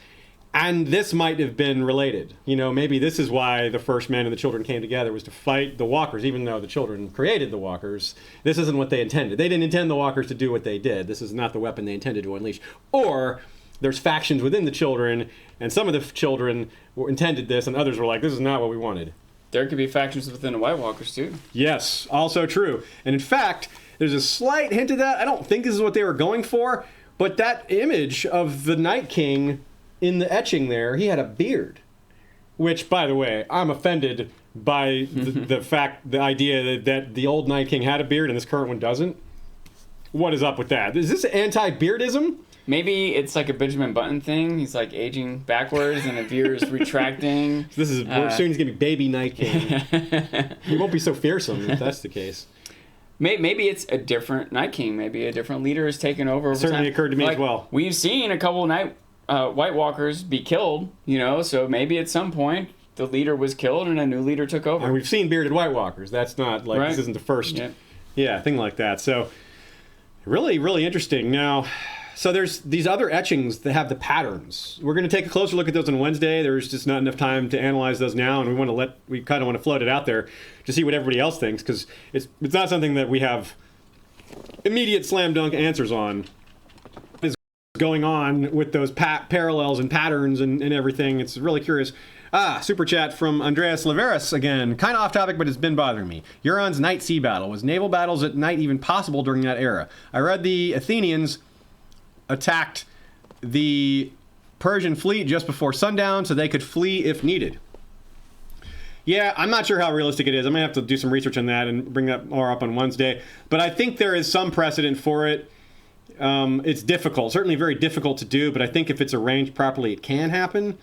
And this might have been related. Maybe this is why the First Men and the Children came together, was to fight the Walkers, even though the Children created the Walkers. This isn't what they intended. They didn't intend the Walkers to do what they did. This is not the weapon they intended to unleash. Or there's factions within the Children, and some of the Children intended this, and others were like, this is not what we wanted. There could be factions within the White Walkers, too. Yes, also true. And in fact, there's a slight hint of that. I don't think this is what they were going for, but that image of the Night King in the etching there, he had a beard, Which, by the way, I'm offended by the idea that the old Night King had a beard and this current one doesn't. What is up with that? Is this anti-beardism? Maybe it's like a Benjamin Button thing. He's like aging backwards and the beard is retracting. This is soon he's gonna be baby Night King. He won't be so fearsome if that's the case. Maybe it's a different Night King. Maybe a different leader has taken over. Certainly time. occurred to me as well. We've seen a couple of White Walkers be killed, so maybe at some point the leader was killed and a new leader took over. And we've seen bearded White Walkers. That's not like This isn't the first thing like that. So really, really interesting. Now, so there's these other etchings that have the patterns. We're going to take a closer look at those on Wednesday. There's just not enough time to analyze those now, and we kind of want to float it out there to see what everybody else thinks, because it's not something that we have immediate slam dunk answers on. Is going on with those parallels and patterns and everything. It's really curious. Super chat from Andreas Laveris again. Kind of off topic, but it's been bothering me. Euron's night sea battle. Was naval battles at night even possible during that era? I read the Athenians attacked the Persian fleet just before sundown so they could flee if needed. Yeah, I'm not sure how realistic it is. I'm going to have to do some research on that and bring that more up on Wednesday. But I think there is some precedent for it. It's difficult, certainly very difficult to do, but I think if it's arranged properly, it can happen.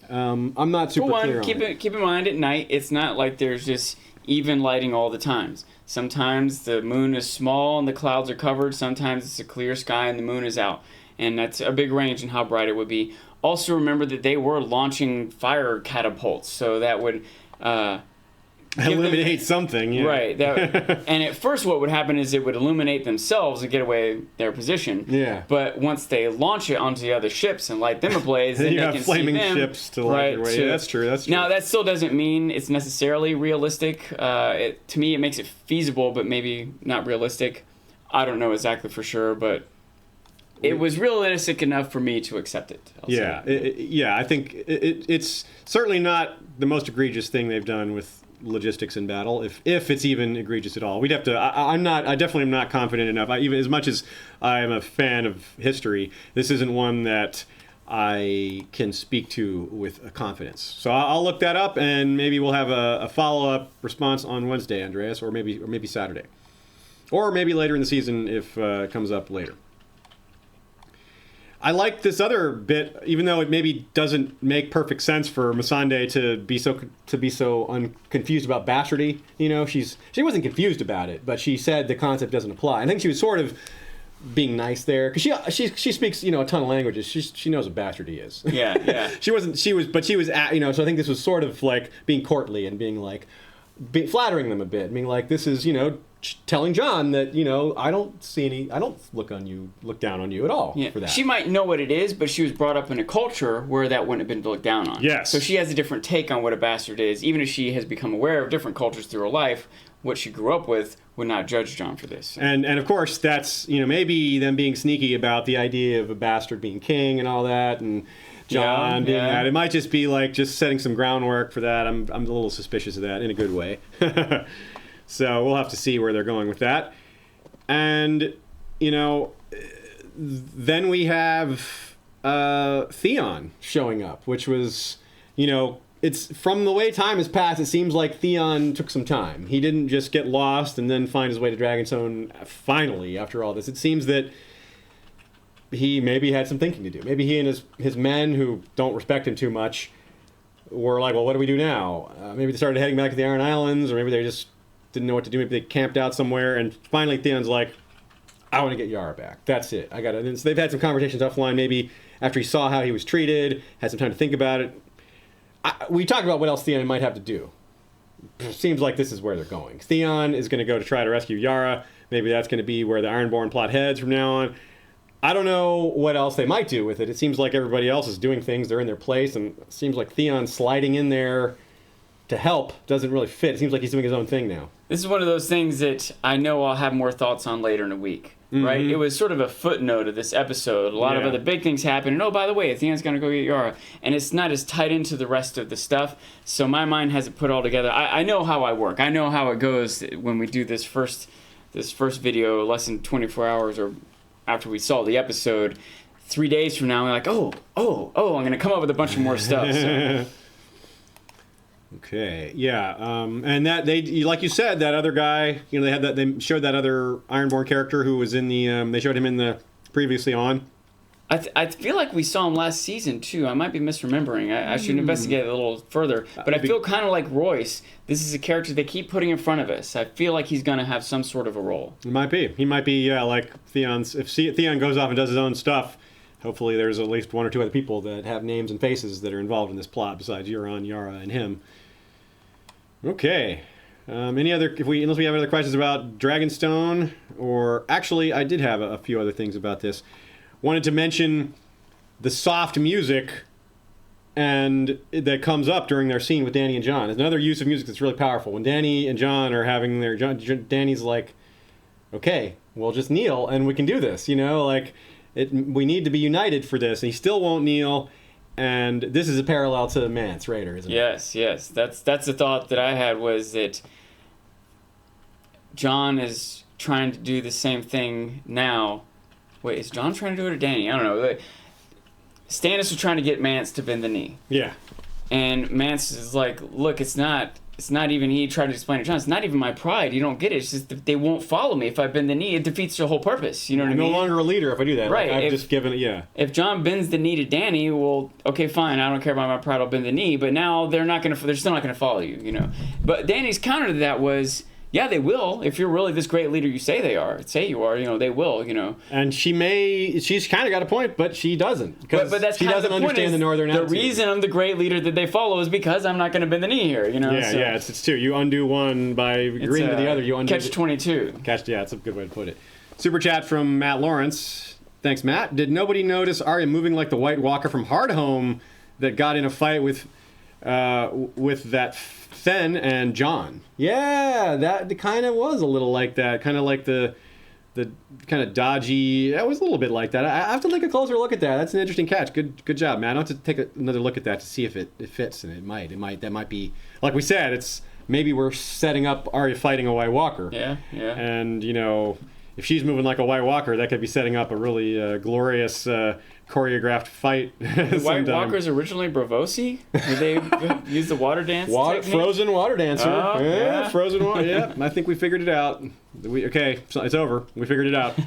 I'm not super clear on it. Keep in mind at night, it's not like there's just even lighting all the times. Sometimes the moon is small and the clouds are covered. Sometimes it's a clear sky and the moon is out. And that's a big range in how bright it would be. Also remember that they were launching fire catapults, so that would illuminate something. Yeah. Right. And at first what would happen is it would illuminate themselves and get away their position. Yeah. But once they launch it onto the other ships and light them ablaze, then you they have can flaming see them. ships to light your way. Yeah, that's true. Now that still doesn't mean it's necessarily realistic. To me, it makes it feasible, but maybe not realistic. I don't know exactly for sure, but it was realistic enough for me to accept it. I think it's certainly not the most egregious thing they've done with logistics in battle, if it's even egregious at all. We'd have to. I definitely am not confident enough. Even as much as I am a fan of history, this isn't one that I can speak to with confidence. So I'll look that up, and maybe we'll have a follow-up response on Wednesday, Andreas, or maybe Saturday, or maybe later in the season if it comes up later. I like this other bit, even though it maybe doesn't make perfect sense for Missandei to be so confused about bastardy. She wasn't confused about it, but she said the concept doesn't apply. I think she was sort of being nice there because she speaks a ton of languages. She knows what bastardy is. Yeah. She was so I think this was sort of like being courtly and being like flattering them a bit, being like, this is telling Jon that I don't look down on you at all for that. She might know what it is, but she was brought up in a culture where that wouldn't have been looked down on. Yes. So she has a different take on what a bastard is, even if she has become aware of different cultures through her life. What she grew up with would not judge Jon for this. And of course that's maybe them being sneaky about the idea of a bastard being king and all that, and Jon doing that. It might just be like just setting some groundwork for that. I'm a little suspicious of that in a good way. So we'll have to see where they're going with that. And, then we have Theon showing up, which was, it's from the way time has passed, it seems like Theon took some time. He didn't just get lost and then find his way to Dragonstone finally after all this. It seems that he maybe had some thinking to do. Maybe he and his men, who don't respect him too much, were like, well, what do we do now? Maybe they started heading back to the Iron Islands, or maybe they just didn't know what to do. Maybe they camped out somewhere, and finally Theon's like, I want to get Yara back. That's it. I got it. And so they've had some conversations offline, maybe after he saw how he was treated, had some time to think about it. We talked about what else Theon might have to do. Seems like this is where they're going. Theon is going to go to try to rescue Yara. Maybe that's going to be where the Ironborn plot heads from now on. I don't know what else they might do with it. It seems like everybody else is doing things. They're in their place, and it seems like Theon sliding in there to help doesn't really fit. It seems like he's doing his own thing now. This is one of those things that I know I'll have more thoughts on later in the week, right? It was sort of a footnote of this episode. A lot of other big things happen, and by the way, Theon's going to go get Yara, and it's not as tied into the rest of the stuff, so my mind hasn't put all together. I know how I work. I know how it goes when we do this first video less than 24 hours or after we saw the episode. 3 days from now, we're like, I'm going to come up with a bunch of more stuff. So. Okay, yeah, and that like you said, that other guy, they showed that other Ironborn character who was in the, they showed him in the previously on. I feel like we saw him last season too. I might be misremembering. I should investigate it a little further. But I feel kind of like Royce. This is a character they keep putting in front of us. I feel like he's going to have some sort of a role. He might be, yeah, like Theon's. If Theon goes off and does his own stuff, hopefully there's at least one or two other people that have names and faces that are involved in this plot besides Euron, Yara, and him. Okay. Unless we have other questions about Dragonstone, or actually, I did have a few other things about this. Wanted to mention the soft music and that comes up during their scene with Dany and Jon. It's another use of music that's really powerful. When Dany and Jon are having their... Dany's like, okay, we'll just kneel and we can do this, we need to be united for this. And he still won't kneel. And this is a parallel to Mance Rayder, isn't it? Yes. That's the thought that I had, was that Jon is trying to do the same thing now. Wait, is Jon trying to do it or Dany? I don't know. Stannis was trying to get Mance to bend the knee. Yeah. And Mance is like, look, it's not even, he tried to explain to Jon, it's not even my pride. You don't get it. It's just that they won't follow me if I bend the knee. It defeats the whole purpose. You know what I mean? I'm no longer a leader if I do that. Right. I've just given it, yeah. If Jon bends the knee to Dany, well, okay, fine. I don't care about my pride. I'll bend the knee. But now they're still not going to follow you, But Dany's counter to that was, yeah, they will. If you're really this great leader you say you are, they will, And she's kind of got a point, but she doesn't. But that's she doesn't understand the northern attitude. The reason I'm the great leader that they follow is because I'm not going to bend the knee here, Yeah, it's two. You undo one by agreeing to the other. You undo catch-22. Yeah, that's a good way to put it. Super chat from Matt Lawrence. Thanks, Matt. Did nobody notice Arya moving like the White Walker from Hardhome that got in a fight with that Fen and Jon? Yeah, that kind of was a little like that. Kind of like the kind of dodgy. That was a little bit like that. I have to take a closer look at that. That's an interesting catch. Good job, man. I'll have to take another look at that to see if it fits, and it might. That might be, like we said, it's maybe we're setting up Arya fighting a White Walker. Yeah. And if she's moving like a White Walker, that could be setting up a really glorious choreographed fight. The White Walkers originally Bravosi? Did they use the water dance technique? Frozen water dancer. Oh, yeah. Frozen water. Yeah, I think we figured it out. It's over. We figured it out.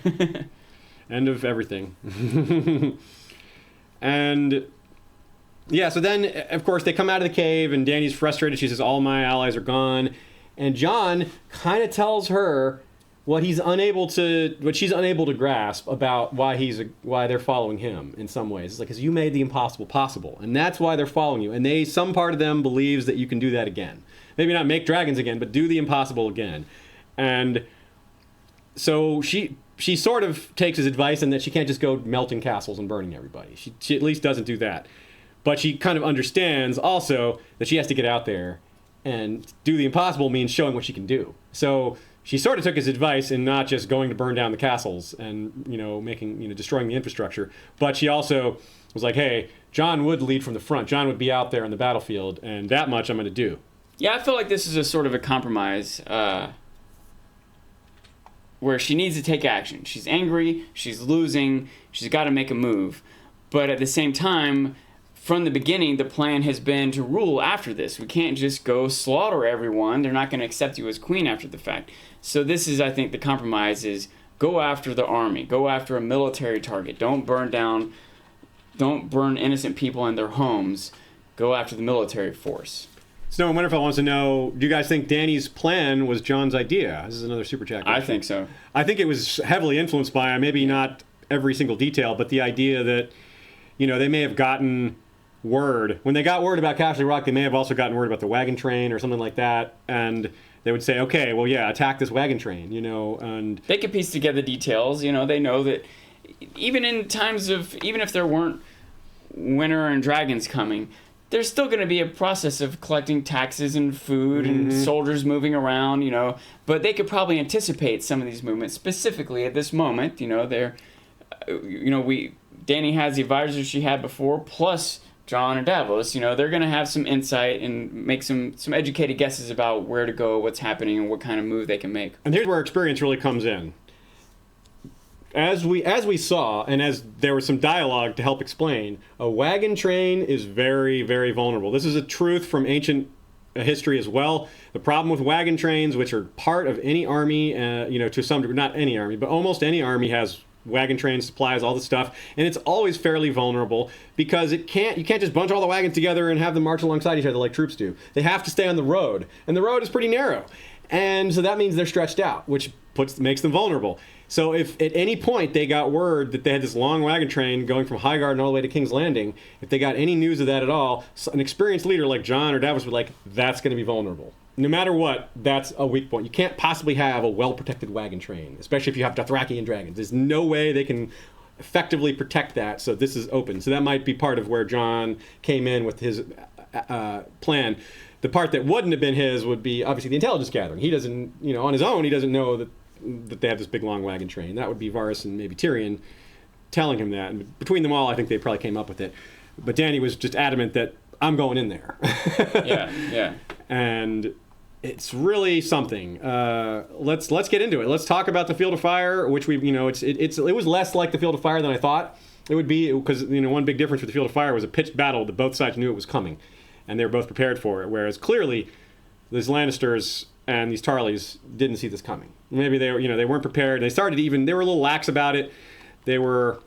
End of everything. And yeah, so then of course they come out of the cave and Dany's frustrated. She says, "All my allies are gone," and Jon kind of tells her what she's unable to grasp about why they're following him in some ways. It's like, because you made the impossible possible, and that's why they're following you. And some part of them believes that you can do that again. Maybe not make dragons again, but do the impossible again. And so she sort of takes his advice in that she can't just go melting castles and burning everybody. She at least doesn't do that. But she kind of understands also that she has to get out there, and do the impossible means showing what she can do. So she sort of took his advice in not just going to burn down the castles and, destroying the infrastructure, but she also was like, hey, Jon would lead from the front. Jon would be out there on the battlefield, and that much I'm going to do. Yeah, I feel like this is a sort of a compromise where she needs to take action. She's angry, she's losing, she's got to make a move. But at the same time, from the beginning, the plan has been to rule after this. We can't just go slaughter everyone. They're not going to accept you as queen after the fact. So this is, I think, the compromise is go after the army. Go after a military target. Don't burn innocent people in their homes. Go after the military force. Snow and Winterfell wants to know, do you guys think Dany's plan was Jon's idea? This is another super chat question. I think so. I think it was heavily influenced by, maybe not every single detail, but the idea that, they may have gotten word. When they got word about Castle Rock, they may have also gotten word about the wagon train or something like that, and they would say, okay, well, yeah, attack this wagon train, and they could piece together details. They know that even if there weren't winter and dragons coming, there's still going to be a process of collecting taxes and food and soldiers moving around, but they could probably anticipate some of these movements specifically at this moment. Dany has the advisors she had before, plus Jon and Davos. They're going to have some insight and make some educated guesses about where to go, what's happening, and what kind of move they can make. And here's where experience really comes in. As we saw, and as there was some dialogue to help explain, a wagon train is very, very vulnerable. This is a truth from ancient a history as well. The problem with wagon trains, which are part of any army, to some degree, not any army, but almost any army has wagon trains, supplies, all the stuff, and it's always fairly vulnerable because you can't just bunch all the wagons together and have them march alongside each other like troops do. They have to stay on the road, and the road is pretty narrow, and so that means they're stretched out, which makes them vulnerable. So if at any point they got word that they had this long wagon train going from Highgarden all the way to King's Landing, if they got any news of that at all, an experienced leader like Jon or Davos would that's going to be vulnerable. No matter what, that's a weak point. You can't possibly have a well-protected wagon train, especially if you have Dothraki and dragons. There's no way they can effectively protect that, so this is open. So that might be part of where Jon came in with his plan. The part that wouldn't have been his would be, obviously, the intelligence gathering. He doesn't, on his own, he doesn't know that they have this big, long wagon train. That would be Varys and maybe Tyrion telling him that. And between them all, I think they probably came up with it. But Dany was just adamant that, I'm going in there. Yeah. And it's really something. Let's get into it. Let's talk about the Field of Fire, which it was less like the Field of Fire than I thought it would be, because one big difference with the Field of Fire was a pitched battle that both sides knew it was coming, and they were both prepared for it. Whereas clearly, these Lannisters and these Tarleys didn't see this coming. Maybe they weren't prepared. They were a little lax about it. They were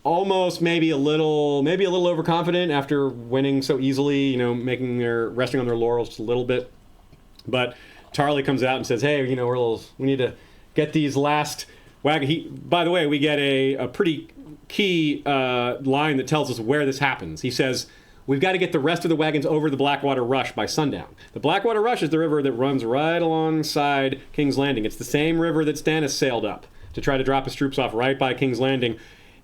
almost maybe a little overconfident after winning so easily, resting on their laurels just a little bit. But Tarley comes out and says, hey, we need to get these last wagon. By the way, we get a pretty key line that tells us where this happens. He says, we've got to get the rest of the wagons over the Blackwater Rush by sundown. The Blackwater Rush is the river that runs right alongside King's Landing. It's the same river that Stannis sailed up to try to drop his troops off right by King's Landing.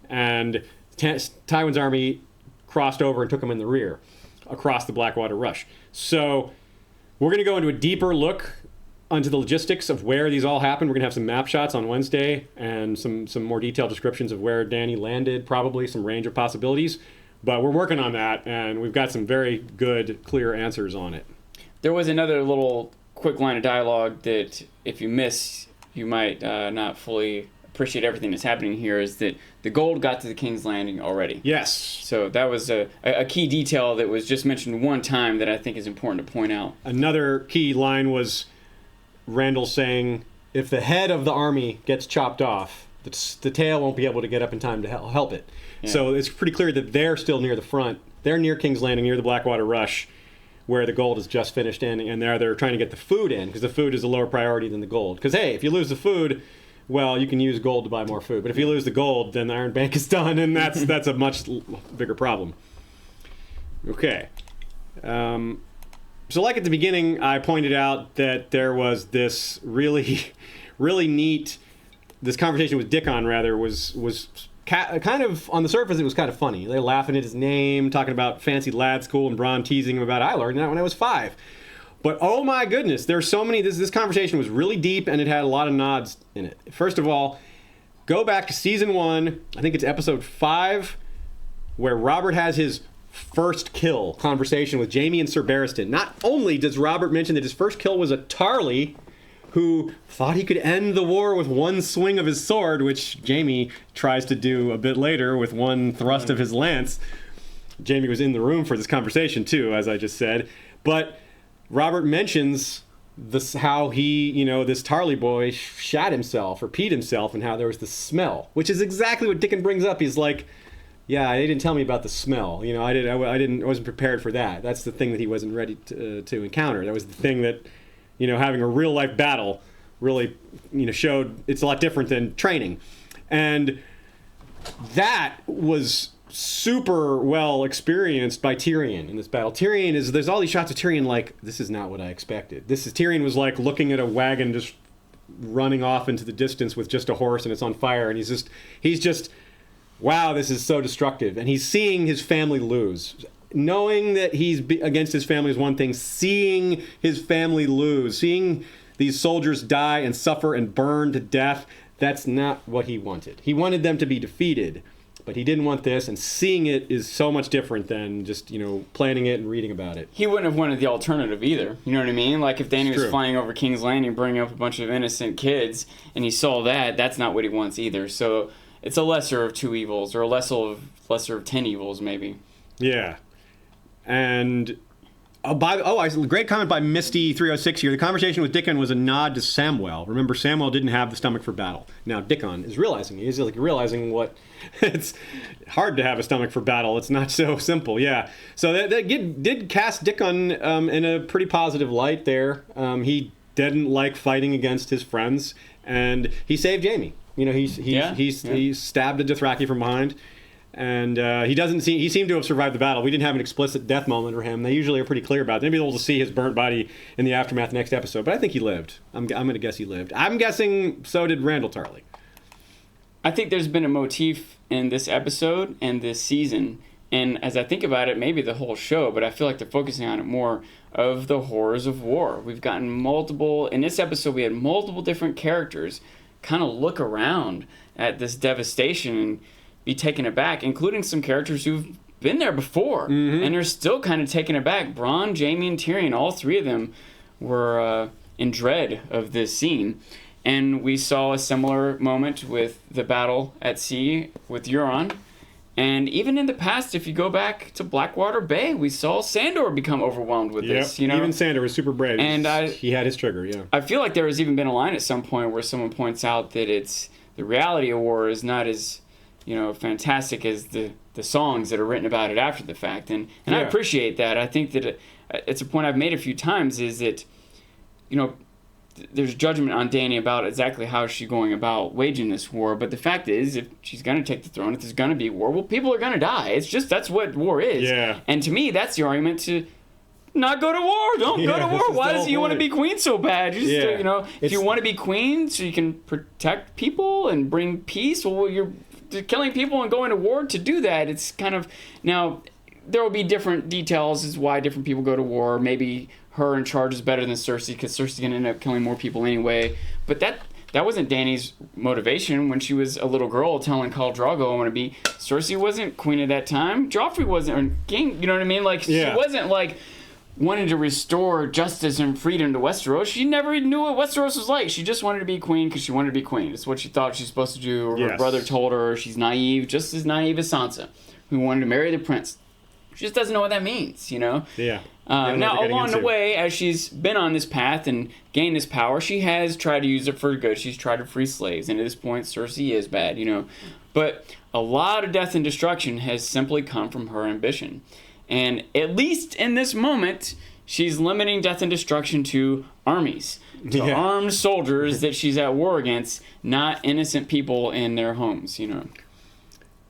And Tywin's army crossed over and took him in the rear across the Blackwater Rush. So we're going to go into a deeper look onto the logistics of where these all happened. We're going to have some map shots on Wednesday and some more detailed descriptions of where Dany landed, probably some range of possibilities. But we're working on that, and we've got some very good, clear answers on it. There was another little quick line of dialogue that if you miss, you might not fully appreciate everything that's happening here, is that the gold got to the King's Landing already. Yes. So that was a key detail that was just mentioned one time that I think is important to point out. Another key line was Randall saying, if the head of the army gets chopped off, the tail won't be able to get up in time to help it. Yeah. So it's pretty clear that they're still near the front. They're near King's Landing, near the Blackwater Rush, where the gold is just finished in, and they're trying to get the food in, because the food is a lower priority than the gold. Because, hey, if you lose the food, well, you can use gold to buy more food. But if you lose the gold, then the Iron Bank is done, and that's a much bigger problem. Okay. So like at the beginning, I pointed out that there was this really, really neat, this conversation with Dickon, rather, was kind of, on the surface, it was kind of funny. They're laughing at his name, talking about fancy lad school, and Bronn teasing him about, I learned that when I was 5. But oh my goodness, there's so many, this conversation was really deep, and it had a lot of nods in it. First of all, go back to season 1, I think it's episode 5, where Robert has his first kill conversation with Jaime and Sir Barristan. Not only does Robert mention that his first kill was a Tarly, who thought he could end the war with one swing of his sword, which Jaime tries to do a bit later with one thrust of his lance. Jaime was in the room for this conversation too, as I just said. But Robert mentions how he, this Tarly boy shot himself or peed himself, and how there was the smell, which is exactly what Dickon brings up. He's like, yeah, they didn't tell me about the smell. I wasn't prepared for that. That's the thing that he wasn't ready to encounter. That was the thing that, having a real life battle really, showed it's a lot different than training. And that was super well experienced by Tyrion in this battle. There's all these shots of Tyrion like, this is not what I expected. Tyrion was like looking at a wagon just running off into the distance with just a horse and it's on fire, and he's just, wow, this is so destructive. And he's seeing his family lose. Knowing that he's against his family is one thing. Seeing his family lose, seeing these soldiers die and suffer and burn to death, that's not what he wanted. He wanted them to be defeated, but he didn't want this, and seeing it is so much different than just, planning it and reading about it. He wouldn't have wanted the alternative either. You know what I mean? Like if Dany was flying over King's Landing, bringing up a bunch of innocent kids, and he saw that's not what he wants either. So it's a lesser of two evils, or a lesser of 10 evils, maybe. Yeah. And Great comment by Misty306 here. The conversation with Dickon was a nod to Samwell. Remember, Samwell didn't have the stomach for battle. Now Dickon is realizing what it's hard to have a stomach for battle. It's not so simple. Yeah. So that did cast Dickon in a pretty positive light there. He didn't like fighting against his friends, and he saved Jaime. He stabbed a Dothraki from behind. And he seemed to have survived the battle. We didn't have an explicit death moment for him. They usually are pretty clear about it. Maybe we'll see his burnt body in the aftermath next episode. But I think he lived. I'm going to guess he lived. I'm guessing so did Randall Tarley. I think there's been a motif in this episode and this season. And as I think about it, maybe the whole show, but I feel like they're focusing on it more, of the horrors of war. We've gotten in this episode, we had multiple different characters kind of look around at this devastation and be taken aback, including some characters who've been there before, and are still kind of taken aback. Bronn, Jaime, and Tyrion, all three of them were in dread of this scene. And we saw a similar moment with the battle at sea with Euron. And even in the past, if you go back to Blackwater Bay, we saw Sandor become overwhelmed with this. Even Sandor was super brave. And he had his trigger, yeah. I feel like there has even been a line at some point where someone points out that the reality of war is not as fantastic as the songs that are written about it after the fact. And I appreciate that. I think that it's a point I've made a few times, is that, there's judgment on Dany about exactly how she's going about waging this war. But the fact is, if she's going to take the throne, if there's going to be war, well, people are going to die. It's just, that's what war is. Yeah. And to me, that's the argument to not go to war. Don't go to war. Why does you want to be queen so bad? If you want to be queen so you can protect people and bring peace, well, you're killing people and going to war to do that. It's kind of, now there will be different details as why different people go to war. Maybe her in charge is better than Cersei, because Cersei's going to end up killing more people anyway. But that wasn't Dany's motivation when she was a little girl telling Khal Drogo, I want to be. Cersei wasn't queen at that time. Joffrey wasn't, or king, you know what I mean? She wasn't wanting to restore justice and freedom to Westeros. She never even knew what Westeros was like. She just wanted to be queen because she wanted to be queen. It's what she thought she was supposed to do. Or her brother told her. She's naive, just as naive as Sansa, who wanted to marry the prince. She just doesn't know what that means, Yeah. Now, along the way, as she's been on this path and gained this power, she has tried to use it for good. She's tried to free slaves. And at this point, Cersei is bad, But a lot of death and destruction has simply come from her ambition. And at least in this moment, she's limiting death and destruction to armies, to armed soldiers that she's at war against, not innocent people in their homes,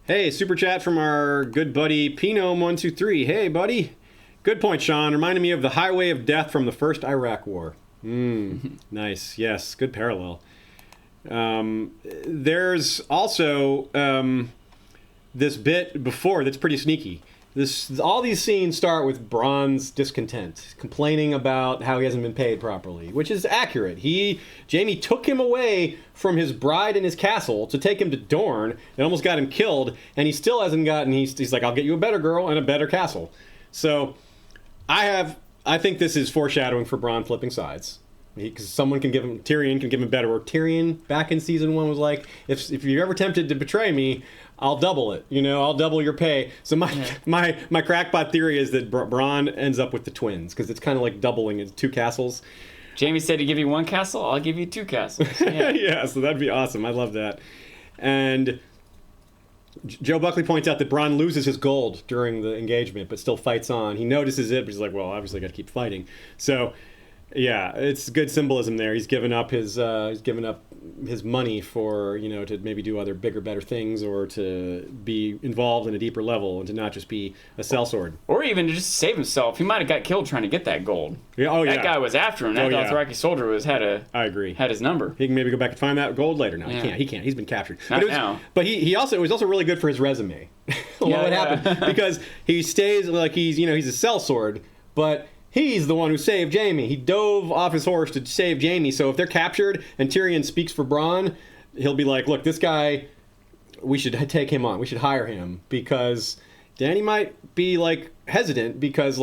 Hey, super chat from our good buddy Pinot123. Hey, buddy. Good point, Sean. Reminded me of the Highway of Death from the first Iraq War. Nice. Yes, good parallel. There's also this bit before that's pretty sneaky. All these scenes start with Bronn's discontent, complaining about how he hasn't been paid properly, which is accurate. Jaime took him away from his bride and his castle to take him to Dorne and almost got him killed, and he still hasn't gotten. He's like, I'll get you a better girl and a better castle. So I think this is foreshadowing for Bronn flipping sides. Because Tyrion can give him better. Or Tyrion, back in season 1, was like, if you're ever tempted to betray me, I'll double it. I'll double your pay. So my crackpot theory is that Bronn ends up with the twins, because it's kind of like doubling it, 2 castles. Jaime said to give you 1 castle, I'll give you 2 castles. Yeah, so that'd be awesome. I love that. And Joe Buckley points out that Bronn loses his gold during the engagement, but still fights on. He notices it, but he's like, well, obviously I got to keep fighting. So yeah, it's good symbolism there. He's given up his money for, to maybe do other bigger, better things, or to be involved in a deeper level and to not just be a sellsword. Or even to just save himself. He might have got killed trying to get that gold. Yeah, that guy was after him. That Dothraki soldier I agree. Had his number. He can maybe go back and find that gold later. No, he can't. He's been captured. Not now. But it was also really good for his resume. What happened? Because he stays like he's a sellsword, but he's the one who saved Jaime. He dove off his horse to save Jaime. So if they're captured and Tyrion speaks for Bronn, he'll be like, look, this guy, we should take him on. We should hire him, because Dany might be hesitant because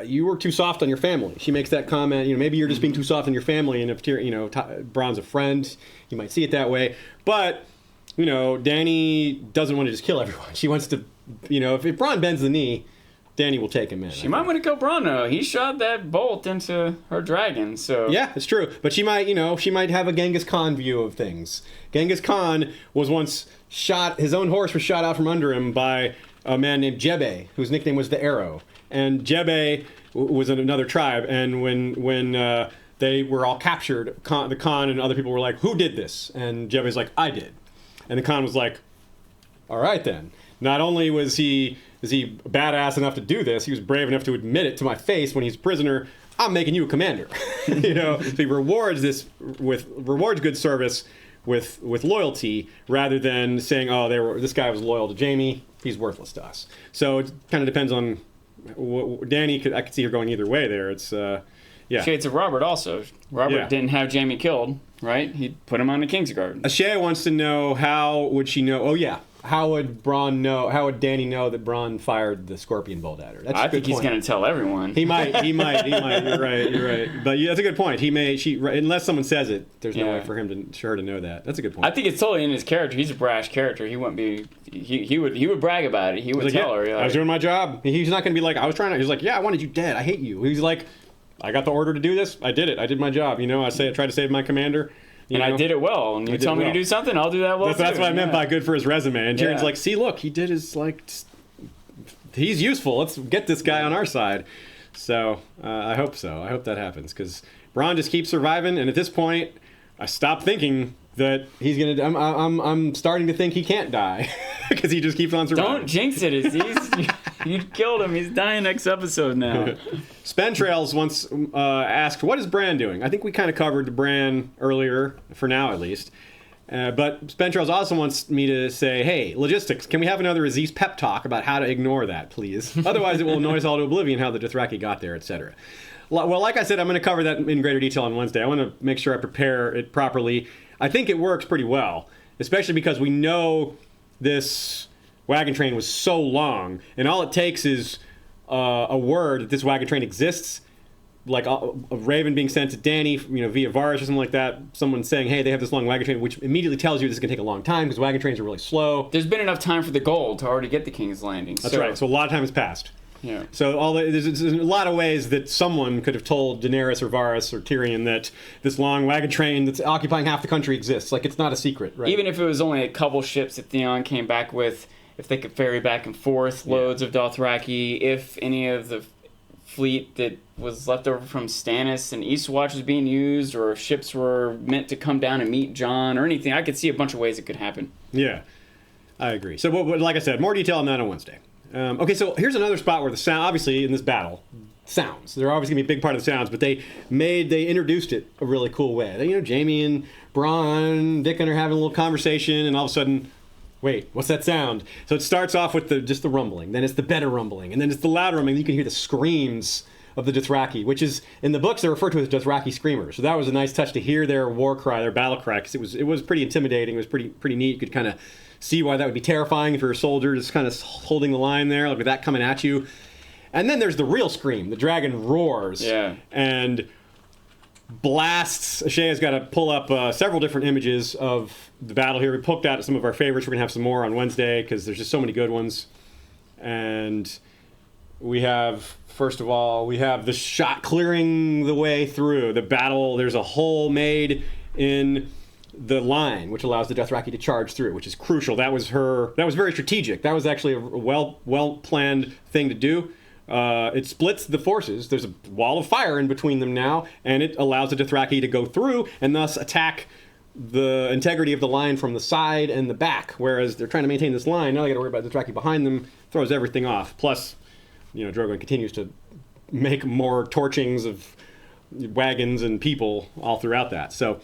you were too soft on your family. She makes that comment, maybe you're just being too soft on your family. And if Bronn's a friend, you might see it that way. But, Dany doesn't want to just kill everyone. She wants to, if Bronn bends the knee, Danny will take him in. She might want to kill Bronn, though. He shot that bolt into her dragon, so... Yeah, it's true. But she might, she might have a Genghis Khan view of things. Genghis Khan was once shot, his own horse was shot out from under him by a man named Jebe, whose nickname was the Arrow. And Jebe was in another tribe, and when they were all captured, the Khan and other people were like, who did this? And Jebe's like, I did. And the Khan was like, all right then. Not only is he badass enough to do this, he was brave enough to admit it to my face when he's a prisoner, I'm making you a commander. So he rewards good service with loyalty rather than saying, oh, this guy was loyal to Jaime, he's worthless to us. So it kind of depends on Danny. I could see her going either way there. It's yeah. Shades of Robert also. Robert didn't have Jaime killed, right? He put him on the Kingsguard. Ashea wants to know, how would she know? Oh yeah, how would Danny know that Bronn fired the scorpion bolt at her? That's I think he's going to tell everyone. He might. You're right. But that's a good point. Unless someone says it, there's no way for her to know that. That's a good point. I think it's totally in his character. He's a brash character. He wouldn't be. He would brag about it. He would tell her. I was doing my job. He's not going to be like, I was trying to. He's like, yeah, I wanted you dead. I hate you. He's like, I got the order to do this. I did it. I did my job. I tried to save my commander. I did it well. And you tell me to do something, I'll do that well. That's what I meant by good for his resume. And Tyrion's like, see, look, he did his he's useful. Let's get this guy on our side. So I hope so. I hope that happens because Bronn just keeps surviving. And at this point, I stopped thinking that he's gonna. I'm starting to think he can't die because he just keeps on surviving. Don't jinx it, Aziz. You killed him. He's dying next episode now. Spentrails once asked, what is Bran doing? I think we kind of covered Bran earlier, for now at least. But Spentrails also wants me to say, hey, logistics, can we have another Aziz pep talk about how to ignore that, please? Otherwise it will annoy us all to oblivion how the Dothraki got there, etc. Well, like I said, I'm going to cover that in greater detail on Wednesday. I want to make sure I prepare it properly. I think it works pretty well, especially because we know this wagon train was so long, and all it takes is a word that this wagon train exists, like a raven being sent to Danny, via Varys or something like that. Someone saying, "Hey, they have this long wagon train," which immediately tells you this is going to take a long time because wagon trains are really slow. There's been enough time for the gold to already get the King's Landing. That's right. So a lot of time has passed. Yeah. So there's a lot of ways that someone could have told Daenerys or Varys or Tyrion that this long wagon train that's occupying half the country exists. Like, it's not a secret, right? Even if it was only a couple ships that Theon came back with, if they could ferry back and forth loads of Dothraki, if any of the fleet that was left over from Stannis and Eastwatch was being used, or if ships were meant to come down and meet Jon or anything, I could see a bunch of ways it could happen. Yeah, I agree. So, like I said, more detail on that on Wednesday. Okay, so here's another spot where the sound, obviously in this battle, sounds. They're always going to be a big part of the sounds, but they introduced it a really cool way. Jaime and Bronn, Dickon are having a little conversation, and all of a sudden, wait, what's that sound? So it starts off with just the rumbling, then it's the better rumbling, and then it's the loud rumbling. You can hear the screams of the Dothraki, which is, in the books, they're referred to as Dothraki screamers. So that was a nice touch to hear their war cry, their battle cry, because it was pretty intimidating. It was pretty neat. You could kind of see why that would be terrifying if you're a soldier just kind of holding the line there, like with that coming at you. And then there's the real scream. The dragon roars and blasts. Ashea's got to pull up several different images of the battle here. We poked out some of our favorites. We're going to have some more on Wednesday because there's just so many good ones. And we have, first of all, the shot clearing the way through the battle. There's a hole made in the line, which allows the Dothraki to charge through, which is crucial. That was very strategic. That was actually a well-planned thing to do. It splits the forces. There's a wall of fire in between them now, and it allows the Dothraki to go through and thus attack the integrity of the line from the side and the back. Whereas they're trying to maintain this line, now they got to worry about the Dothraki behind them. Throws everything off. Plus, Drogon continues to make more torchings of wagons and people all throughout that. So,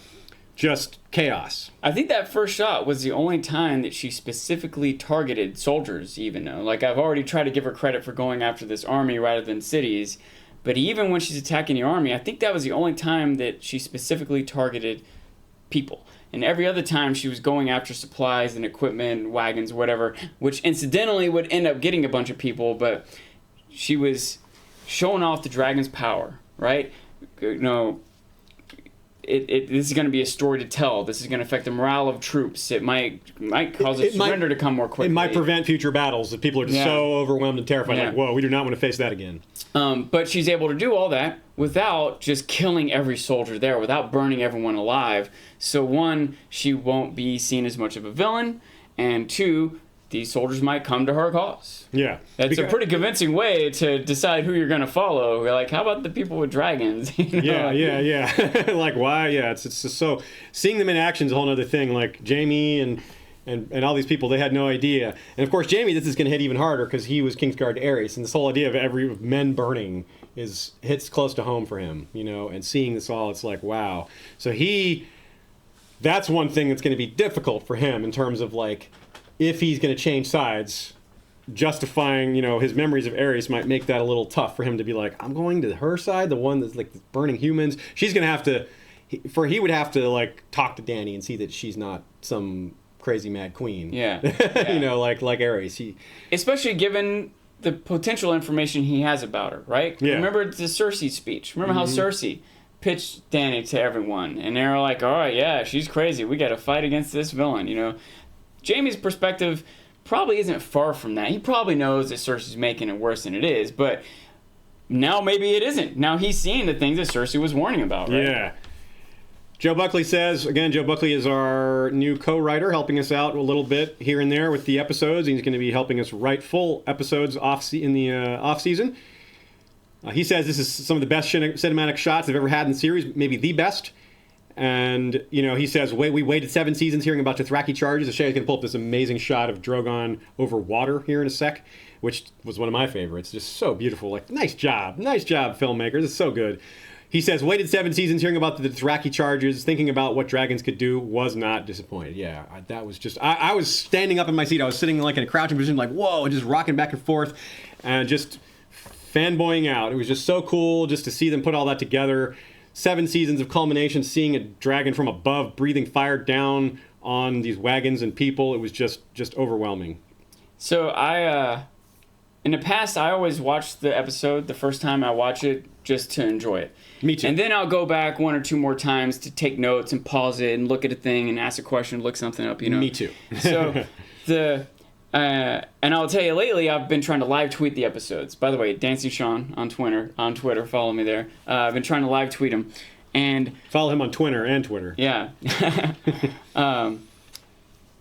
just chaos. I think that first shot was the only time that she specifically targeted soldiers, even though. Like, I've already tried to give her credit for going after this army rather than cities, but even when she's attacking the army, I think that was the only time that she specifically targeted people. And every other time she was going after supplies and equipment, wagons, whatever, which incidentally would end up getting a bunch of people, but she was showing off the dragon's power, right? this is going to be a story to tell. This is going to affect the morale of troops. It might cause a surrender to come more quickly. It might prevent future battles if people are just so overwhelmed and terrified. Like, whoa, we do not want to face that again. But she's able to do all that without just killing every soldier there, without burning everyone alive. So one, she won't be seen as much of a villain, and two, these soldiers might come to her cause. Yeah. That's a pretty convincing way to decide who you're going to follow. Like, how about the people with dragons? Yeah. Like, why? Yeah, it's just so... Seeing them in action is a whole other thing. Like, Jaime and all these people, they had no idea. And, of course, Jaime, this is going to hit even harder because he was Kingsguard to Aerys. And this whole idea of men burning hits close to home for him, and seeing this all, it's like, wow. So that's one thing that's going to be difficult for him in terms of, like, if he's going to change sides, justifying, his memories of Aerys might make that a little tough for him to be like, I'm going to her side, the one that's like burning humans. She's going to have to, he would have to like talk to Dany and see that she's not some crazy mad queen. Yeah. Like Aerys. Especially given the potential information he has about her, right? Yeah. Remember the Cersei speech. Remember how Cersei pitched Dany to everyone, and they were like, all right, yeah, she's crazy. We got to fight against this villain, Jaime's perspective probably isn't far from that. He probably knows that Cersei's making it worse than it is, but now maybe it isn't. Now he's seeing the things that Cersei was warning about, right? Yeah. Joe Buckley says, again, Joe Buckley is our new co-writer, helping us out a little bit here and there with the episodes. He's going to be helping us write full episodes in the off-season. He says this is some of the best cinematic shots they've ever had in the series, maybe the best. And, he says, we waited 7 seasons hearing about Dothraki charges. Shay's going to pull up this amazing shot of Drogon over water here in a sec, which was one of my favorites. Just so beautiful. Like, nice job, filmmakers. It's so good. He says, waited 7 seasons hearing about the Dothraki charges, thinking about what dragons could do, was not disappointed. Yeah, that was just... I was standing up in my seat. I was sitting like in a crouching position, like, whoa, and just rocking back and forth, and just fanboying out. It was just so cool just to see them put all that together. 7 seasons of culmination, seeing a dragon from above breathing fire down on these wagons and people. It was just overwhelming. So in the past, I always watched the episode the first time I watch it just to enjoy it. Me too. And then I'll go back 1 or 2 more times to take notes and pause it and look at a thing and ask a question, look something up, Me too. So and I'll tell you, lately I've been trying to live tweet the episodes. By the way, Dancing Sean on Twitter, follow me there. I've been trying to live tweet them, and follow him on Twitter and Twitter. Yeah.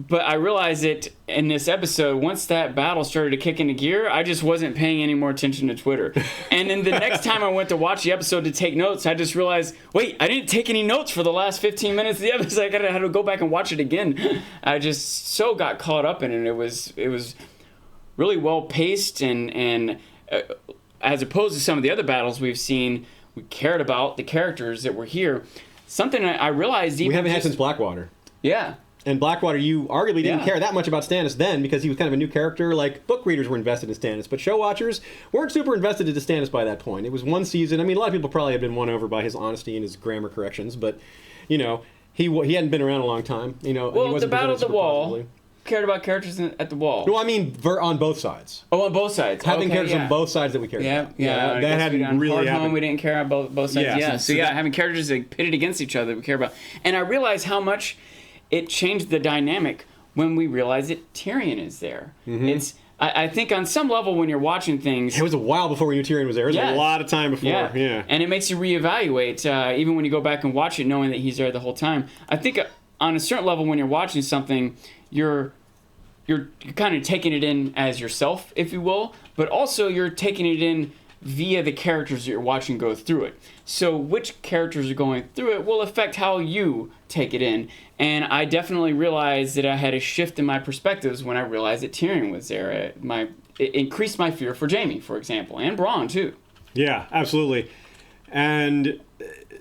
But I realized that in this episode, once that battle started to kick into gear, I just wasn't paying any more attention to Twitter. And then the next time I went to watch the episode to take notes, I just realized, wait, I didn't take any notes for the last 15 minutes of the episode. I had to go back and watch it again. I just so got caught up in it. It was really well paced, and as opposed to some of the other battles we've seen, we cared about the characters that were here. Something I realized even we haven't had since Blackwater. Yeah. And Blackwater, you arguably didn't care that much about Stannis then because he was kind of a new character. Like, book readers were invested in Stannis, but show watchers weren't super invested into Stannis by that point. It was 1 season. I mean, a lot of people probably had been won over by his honesty and his grammar corrections, but, he hadn't been around a long time. Well, the Battle of the Wall cared about characters at the Wall. No, I mean, on both sides. Oh, on both sides. Having characters on both sides that we cared about. Yeah. That hadn't really happened. We didn't care about both sides. Yeah. So having characters that pitted against each other that we care about. And I realized how much it changed the dynamic when we realized that Tyrion is there. Mm-hmm. I think on some level when you're watching things... It was a while before we knew Tyrion was there. It was a lot of time before. Yeah. And it makes you reevaluate, even when you go back and watch it, knowing that he's there the whole time. I think on a certain level when you're watching something, you're kind of taking it in as yourself, if you will, but also you're taking it in via the characters that you're watching go through it. So which characters are going through it will affect how you take it in. And I definitely realized that I had a shift in my perspectives when I realized that Tyrion was there. It increased my fear for Jaime, for example, and Bronn too. Yeah, absolutely. And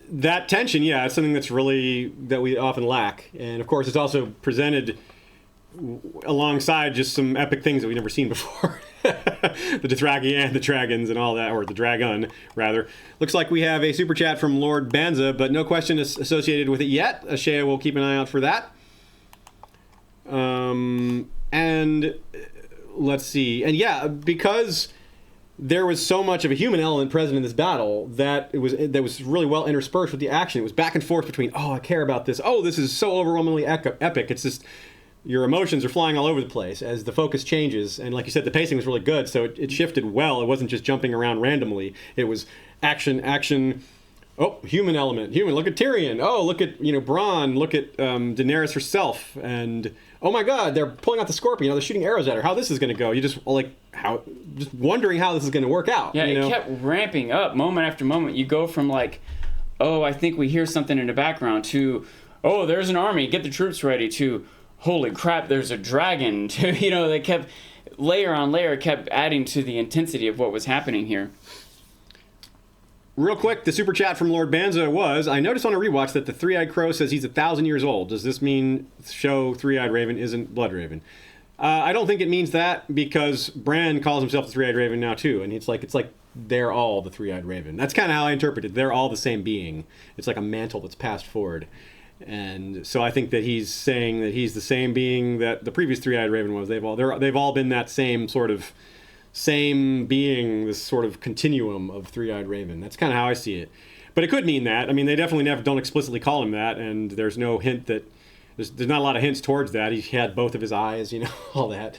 that tension, it's something that we often lack. And of course, it's also presented alongside just some epic things that we've never seen before. The Dothraki and the dragons and all that, or the dragon, rather. Looks like we have a super chat from Lord Banza, but no question is associated with it yet. Shea will keep an eye out for that. And let's see. And because there was so much of a human element present in this battle that was really well interspersed with the action. It was back and forth between, oh, I care about this. Oh, this is so overwhelmingly epic. It's just your emotions are flying all over the place as the focus changes. And like you said, the pacing was really good, so it shifted well. It wasn't just jumping around randomly. It was action. Oh, human element. Look at Tyrion. Oh, look at Bronn. Look at Daenerys herself. And oh my God, they're pulling out the scorpion. They're shooting arrows at her. How this is going to go? You just just wondering how this is going to work out. Yeah, it kept ramping up moment after moment. You go from like, oh, I think we hear something in the background, to, oh, there's an army. Get the troops ready. To, holy crap, there's a dragon. To, they kept layer on layer, kept adding to the intensity of what was happening here. Real quick, the super chat from Lord Banzo was, I noticed on a rewatch that the Three-Eyed Crow says he's 1,000 years old. Does this mean show Three-Eyed Raven isn't Bloodraven? I don't think it means that, because Bran calls himself the Three-Eyed Raven now too, and it's like they're all the Three-Eyed Raven. That's kind of how I interpret it. They're all the same being. It's like a mantle that's passed forward. And so I think that he's saying that he's the same being that the previous Three-Eyed Raven was. They've all been that same being, this sort of continuum of Three-Eyed Raven. That's kind of how I see it. But it could mean that. I mean, they definitely don't explicitly call him that, and there's no hint that there's not a lot of hints towards that. He had both of his eyes, all that.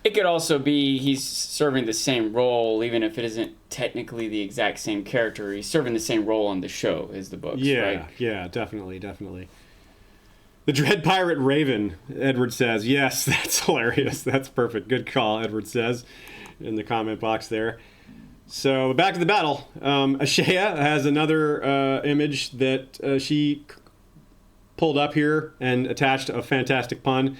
It could also be he's serving the same role, even if it isn't technically the exact same character. He's serving the same role on the show as the books, right? Yeah, definitely. The Dread Pirate Raven, Edward says. Yes, that's hilarious. That's perfect. Good call, Edward says in the comment box there. So back to the battle. Ashea has another image that she pulled up here and attached a fantastic pun.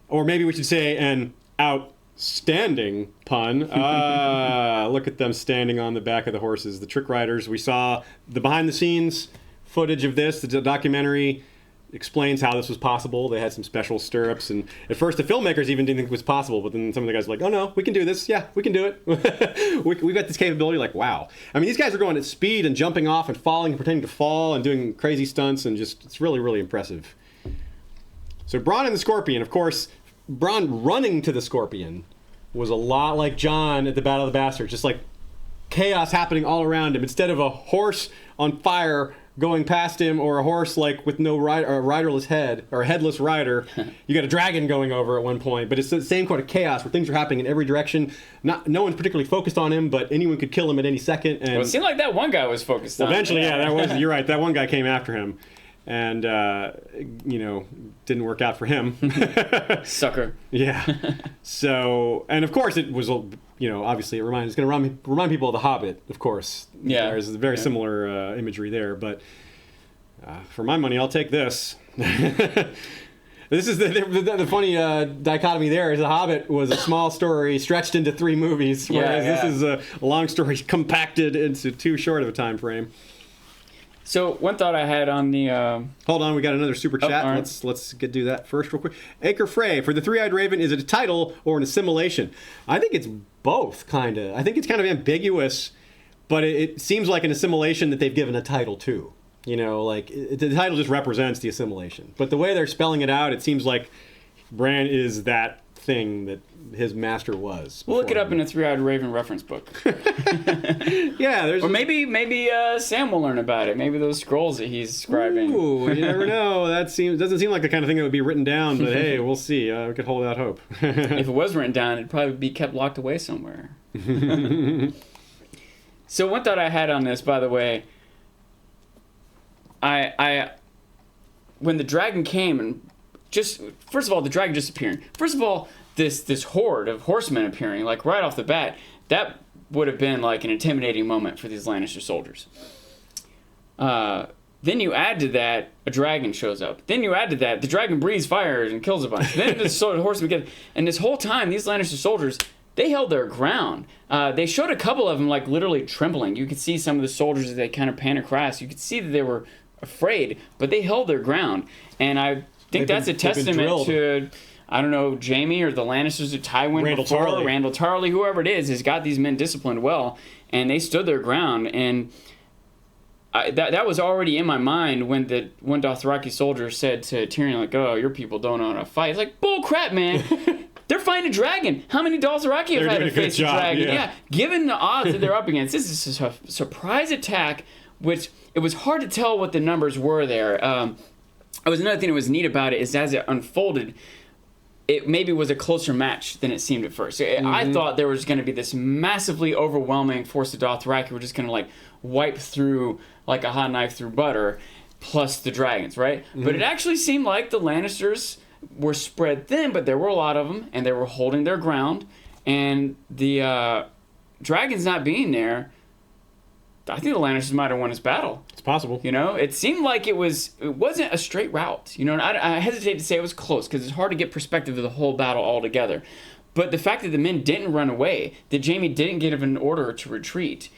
Or maybe we should say an outstanding pun. Look at them standing on the back of the horses. The trick riders. We saw the behind-the-scenes footage of this. The documentary explains how this was possible. They had some special stirrups, and at first the filmmakers even didn't think it was possible, but then some of the guys were like, oh no, we can do this. Yeah, we can do it. we got this capability. Like, wow. I mean, these guys are going at speed and jumping off and falling and pretending to fall and doing crazy stunts, and just, it's really, really impressive. So Bronn and the Scorpion, of course, Bronn running to the Scorpion was a lot like Jon at the Battle of the Bastards, just like chaos happening all around him. Instead of a horse on fire going past him, or a horse like with no rider, or a riderless head, or a headless rider, you got a dragon going over at one point. But it's the same kind of chaos where things are happening in every direction. No one's particularly focused on him, but anyone could kill him at any second. And well, it seemed like that one guy was focused on him. Eventually, you're right. That one guy came after him, and didn't work out for him. Sucker. Yeah. So, and of course, it was obviously it's going to remind people of The Hobbit, of course. Yeah. There's very similar imagery there, but for my money, I'll take this. This is the funny dichotomy there is The Hobbit was a small story stretched into 3 movies, whereas this is a long story compacted into too short of a time frame. So one thought I had on the hold on, we got another super chat. Right. Let's do that first real quick. Acre Frey, for the Three-Eyed Raven, is it a title or an assimilation? I think it's both, kind of. I think it's kind of ambiguous, but it seems like an assimilation that they've given a title to. The title just represents the assimilation. But the way they're spelling it out, it seems like Bran is that thing that his master was. We'll look it up in a Three-Eyed Raven reference book. Yeah, or maybe Sam will learn about it. Maybe those scrolls that he's scribing. Ooh, you never know. Doesn't seem like the kind of thing that would be written down, but hey, we'll see. We could hold out hope. If it was written down, it'd probably be kept locked away somewhere. So one thought I had on this, by the way, I when the dragon came and first of all, the dragon just appearing. First of all, this horde of horsemen appearing, like right off the bat, that would have been like an intimidating moment for these Lannister soldiers. Then you add to that, a dragon shows up. Then you add to that, the dragon breathes fire and kills a bunch. Then the horsemen get, and this whole time, these Lannister soldiers, they held their ground. They showed a couple of them like literally trembling. You could see some of the soldiers as they kind of pan across. You could see that they were afraid, but they held their ground. And I think that's a testament to, I don't know, Jaime or the Lannisters or Tywin Randall Tarley, whoever it is, has got these men disciplined well, and they stood their ground. And that was already in my mind when the one Dothraki soldier said to Tyrion, like, "Oh, your people don't know how to fight." It's like, bull crap, man. They're fighting a dragon. How many Dothraki have had to face a dragon? Yeah. Given the odds that they're up against, this is a surprise attack, which it was hard to tell what the numbers were there. It was another thing that was neat about it is as it unfolded, it maybe was a closer match than it seemed at first. I thought there was going to be this massively overwhelming force of Dothraki who were just going to like wipe through like a hot knife through butter, plus the dragons, right? But it actually seemed like the Lannisters were spread thin, but there were a lot of them, and they were holding their ground. And the dragons not being there, I think the Lannisters might have won this battle. It's possible. You know, it seemed like it wasn't a straight route. You know, and I hesitate to say it was close because it's hard to get perspective of the whole battle altogether. But the fact that the men didn't run away, that Jaime didn't give an order to retreat,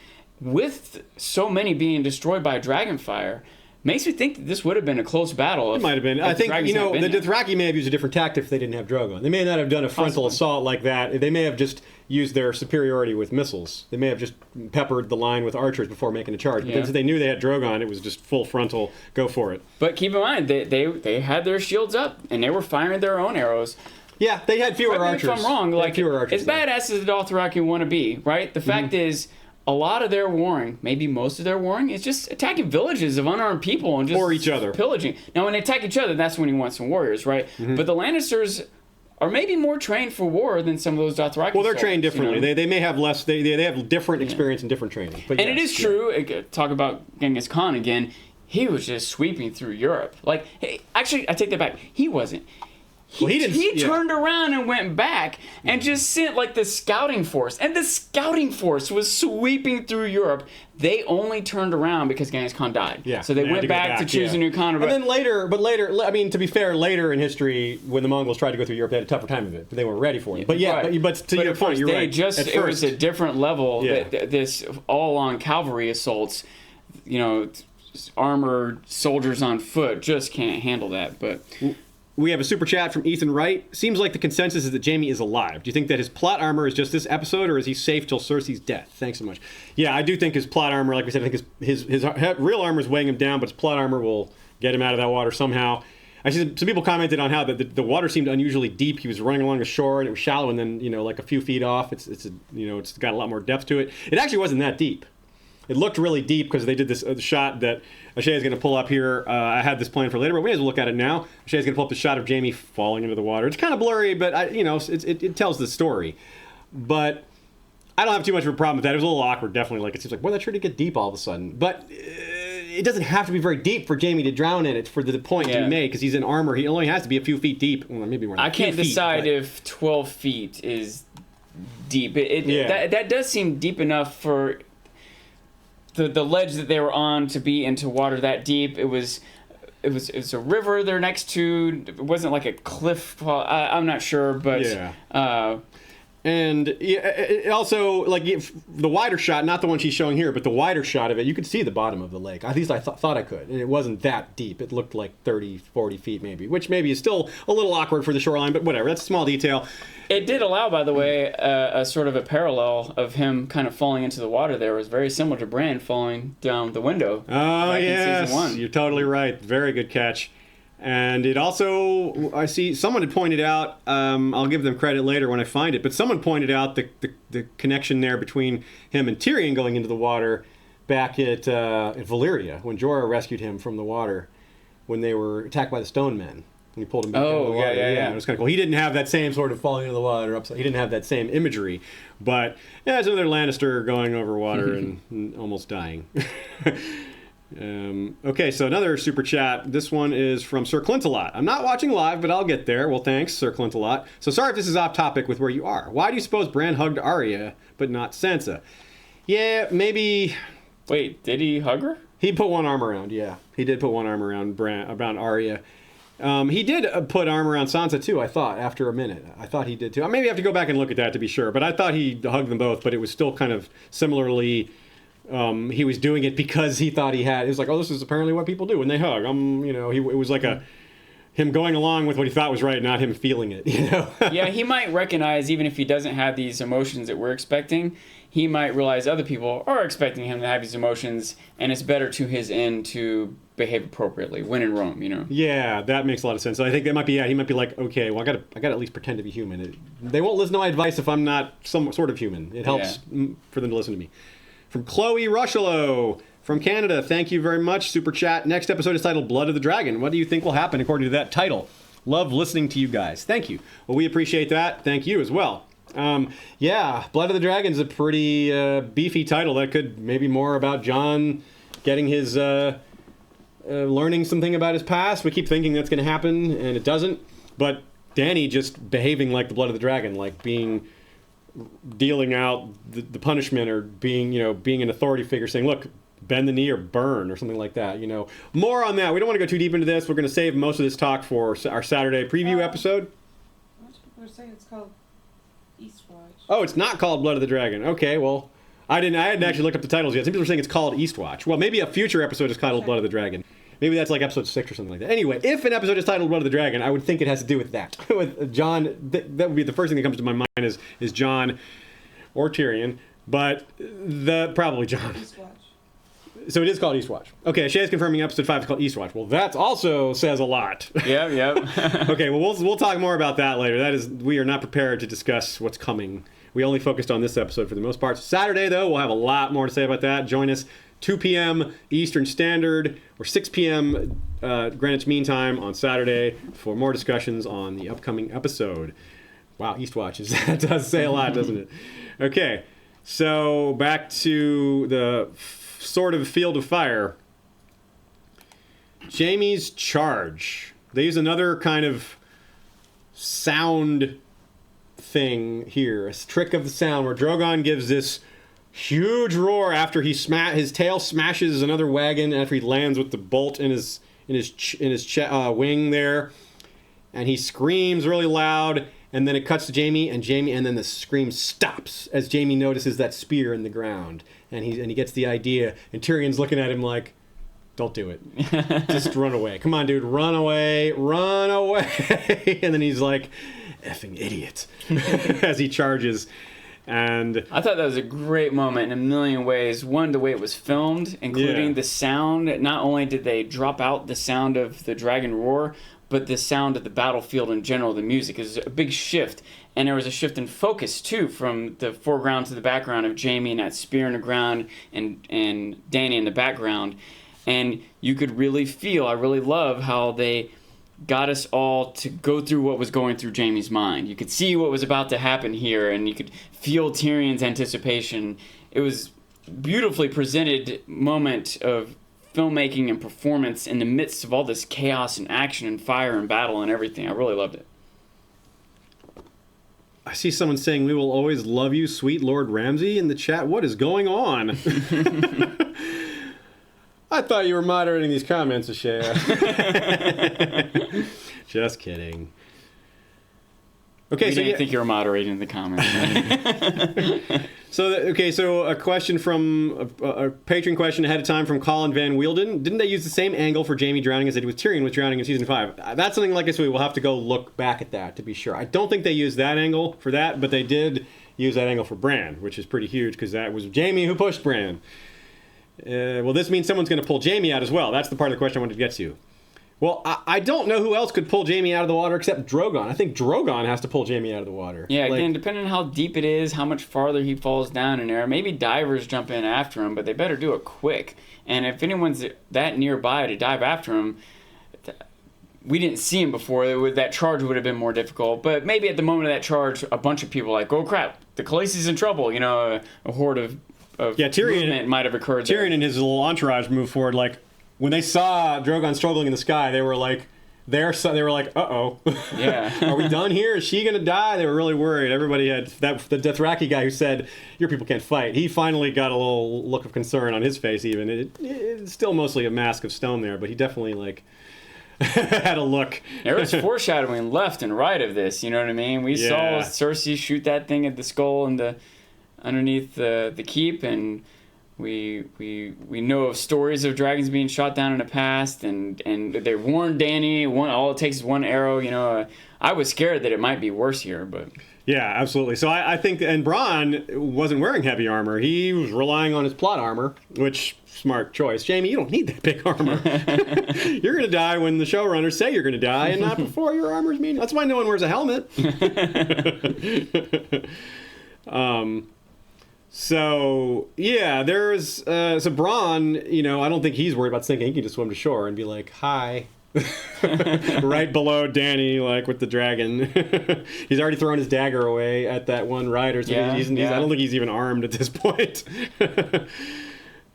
with so many being destroyed by dragonfire, makes me think that this would have been a close battle. It might have been. I think, the Dothraki may have used a different tactic if they didn't have Drogon. They may not have done a frontal assault like that. They may have just used their superiority with missiles. They may have just peppered the line with archers before making a charge. But since they knew they had Drogon, it was just full frontal, go for it. But keep in mind, they had their shields up, and they were firing their own arrows. Yeah, they had fewer archers. If I'm wrong, like, fewer archers, as badass as the Dothraki want to be, right? The fact is, a lot of their warring, maybe most of their warring, is just attacking villages of unarmed people and just or each other pillaging. Now, when they attack each other, that's when you want some warriors, right? But the Lannisters are maybe more trained for war than some of those Dothraki. Well, they're trained differently. You know? They may have less. They have different experience and different training. But and it is true. Talk about Genghis Khan again. He was just sweeping through Europe. Like, hey, actually, I take that back. He wasn't. He turned around and went back and just sent like the scouting force. And the scouting force was sweeping through Europe. They only turned around because Genghis Khan died. Yeah, so they went back to choose a new Khan. And then later, I mean, to be fair, later in history, when the Mongols tried to go through Europe, they had a tougher time of it. But they weren't ready for it. But but to your point, you're right. It was a different level. This all-on cavalry assaults, you know, armored soldiers on foot just can't handle that. But we have a super chat from Ethan Wright. Seems like the consensus is that Jaime is alive. Do you think that his plot armor is just this episode, or is he safe till Cersei's death? Thanks so much. Yeah, I do think his plot armor, like we said, I think his real armor is weighing him down, but his plot armor will get him out of that water somehow. I see some people commented on how the water seemed unusually deep. He was running along the shore and it was shallow, and then like a few feet off, it's got a lot more depth to it. It actually wasn't that deep. It looked really deep because they did this shot that Ashay is going to pull up here. I had this planned for later, but we may as well look at it now. Ashay is going to pull up the shot of Jaime falling into the water. It's kind of blurry, but it tells the story. But I don't have too much of a problem with that. It was a little awkward, definitely. Like, it seems like, boy, that's sure to get deep all of a sudden. But it doesn't have to be very deep for Jaime to drown in it for the point to be made, because he's in armor. He only has to be a few feet deep. Well, maybe more than I can't decide if 12 feet is deep. That does seem deep enough for the ledge that they were on to be into water that deep. It was a river they're next to. It wasn't like a cliff. I'm not sure, but and it also, like, the wider shot, not the one she's showing here, but the wider shot of it, you could see the bottom of the lake. At least I thought I could. And it wasn't that deep. It looked like 30, 40 feet maybe, which maybe is still a little awkward for the shoreline, but whatever. That's a small detail. It did allow, by the way, a sort of a parallel of him kind of falling into the water there. It was very similar to Bran falling down the window. Oh, yes. In season 1. You're totally right. Very good catch. And it also, I see, someone had pointed out, I'll give them credit later when I find it, but someone pointed out the connection there between him and Tyrion going into the water back at Valyria, when Jorah rescued him from the water when they were attacked by the Stone Men. And he pulled him back into the water. Yeah. It was kind of cool. He didn't have that same sort of falling into the water. He didn't have that same imagery. But, yeah, it's another Lannister going over water and almost dying. Okay, so another super chat. This one is from Sir Clint-a-lot. I'm not watching live, but I'll get there. Well, thanks, Sir Clint-a-lot. So sorry if this is off topic with where you are. Why do you suppose Bran hugged Arya, but not Sansa? Yeah, maybe... Wait, did he hug her? He put one arm around, yeah. He did put one arm around Arya. He did put arm around Sansa, too, I thought, after a minute. I thought he did, too. I maybe have to go back and look at that to be sure. But I thought he hugged them both, but it was still kind of similarly... he was doing it because he thought he had... It was like, oh, this is apparently what people do when they hug. It was like him going along with what he thought was right, not him feeling it, Yeah, he might recognize, even if he doesn't have these emotions that we're expecting, he might realize other people are expecting him to have these emotions, and it's better to his end to behave appropriately when in Rome, you know. Yeah, that makes a lot of sense. So I think that might be, yeah, he might be like, okay, well, I gotta at least pretend to be human. They won't listen to my advice if I'm not some sort of human. It helps for them to listen to me. From Chloe Rushello from Canada, thank you very much. Super chat. Next episode is titled Blood of the Dragon. What do you think will happen according to that title? Love listening to you guys. Thank you. Well, we appreciate that. Thank you as well. Yeah, Blood of the Dragon is a pretty beefy title. That could maybe more about Jon getting his... learning something about his past. We keep thinking that's going to happen, and it doesn't. But Dany just behaving like the Blood of the Dragon, like dealing out the punishment, or being an authority figure, saying, "Look, bend the knee or burn," or something like that. More on that. We don't want to go too deep into this. We're going to save most of this talk for our Saturday preview episode. Most people are saying it's called Eastwatch. Oh, it's not called Blood of the Dragon. Okay, well, I hadn't actually looked up the titles yet. Some people are saying it's called Eastwatch. Well, maybe a future episode is titled Blood of the Dragon. Maybe that's like episode 6 or something like that. Anyway, if an episode is titled Blood of the Dragon, I would think it has to do with that. With Jon, that would be the first thing that comes to my mind is Jon or Tyrion, but probably Jon. Eastwatch. So it is called Eastwatch. Okay, Shay's confirming episode 5 is called Eastwatch. Well, that also says a lot. Yep. Okay, well, we'll talk more about that later. We are not prepared to discuss what's coming. We only focused on this episode for the most part. Saturday, though, we'll have a lot more to say about that. Join us 2 p.m. Eastern Standard or 6 p.m. Greenwich Mean Time on Saturday for more discussions on the upcoming episode. Wow, Eastwatch. That does say a lot, doesn't it? Okay, so back to the sort of field of fire. Jaime's charge. They use another kind of sound thing here, a trick of the sound, where Drogon gives this huge roar after his tail smashes another wagon, after he lands with the bolt in his wing there, and he screams really loud, and then it cuts to Jaime, and then the scream stops as Jaime notices that spear in the ground, and he gets the idea, and Tyrion's looking at him like, don't do it. Just run away. Come on, dude, run away. And then he's like, effing idiot, as he charges. And I thought that was a great moment in a million ways. One, the way it was filmed, including the sound. Not only did they drop out the sound of the dragon roar, but the sound of the battlefield in general, the music is a big shift. And there was a shift in focus, too, from the foreground to the background of Jaime and that spear in the ground and Dany in the background. And you could really feel, I really love how they got us all to go through what was going through Jaime's mind. You could see what was about to happen here, and you could feel Tyrion's anticipation. It was a beautifully presented moment of filmmaking and performance in the midst of all this chaos and action and fire and battle and everything. I really loved it. I see someone saying, "We will always love you, sweet Lord Ramsay," in the chat. What is going on? I thought you were moderating these comments, Ashaya. Just kidding. Okay, I didn't think you were moderating the comments. So a question from a Patreon question ahead of time from Colin Van Wielden. Didn't they use the same angle for Jaime drowning as they did with Tyrion with drowning in season 5? That's something, like I said, we'll have to go look back at that to be sure. I don't think they used that angle for that, but they did use that angle for Bran, which is pretty huge because that was Jaime who pushed Bran. Well, this means someone's going to pull Jaime out as well. That's the part of the question I wanted to get to. Well, I don't know who else could pull Jaime out of the water except Drogon. I think Drogon has to pull Jaime out of the water. Yeah, again, depending on how deep it is, how much farther he falls down in there, maybe divers jump in after him, but they better do it quick. And if anyone's that nearby to dive after him, we didn't see him before. That charge would have been more difficult. But maybe at the moment of that charge, a bunch of people like, oh crap, the Khaleesi's in trouble. A horde of Tyrion movement might have occurred there. Tyrion and his little entourage moved forward. Like when they saw Drogon struggling in the sky, they were like, uh-oh. Yeah. Are we done here? Is she gonna die? They were really worried. Everybody had the Dothraki guy who said your people can't fight. He finally got a little look of concern on his face. Even it's still mostly a mask of stone there, but he definitely had a look. There was foreshadowing left and right of this. You know what I mean? We saw Cersei shoot that thing at the skull and underneath the keep, and we know of stories of dragons being shot down in the past, and they warned Dany. All it takes is one arrow. I was scared that it might be worse here, but Yeah, absolutely. So I think, and Bronn wasn't wearing heavy armor. He was relying on his plot armor, which, smart choice. Jamie, you don't need that big armor. You're going to die when the showrunners say you're going to die, and not before your armor's mean. That's why no one wears a helmet. So, yeah, there's, so Bronn, you know, I don't think he's worried about sinking. He can just swim to shore and be like, hi. Right below Dany, like with the dragon. He's already thrown his dagger away at that one rider, so I don't think he's even armed at this point.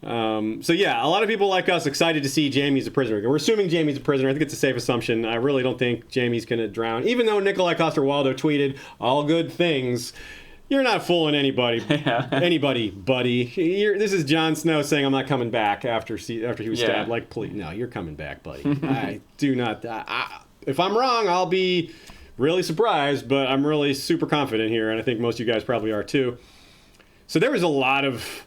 So yeah, a lot of people like us excited to see Jaime's a prisoner. We're assuming Jaime's a prisoner. I think it's a safe assumption. I really don't think Jaime's going to drown. Even though Nikolai Coster-Waldau tweeted, all good things. You're not fooling anybody, buddy. This is Jon Snow saying, "I'm not coming back" after he was stabbed. Like, please, no, you're coming back, buddy. I do not. If I'm wrong, I'll be really surprised, but I'm really super confident here, and I think most of you guys probably are too. So there was a lot of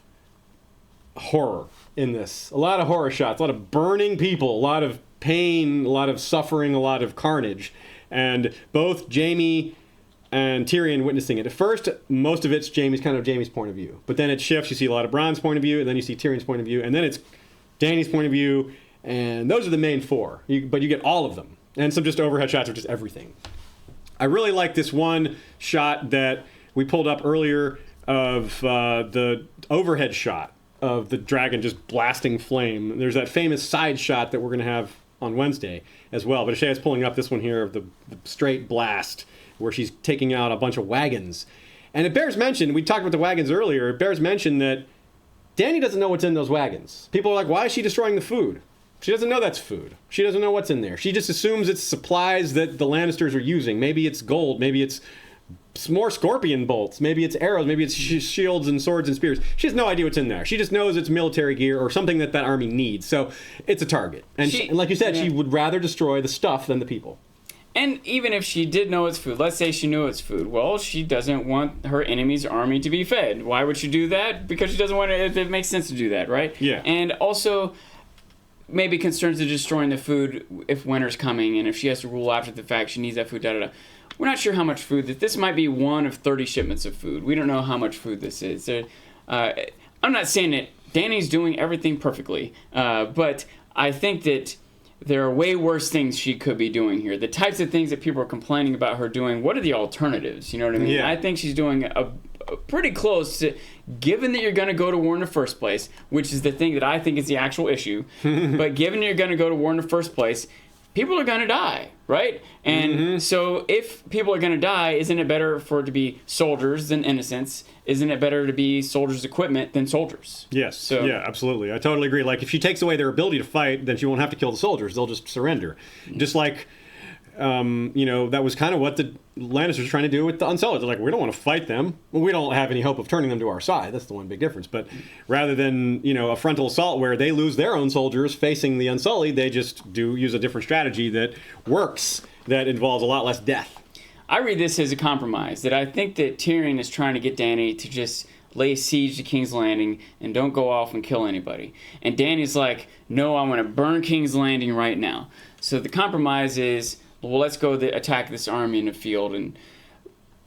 horror in this, a lot of horror shots, a lot of burning people, a lot of pain, a lot of suffering, a lot of carnage, and both Jaime and Tyrion witnessing it. At first, most of it's Jaime's point of view. But then it shifts. You see a lot of Bronn's point of view, and then you see Tyrion's point of view, and then it's Dany's point of view, and those are the main four. But you get all of them. And some just overhead shots of just everything. I really like this one shot that we pulled up earlier of the overhead shot of the dragon just blasting flame. There's that famous side shot that we're going to have on Wednesday as well. But Ashay's pulling up this one here of the straight blast, where she's taking out a bunch of wagons. And it bears mention, we talked about the wagons earlier, it bears mention that Dany doesn't know what's in those wagons. People are like, why is she destroying the food? She doesn't know that's food. She doesn't know what's in there. She just assumes it's supplies that the Lannisters are using. Maybe it's gold, maybe it's more scorpion bolts, maybe it's arrows, maybe it's shields and swords and spears. She has no idea what's in there. She just knows it's military gear or something that army needs. So it's a target. And like you said, she would rather destroy the stuff than the people. And even if she did know it's food, let's say she knew it's food, well, she doesn't want her enemy's army to be fed. Why would she do that? Because she doesn't want to, if it makes sense to do that, right? Yeah. And also, maybe concerns of destroying the food if winter's coming, and if she has to rule after the fact, she needs that food, da-da-da. We're not sure how much food, this might be one of 30 shipments of food. We don't know how much food this is. I'm not saying that Dany's doing everything perfectly, but I think that there are way worse things she could be doing here. The types of things that people are complaining about her doing, what are the alternatives? You know what I mean? Yeah. I think she's doing a pretty close to, given that you're going to go to war in the first place, which is the thing that I think is the actual issue, but given you're going to go to war in the first place, people are going to die, right? And so if people are going to die, isn't it better for it to be soldiers than innocents? Isn't it better to be soldiers' equipment than soldiers? Yes. So, yeah, absolutely. I totally agree. Like, if she takes away their ability to fight, then she won't have to kill the soldiers. They'll just surrender. Just like, that was kind of what the Lannisters were trying to do with the Unsullied. They're like, we don't want to fight them. Well, we don't have any hope of turning them to our side. That's the one big difference. But rather than, a frontal assault where they lose their own soldiers facing the Unsullied, they just use a different strategy that works, that involves a lot less death. I read this as a compromise, that I think that Tyrion is trying to get Dany to just lay siege to King's Landing and don't go off and kill anybody. And Dany's like, no, I want to burn King's Landing right now. So the compromise is, well, let's go attack this army in the field. And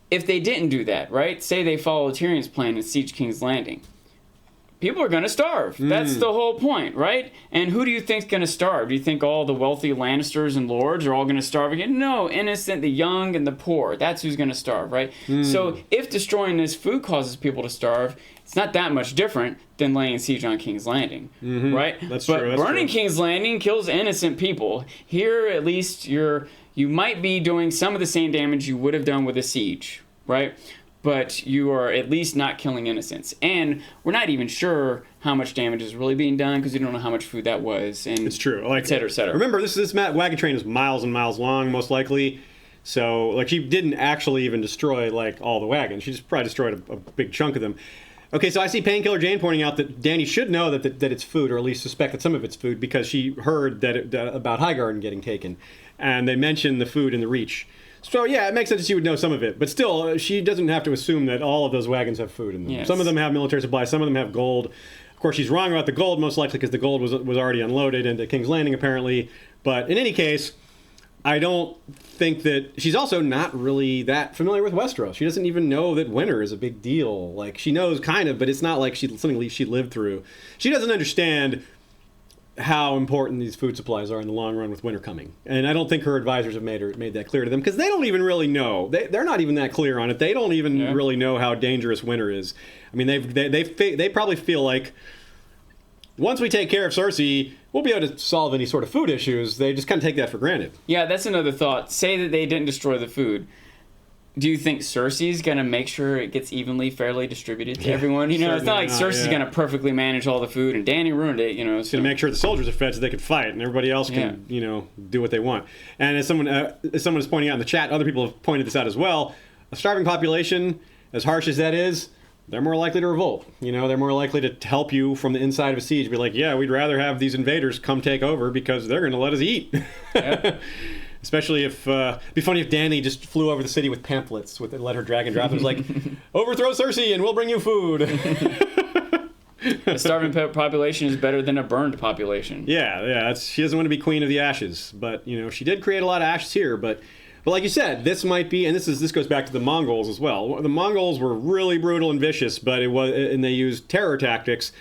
if they didn't do that, right, say they follow Tyrion's plan and siege King's Landing, people are going to starve. That's the whole point, right? And who do you think's going to starve? Do you think all the wealthy Lannisters and lords are all going to starve again? No, innocent, the young, and the poor. That's who's going to starve, right? So if destroying this food causes people to starve, it's not that much different than laying siege on King's Landing, right? That's but true. That's burning true. King's Landing kills innocent people. Here, at least, you might be doing some of the same damage you would have done with a siege, right? But you are at least not killing innocents. And we're not even sure how much damage is really being done because we don't know how much food that was. And It's true. Like, et cetera, et cetera. Remember, this wagon train is miles and miles long, most likely. So, like, she didn't actually even destroy, like, all the wagons. She just probably destroyed a big chunk of them. Okay, so I see Painkiller Jane pointing out that Dany should know that it's food, or at least suspect that some of it's food, because she heard about Highgarden getting taken. And they mentioned the food in the Reach. So, yeah, it makes sense that she would know some of it. But still, she doesn't have to assume that all of those wagons have food in them. Yes. Some of them have military supplies. Some of them have gold. Of course, she's wrong about the gold, most likely because the gold was already unloaded into King's Landing, apparently. But in any case, I don't think that she's also not really that familiar with Westeros. She doesn't even know that winter is a big deal. Like, she knows kind of, but it's not like something she lived through. She doesn't understand how important these food supplies are in the long run with winter coming. And I don't think her advisors have made that clear to them, because they don't even really know. They're not even that clear on it. They don't even really know how dangerous winter is. I mean, they probably feel like once we take care of Cersei, we'll be able to solve any sort of food issues. They just kind of take that for granted. Yeah, that's another thought. Say that they didn't destroy the food. Do you think Cersei's going to make sure it gets evenly, fairly distributed to everyone? You know, it's not like Cersei's going to perfectly manage all the food, and Dany ruined it, you know. She's going to make sure the soldiers are fed so they can fight, and everybody else can, you know, do what they want. And as someone is pointing out in the chat, other people have pointed this out as well, a starving population, as harsh as that is, they're more likely to revolt. You know, they're more likely to help you from the inside of a siege. Be like, yeah, we'd rather have these invaders come take over because they're going to let us eat. Yeah. Especially if, it'd be funny if Dany just flew over the city with pamphlets and let her dragon drop. It was like, overthrow Cersei and we'll bring you food. A starving population is better than a burned population. Yeah. She doesn't want to be queen of the ashes. But, you know, she did create a lot of ashes here. But like you said, this might be, and this goes back to the Mongols as well. The Mongols were really brutal and vicious, and they used terror tactics.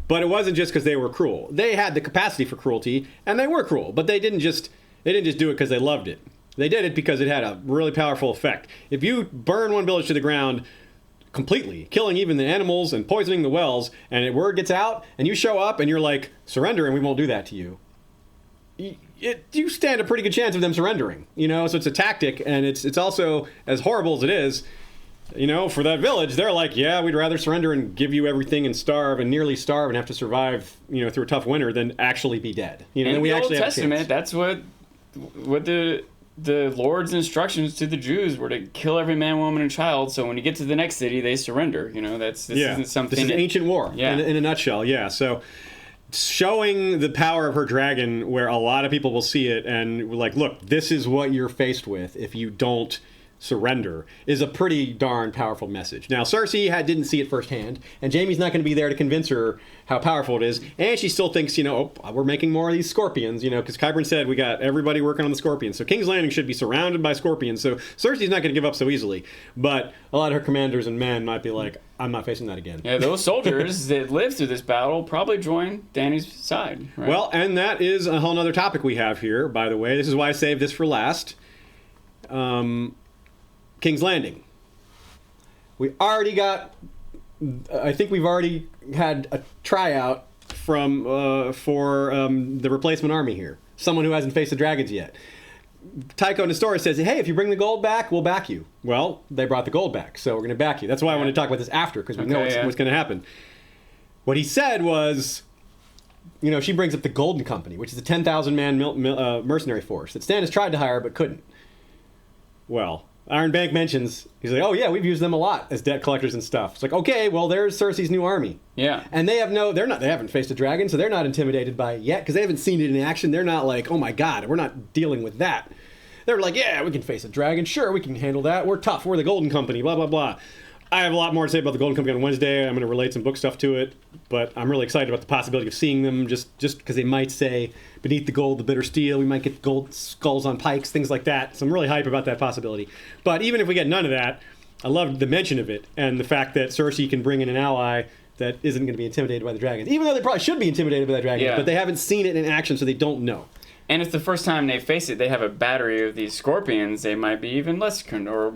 But it wasn't just because they were cruel. They had the capacity for cruelty, and they were cruel. But they didn't just do it because they loved it. They did it because it had a really powerful effect. If you burn one village to the ground completely, killing even the animals and poisoning the wells, and word gets out, and you show up and you're like, surrender and we won't do that to you, you stand a pretty good chance of them surrendering. You know, so it's a tactic, and it's also, as horrible as it is, you know, for that village, they're like, yeah, we'd rather surrender and give you everything and starve and nearly starve and have to survive, you know, through a tough winter than actually be dead. You know, in we the actually Old have Testament, that's what the Lord's instructions to the Jews were, to kill every man, woman, and child. So when you get to the next city, they surrender. You know, this isn't something. This is ancient war. Yeah. In a nutshell. Yeah. So showing the power of her dragon, where a lot of people will see it and we're like, look, this is what you're faced with if you don't surrender, is a pretty darn powerful message. Now, Cersei didn't see it firsthand, and Jaime's not going to be there to convince her how powerful it is, and she still thinks, you know, oh, we're making more of these scorpions, you know, because Qyburn said we got everybody working on the scorpions, so King's Landing should be surrounded by scorpions, so Cersei's not going to give up so easily, but a lot of her commanders and men might be like, I'm not facing that again. Yeah, those soldiers that lived through this battle probably joined Dany's side, right? Well, and that is a whole other topic we have here, by the way. This is why I saved this for last. King's Landing. We already got, I think we've already had a tryout for the replacement army here. Someone who hasn't faced the dragons yet. Tycho Nestor says, hey, if you bring the gold back, we'll back you. Well, they brought the gold back, so we're going to back you. That's why I want to talk about this after, because we know what's going to happen. What he said was, you know, she brings up the Golden Company, which is a 10,000-man mercenary force that Stannis tried to hire but couldn't. Well, Iron Bank mentions, he's like, oh yeah, we've used them a lot as debt collectors and stuff. It's like, okay, well, there's Cersei's new army. Yeah. And they haven't faced a dragon, so they're not intimidated by it yet, because they haven't seen it in action. They're not like, oh my god, we're not dealing with that. They're like, yeah, we can face a dragon, sure, we can handle that, we're tough, we're the Golden Company, blah, blah, blah. I have a lot more to say about the Golden Company on Wednesday. I'm going to relate some book stuff to it, but I'm really excited about the possibility of seeing them, just because they might say, beneath the gold, the bitter steel, we might get gold skulls on pikes, things like that. So I'm really hype about that possibility. But even if we get none of that, I love the mention of it, and the fact that Cersei can bring in an ally that isn't going to be intimidated by the dragons. Even though they probably should be intimidated by the dragons, but they haven't seen it in action, so they don't know. And if the first time they face it, they have a battery of these scorpions, they might be even less concerned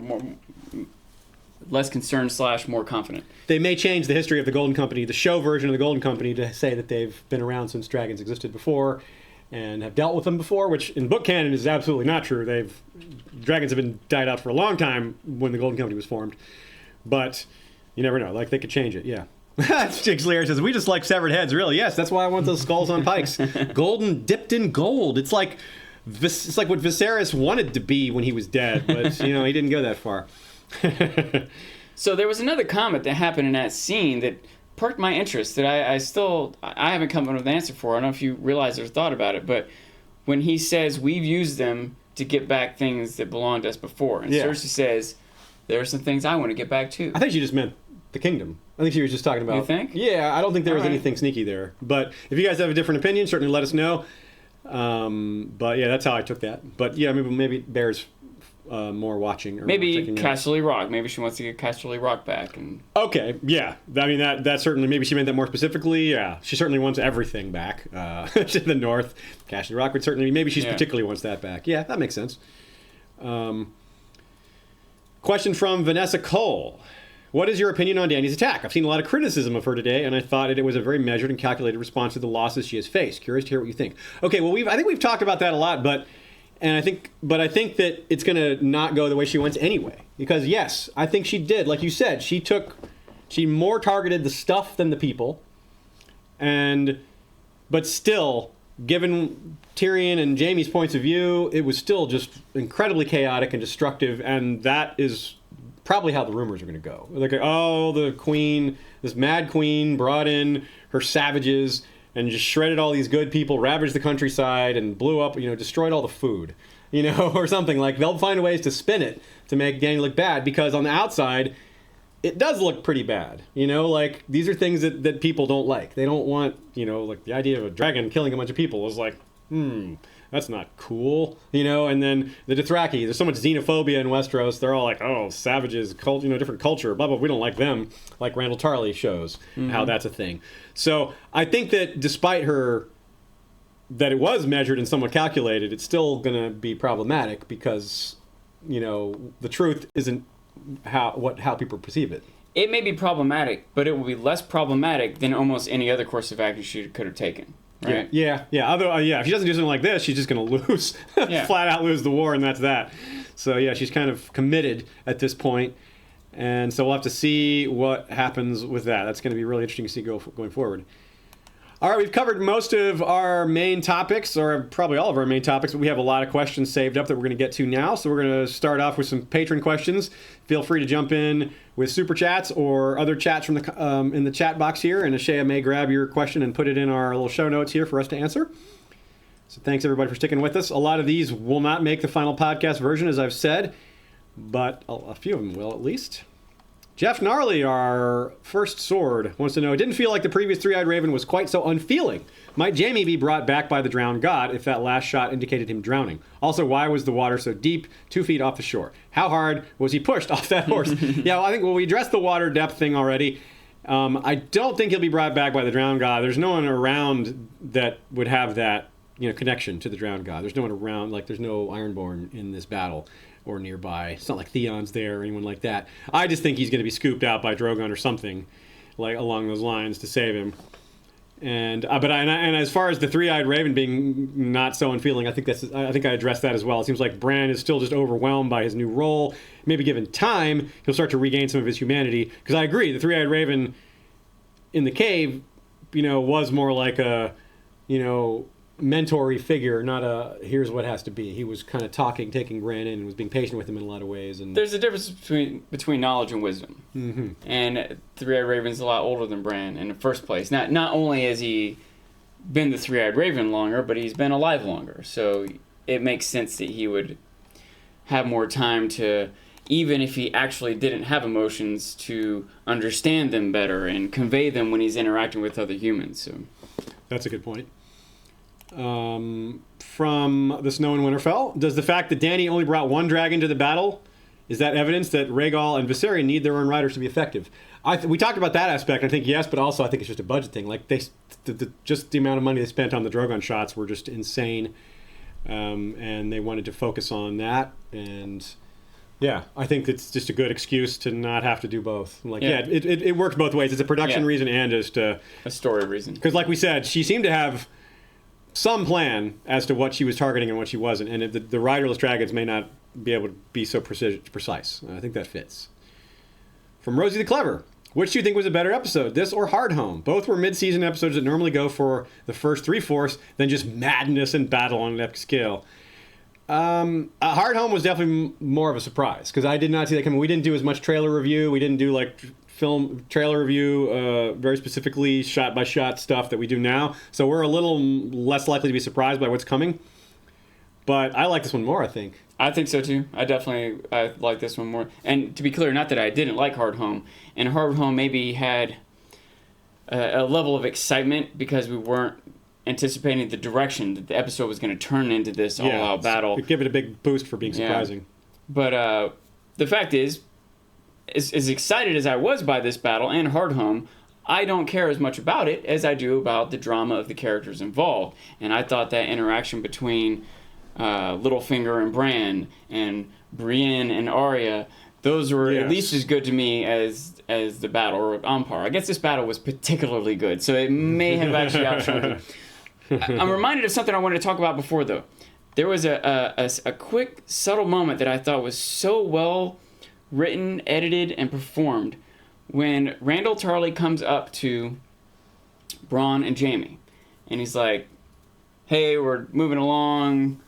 / more confident. They may change the history of the Golden Company, the show version of the Golden Company, to say that they've been around since dragons existed before and have dealt with them before, which in book canon is absolutely not true. Dragons have been died out for a long time when the Golden Company was formed. But you never know. Like, they could change it, yeah. Jiggs Lear says, we just like severed heads, really. Yes, that's why I want those skulls on pikes. Golden dipped in gold. It's like what Viserys wanted to be when he was dead, but you know, he didn't go that far. So there was another comment that happened in that scene that perked my interest that I haven't come up with an answer for. I don't know if you realize or thought about it, but when he says we've used them to get back things that belonged to us before, and Cersei says there are some things I want to get back too. I think she just meant the kingdom. I think she was just talking about. You think? Yeah, I don't think there was anything sneaky there. But if you guys have a different opinion, certainly let us know. But yeah, that's how I took that. But yeah, maybe it bears more watching. Or Maybe more checking out. Casterly Rock. Maybe she wants to get Casterly Rock back. And Okay, yeah. I mean, that certainly, maybe she meant that more specifically. Yeah, she certainly wants everything back to the north. Casterly Rock would certainly, maybe she particularly wants that back. Yeah, that makes sense. Question from Vanessa Cole. What is your opinion on Dany's attack? I've seen a lot of criticism of her today, and I thought it was a very measured and calculated response to the losses she has faced. Curious to hear what you think. Okay, well, I think we've talked about that a lot, but I think that it's going to not go the way she wants anyway. Because yes, I think she did, like you said, she more targeted the stuff than the people, but still, given Tyrion and Jaime's points of view, it was still just incredibly chaotic and destructive, and that is probably how the rumors are going to go. Like, oh, the queen, this mad queen, brought in her savages and just shredded all these good people, ravaged the countryside, and blew up, destroyed all the food, or something. Like, they'll find ways to spin it to make Dany look bad, because on the outside, it does look pretty bad. Like, these are things that people don't like. They don't want, like, the idea of a dragon killing a bunch of people is like, that's not cool, and then the Dothraki, there's so much xenophobia in Westeros, they're all like, oh, savages, different culture, blah, blah, we don't like them, like Randall Tarley shows how that's a thing. So I think that despite that it was measured and somewhat calculated, it's still going to be problematic because, the truth isn't how people perceive it. it may be problematic, but it will be less problematic than almost any other course of action she could have taken. Right? Yeah. If she doesn't do something like this, she's just going to lose, flat out lose the war, and that's that. So yeah, she's kind of committed at this point, and so we'll have to see what happens with that. That's going to be really interesting to see going forward. All right, we've covered most of our main topics, or probably all of our main topics, but we have a lot of questions saved up that we're going to get to now. So we're going to start off with some patron questions. Feel free to jump in with super chats or other chats from the in the chat box here, and Ashaya may grab your question and put it in our little show notes here for us to answer. So thanks everybody for sticking with us. A lot of these will not make the final podcast version, as I've said, but a few of them will at least. Jeff Gnarly, our first sword, wants to know, it didn't feel like the previous Three-Eyed Raven was quite so unfeeling. Might Jaime be brought back by the drowned god if that last shot indicated him drowning? Also, why was the water so deep, 2 feet off the shore? How hard was he pushed off that horse? Yeah, well, I think we addressed the water depth thing already. I don't think he'll be brought back by the drowned god. There's no one around that would have that connection to the drowned god. There's no one around, there's no Ironborn in this battle or nearby. It's not like Theon's there or anyone like that. I just think he's going to be scooped out by Drogon or something along those lines to save him. And as far as the Three-Eyed Raven being not so unfeeling, I think I addressed that as well. It seems like Bran is still just overwhelmed by his new role. Maybe given time, he'll start to regain some of his humanity. Because I agree, the Three-Eyed Raven in the cave, was more like a, mentor-y figure, not a here's what has to be. He was kind of taking Bran in, and was being patient with him in a lot of ways. And there's a difference between knowledge and wisdom. Mm-hmm. And Three-Eyed Raven's a lot older than Bran in the first place. Not only has he been the Three-Eyed Raven longer, but he's been alive longer. So it makes sense that he would have more time to, even if he actually didn't have emotions, to understand them better and convey them when he's interacting with other humans. So that's a good point. From the Snow in Winterfell, does the fact that Dany only brought one dragon to the battle, is that evidence that Rhaegal and Viserion need their own riders to be effective? We talked about that aspect. I think yes, but also I think it's just a budget thing. Just the amount of money they spent on the Drogon shots were just insane, and they wanted to focus on that. And yeah, I think it's just a good excuse to not have to do both. It works both ways. It's a production reason and just a story reason. Because like we said, she seemed to have some plan as to what she was targeting and what she wasn't, and the riderless dragons may not be able to be so precise. I think that fits. From Rosie the Clever, which do you think was a better episode, this or Hardhome? Both were mid-season episodes that normally go for the first 3/4 than just madness and battle on an epic scale. Hardhome was definitely more of a surprise, because I did not see that coming. We didn't do as much trailer review. We didn't do film trailer review, very specifically shot-by-shot stuff that we do now. So we're a little less likely to be surprised by what's coming. But I like this one more, I think. I think so, too. I like this one more. And to be clear, not that I didn't like Hardhome. And Hardhome maybe had a level of excitement because we weren't anticipating the direction that the episode was going to turn into this all-out battle. Give it a big boost for being surprising. But the fact is, as excited as I was by this battle and Hardhome, I don't care as much about it as I do about the drama of the characters involved. And I thought that interaction between Littlefinger and Bran and Brienne and Arya, those were at least as good to me as the battle, or Ampar. I guess this battle was particularly good, so it may have actually outshone it. I'm reminded of something I wanted to talk about before, though. There was a quick, subtle moment that I thought was so well written, edited, and performed when Randall Tarley comes up to Bronn and Jaime, and he's like, hey, we're moving along,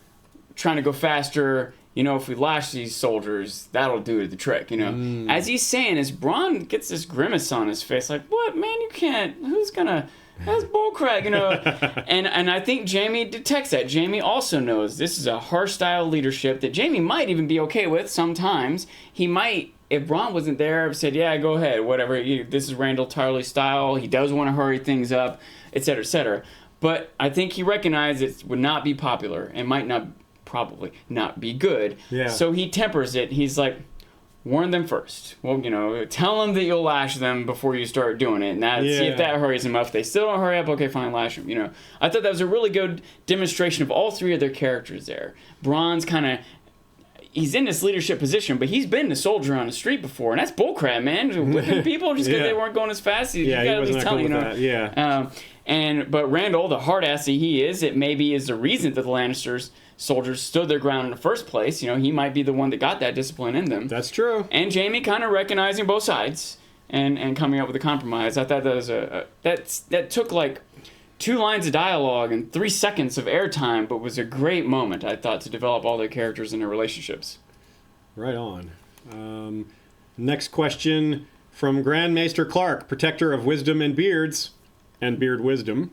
trying to go faster. You know, if we lash these soldiers, that'll do the trick, you know. As he's saying, as Bronn gets this grimace on his face, like, what, man, you can't, who's gonna, that's bullcrap, you know. and I think Jaime detects that. Jaime also knows this is a harsh style of leadership that Jaime might even be okay with sometimes. He might, if Bronn wasn't there, have said, yeah, go ahead, whatever, this is Randall Tarley style, he does want to hurry things up, etc., etc. But I think he recognized it would not be popular and might not probably not be good. Yeah. So he tempers it. He's like, warn them first. Well, you know, tell them that you'll lash them before you start doing it. And see if that hurries them up. If they still don't hurry up, okay, fine, lash them. You know, I thought that was a really good demonstration of all three of their characters there. Bronn's kind of, he's in this leadership position, but he's been a soldier on the street before, and that's bullcrap, man. Whipping people just because they weren't going as fast. You gotta at least tell them, you know. But Randall, the hard ass that he is, it maybe is the reason that the Lannisters soldiers stood their ground in the first place. You know, he might be the one that got that discipline in them. That's true. And Jaime kind of recognizing both sides and coming up with a compromise. I thought that was that took like 2 lines of dialogue and 3 seconds of airtime, but was a great moment, I thought, to develop all their characters and their relationships. Right on. Next question from Grand Maester Clark, protector of wisdom and beards, and beard wisdom.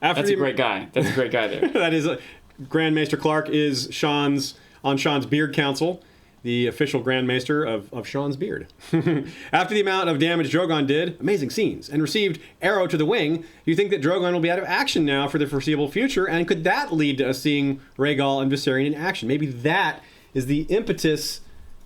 That's a great guy. That's a great guy there. That is, Grand Maester Clark is Sean's Beard Council, the official Grand Maester of Sean's beard. After the amount of damage Drogon did, amazing scenes, and received arrow to the wing, do you think that Drogon will be out of action now for the foreseeable future? And could that lead to us seeing Rhaegal and Viserion in action? Maybe that is the impetus.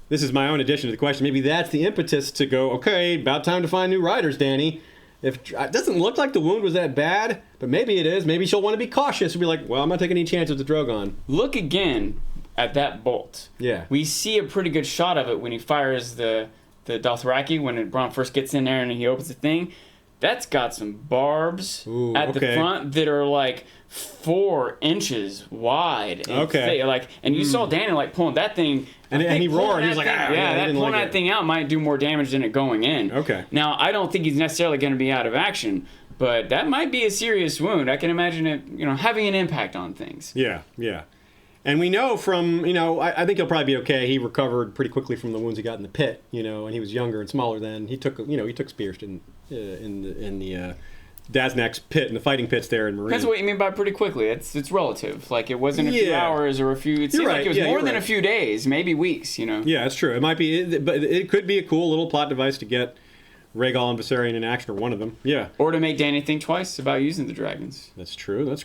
This is my own addition to the question. Maybe that's the impetus to go, okay, about time to find new riders, Danny. If it doesn't look like the wound was that bad, but maybe it is. Maybe she'll want to be cautious and be like, well, I'm not taking any chances with Drogon. Look again at that bolt. Yeah. We see a pretty good shot of it when he fires the Dothraki, when Bronn first gets in there and he opens the thing. That's got some barbs at the front that are like 4 inches wide. And thick. Like, and you saw Danny like pulling that thing. And he roared. He was like, pulling that thing out might do more damage than it going in. Okay. Now, I don't think he's necessarily going to be out of action, but that might be a serious wound. I can imagine it, having an impact on things. Yeah, yeah. And we know from, I think he'll probably be okay. He recovered pretty quickly from the wounds he got in the pit, and he was younger and smaller then. He took spears in the Daznak's pit, in the fighting pits there in Marine. Depends what you mean by pretty quickly. It's relative. Like, it wasn't a few hours or a few. It seemed like it was more than a few days, maybe weeks. Yeah, that's true. It might be, but it could be a cool little plot device to get Rhaegal and Viserion in action, or one of them. Yeah. Or to make Dany think twice about using the dragons. That's true.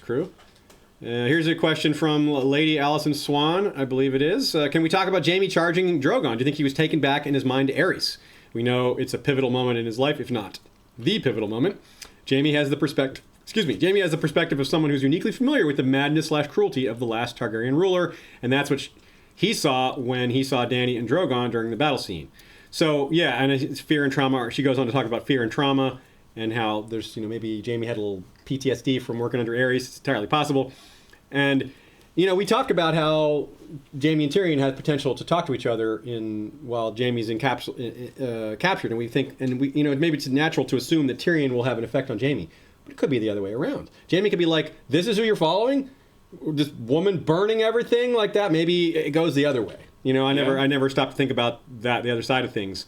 Here's a question from Lady Allison Swan, I believe it is. Can we talk about Jaime charging Drogon? Do you think he was taken back in his mind to Aerys? We know it's a pivotal moment in his life, if not the pivotal moment. Jaime has the perspective of someone who's uniquely familiar with the madness/cruelty of the last Targaryen ruler, and that's what he saw when he saw Dany and Drogon during the battle scene. So, yeah, and it's fear and trauma. Or she goes on to talk about fear and trauma and how there's, maybe Jaime had a little PTSD from working under Aerys. It's entirely possible. And, we talked about how Jaime and Tyrion had potential to talk to each other while Jaime's captured. And we think, maybe it's natural to assume that Tyrion will have an effect on Jaime. But it could be the other way around. Jaime could be like, this is who you're following? This woman burning everything like that? Maybe it goes the other way. I never stopped to think about that, the other side of things.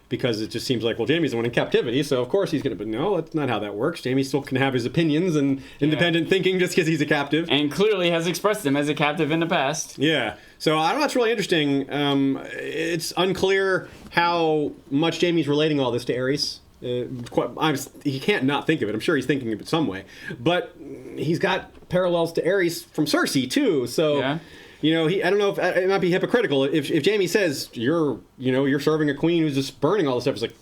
Because it just seems like, well, Jaime's the one in captivity, so of course he's going to... But no, that's not how that works. Jaime still can have his opinions and independent thinking just because he's a captive. And clearly has expressed them as a captive in the past. Yeah. So I don't know, it's really interesting. It's unclear how much Jaime's relating all this to Aerys. He can't not think of it. I'm sure he's thinking of it some way. But he's got parallels to Aerys from Cersei too. So, Yeah. I don't know if it might be hypocritical if Jaime says you're serving a queen who's just burning all this stuff. It's like,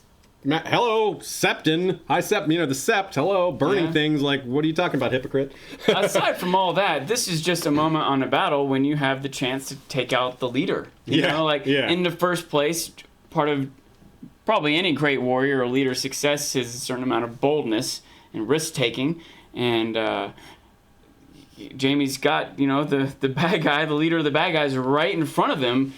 hello, Septon. Hi, Sept. The Sept. Hello, burning Yeah. things. Like, what are you talking about, hypocrite? Aside from all that, this is just a moment on a battle when you have the chance to take out the leader. You know, in the first place, part of probably any great warrior or leader's success is a certain amount of boldness and risk taking. And Jaime's got, the bad guy, the leader of the bad guys right in front of him,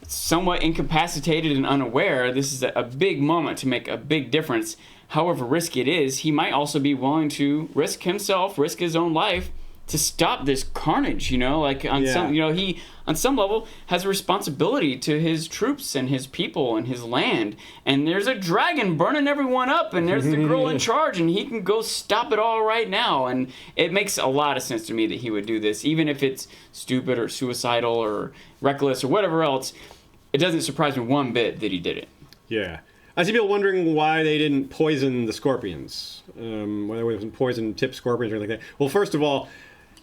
somewhat incapacitated and unaware. This is a big moment to make a big difference. However risky it is, he might also be willing to risk himself, risk his own life to stop this carnage, he on some level has a responsibility to his troops and his people and his land. And there's a dragon burning everyone up, and there's the girl in charge, and he can go stop it all right now. And it makes a lot of sense to me that he would do this, even if it's stupid or suicidal or reckless or whatever else. It doesn't surprise me one bit that he did it. Yeah. I see people wondering why they didn't poison the scorpions. Why there wasn't poison tip scorpions or anything like that. Well, first of all,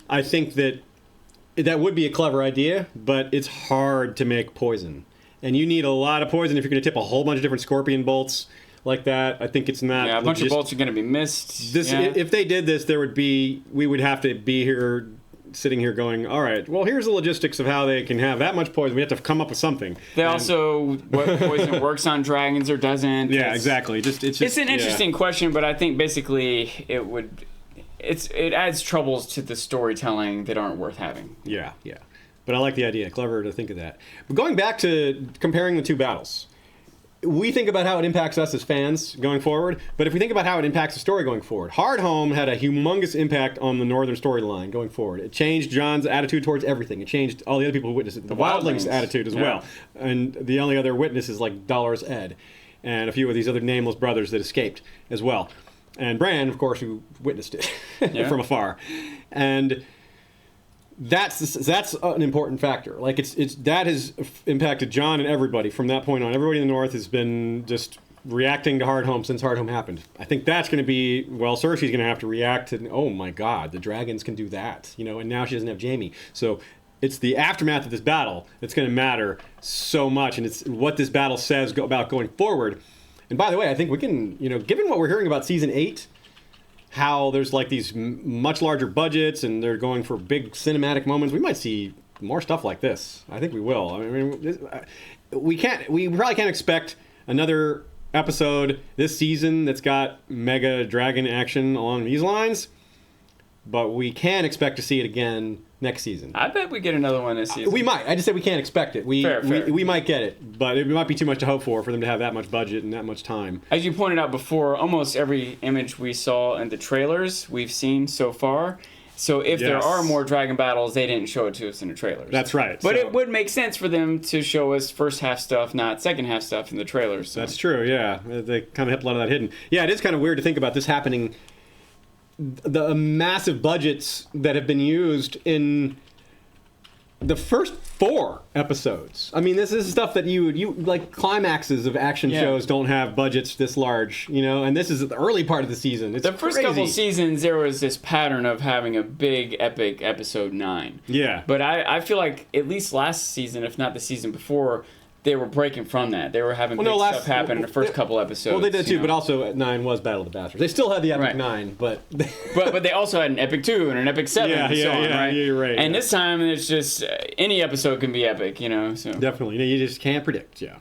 I think that would be a clever idea, but it's hard to make poison. And you need a lot of poison if you're going to tip a whole bunch of different scorpion bolts like that. I think it's not... Yeah, a bunch of bolts are going to be missed. If they did this, we would have to be here, sitting here going, all right, well, here's the logistics of how they can have that much poison. We have to come up with something. What poison works on dragons or doesn't. Yeah, exactly. It's an interesting question, but I think basically it adds troubles to the storytelling that aren't worth having. Yeah. But I like the idea. Clever to think of that. But going back to comparing the two battles, we think about how it impacts us as fans going forward, but if we think about how it impacts the story going forward, Hardhome had a humongous impact on the northern storyline going forward. It changed Jon's attitude towards everything. It changed all the other people who witnessed it. The Wildlings' attitude as well. And the only other witness is like Dolores Ed and a few of these other nameless brothers that escaped as well. And Bran, of course, who witnessed it from afar. And that's an important factor. Like that has impacted Jon and everybody from that point on. Everybody in the North has been just reacting to Hardhome since Hardhome happened. I think that's going to be, Cersei's going to have to react to, oh my God, the dragons can do that, and now she doesn't have Jaime. So it's the aftermath of this battle that's going to matter so much, and it's what this battle says about going forward. And by the way, I think we can, given what we're hearing about season 8, how there's like these much larger budgets and they're going for big cinematic moments, we might see more stuff like this. I think we will. I mean, we probably can't expect another episode this season that's got mega dragon action along these lines, but we can expect to see it again next season. I bet we get another one this season. We might. I just said we can't expect it. Fair. We might get it, but it might be too much to hope for them to have that much budget and that much time. As you pointed out before, almost every image we saw in the trailers we've seen so far. So if there are more dragon battles, they didn't show it to us in the trailers. That's right. But it would make sense for them to show us first half stuff, not second half stuff in the trailers. So. That's true, yeah. They kind of kept a lot of that hidden. Yeah, it is kind of weird to think about this happening. The massive budgets that have been used in the first 4 episodes. I mean, this is stuff that you like climaxes of action shows don't have budgets this large, and this is the early part of the season. It's the first crazy. couple seasons, there was this pattern of having a big, epic episode 9. Yeah. But I feel like at least last season, if not the season before, they were breaking from that. They were having stuff happen in the first couple episodes. Well, they did too, but also at 9 was Battle of the Bastards. They still had the Epic 9, but... but they also had an Epic 2 and an Epic 7 and so on, right? Yeah, you're right. And this time, it's just any episode can be epic, so... Definitely. You just can't predict, yeah.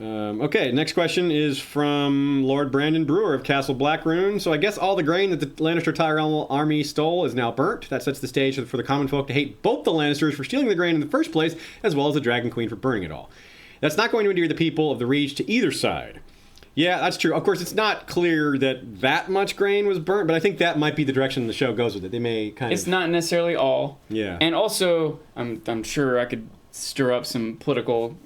Okay, next question is from Lord Brandon Brewer of Castle Blackroon. So I guess all the grain that the Lannister Tyrell army stole is now burnt. That sets the stage for the common folk to hate both the Lannisters for stealing the grain in the first place, as well as the Dragon Queen for burning it all. That's not going to endear the people of the Reach to either side. Yeah, that's true. Of course, it's not clear that much grain was burnt, but I think that might be the direction the show goes with it. They may kind of... It's not necessarily all. Yeah. And also, I'm sure I could stir up some political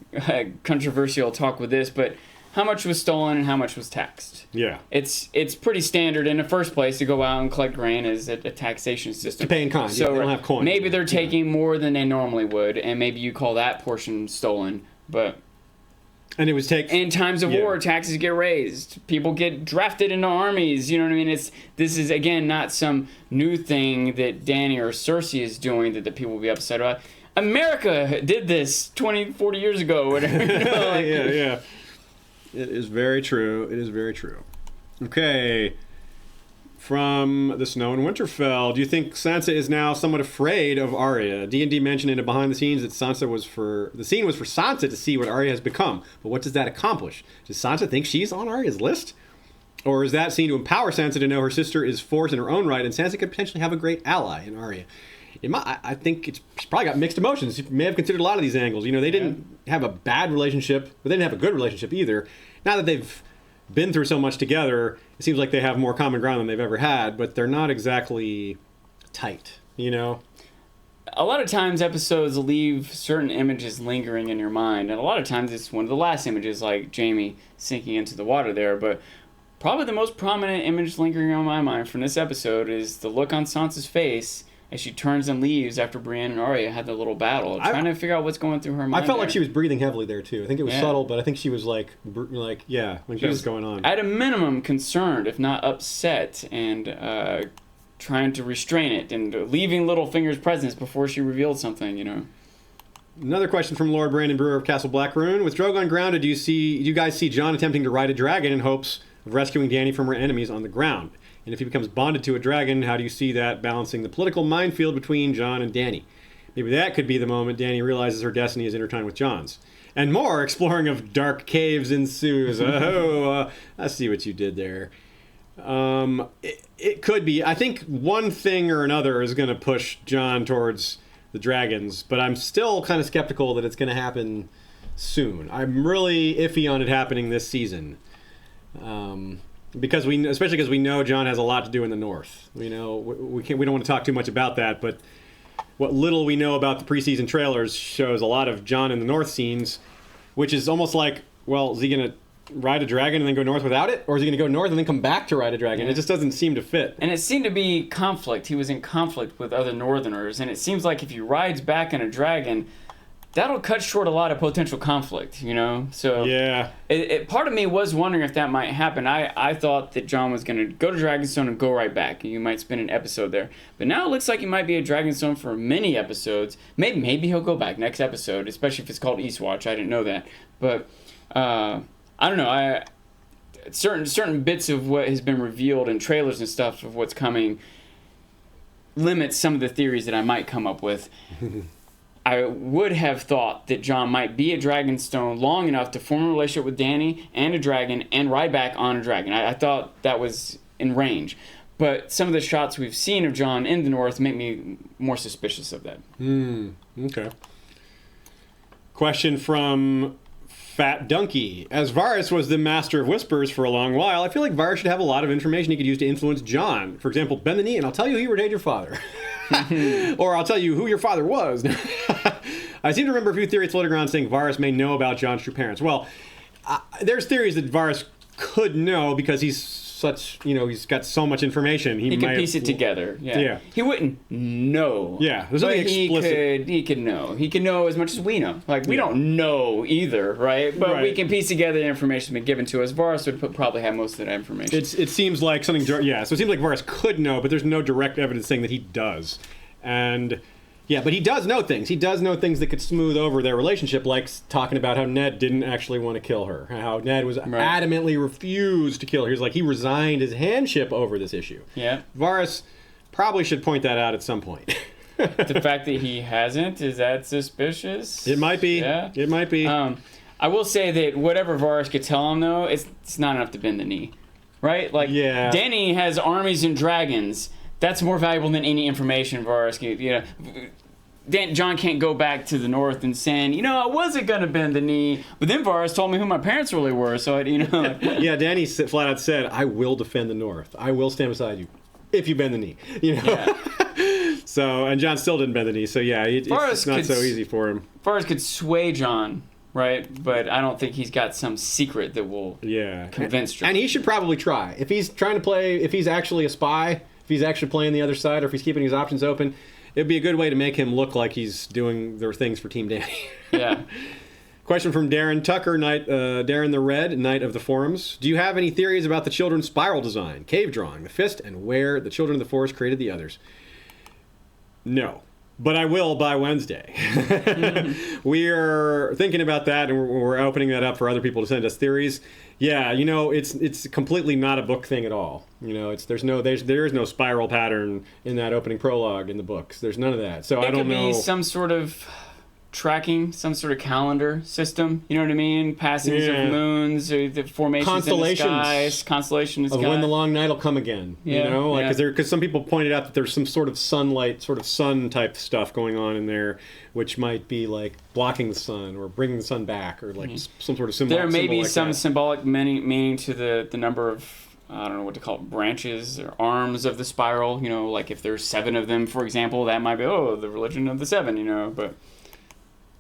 controversial talk with this, but how much was stolen and how much was taxed? Yeah. It's pretty standard in the first place to go out and collect grain as a taxation system. To pay in kind. So they don't have coins. Maybe they're taking more than they normally would, and maybe you call that portion stolen, but... And it was in times of war, taxes get raised. People get drafted into armies. You know what I mean? This is, again, not some new thing that Dany or Cersei is doing that the people will be upset about. America did this 20, 40 years ago. Whatever. You know, like, yeah. It is very true. It is very true. Okay. From the Snow and Winterfell, do you think Sansa is now somewhat afraid of Arya? D&D mentioned in a behind the scenes that the scene was for Sansa to see what Arya has become. But what does that accomplish? Does Sansa think she's on Arya's list? Or is that scene to empower Sansa to know her sister is force in her own right, and Sansa could potentially have a great ally in Arya? I think she's probably got mixed emotions. She may have considered a lot of these angles. You know, they didn't have a bad relationship, but they didn't have a good relationship either. Now that they've been through so much together, it seems like they have more common ground than they've ever had, but they're not exactly tight, you know? A lot of times episodes leave certain images lingering in your mind, and a lot of times it's one of the last images, like Jaime sinking into the water there, but probably the most prominent image lingering on my mind from this episode is the look on Sansa's face as she turns and leaves after Brienne and Arya had the little battle, trying to figure out what's going through her mind. I felt like she was breathing heavily there, too. I think it was subtle, but I think she was when she was going on. At a minimum, concerned, if not upset, and trying to restrain it, and leaving Littlefinger's presence before she revealed something, you know. Another question from Lord Brandon Brewer of Castle Blackroon. With Drogon grounded, do you guys see Jon attempting to ride a dragon in hopes of rescuing Dany from her enemies on the ground? And if he becomes bonded to a dragon, how do you see that balancing the political minefield between Jon and Dany? Maybe that could be the moment Dany realizes her destiny is intertwined with Jon's. And more exploring of dark caves ensues. I see what you did there. It could be. I think one thing or another is going to push Jon towards the dragons, but I'm still kind of skeptical that it's going to happen soon. I'm really iffy on it happening this season. Especially because we know Jon has a lot to do in the north. We know we don't want to talk too much about that, but what little we know about the preseason trailers shows a lot of Jon in the north scenes, which is almost like, well, is he going to ride a dragon and then go north without it, or is he going to go north and then come back to ride a dragon? It just doesn't seem to fit. And it seemed to be conflict. He was in conflict with other northerners, and it seems like if he rides back on a dragon, that'll cut short a lot of potential conflict, you know? So yeah, part of me was wondering if that might happen. I thought that Jon was going to go to Dragonstone and go right back, and you might spend an episode there. But now it looks like he might be at Dragonstone for many episodes. Maybe he'll go back next episode, especially if it's called Eastwatch. I didn't know that. But I don't know. Certain bits of what has been revealed in trailers and stuff of what's coming limits some of the theories that I might come up with. I would have thought that Jon might be at Dragonstone long enough to form a relationship with Dany and a dragon and ride back on a dragon. I thought that was in range. But some of the shots we've seen of Jon in the north make me more suspicious of that. Okay. Question from Fat Donkey. As Varys was the master of whispers for a long while, I feel like Varys should have a lot of information he could use to influence Jon. For example, bend the knee and I'll tell you who retained your father. Or I'll tell you who your father was. I seem to remember a few theories floating around saying Varys may know about Jon's true parents. Well, there's theories that Varys could know because he's he's got so much information. He could piece it together. Yeah. He wouldn't know. Yeah. There's nothing explicit. He could know. He can know as much as we know. Like, we don't know either, right? But we can piece together the information that's been given to us. Varys would probably have most of that information. It seems like something... Yeah, so it seems like Varys could know, but there's no direct evidence saying that he does. And... Yeah, but he does know things. He does know things that could smooth over their relationship, like talking about how Ned didn't actually want to kill her. How Ned was adamantly refused to kill her. He was like, he resigned his handship over this issue. Yeah. Varys probably should point that out at some point. The fact that he hasn't, is that suspicious? It might be. Yeah. It might be. I will say that whatever Varys could tell him, though, it's not enough to bend the knee. Right? Like, Dany has armies and dragons. That's more valuable than any information Varys can, Jon can't go back to the north and saying, I wasn't going to bend the knee, but then Varys told me who my parents really were, so Yeah, Dany flat out said, I will defend the north. I will stand beside you if you bend the knee. Yeah. So, and Jon still didn't bend the knee, so yeah, it's not so easy for him. Varys could sway Jon, right? But I don't think he's got some secret that will convince Jon. And he should probably try. If he's trying to play, if he's actually a spy, if he's actually playing the other side, or if he's keeping his options open, it'd be a good way to make him look like he's doing their things for Team Dany. Yeah. Question from Darren Tucker, Darren the Red, Knight of the Forums. Do you have any theories about the children's spiral design, cave drawing, the fist, and where the children of the forest created the others? No. But I will by Wednesday. We are thinking about that, and we're opening that up for other people to send us theories. Yeah, it's completely not a book thing at all. There is no spiral pattern in that opening prologue in the books. There's none of that. So I don't know. It could be some sort of tracking, some sort of calendar system. You know what I mean? Passings of moons, or the formations in the skies, constellation in the sky. Of when the long night will come again. Because some people pointed out that there's some sort of sunlight, sort of sun type stuff going on in there, which might be like blocking the sun or bringing the sun back, or like some sort of symbol. There may be like some that. symbolic meaning to the number of, I don't know what to call it, branches or arms of the spiral. Like if there's 7 of them, for example, that might be the religion of the 7. But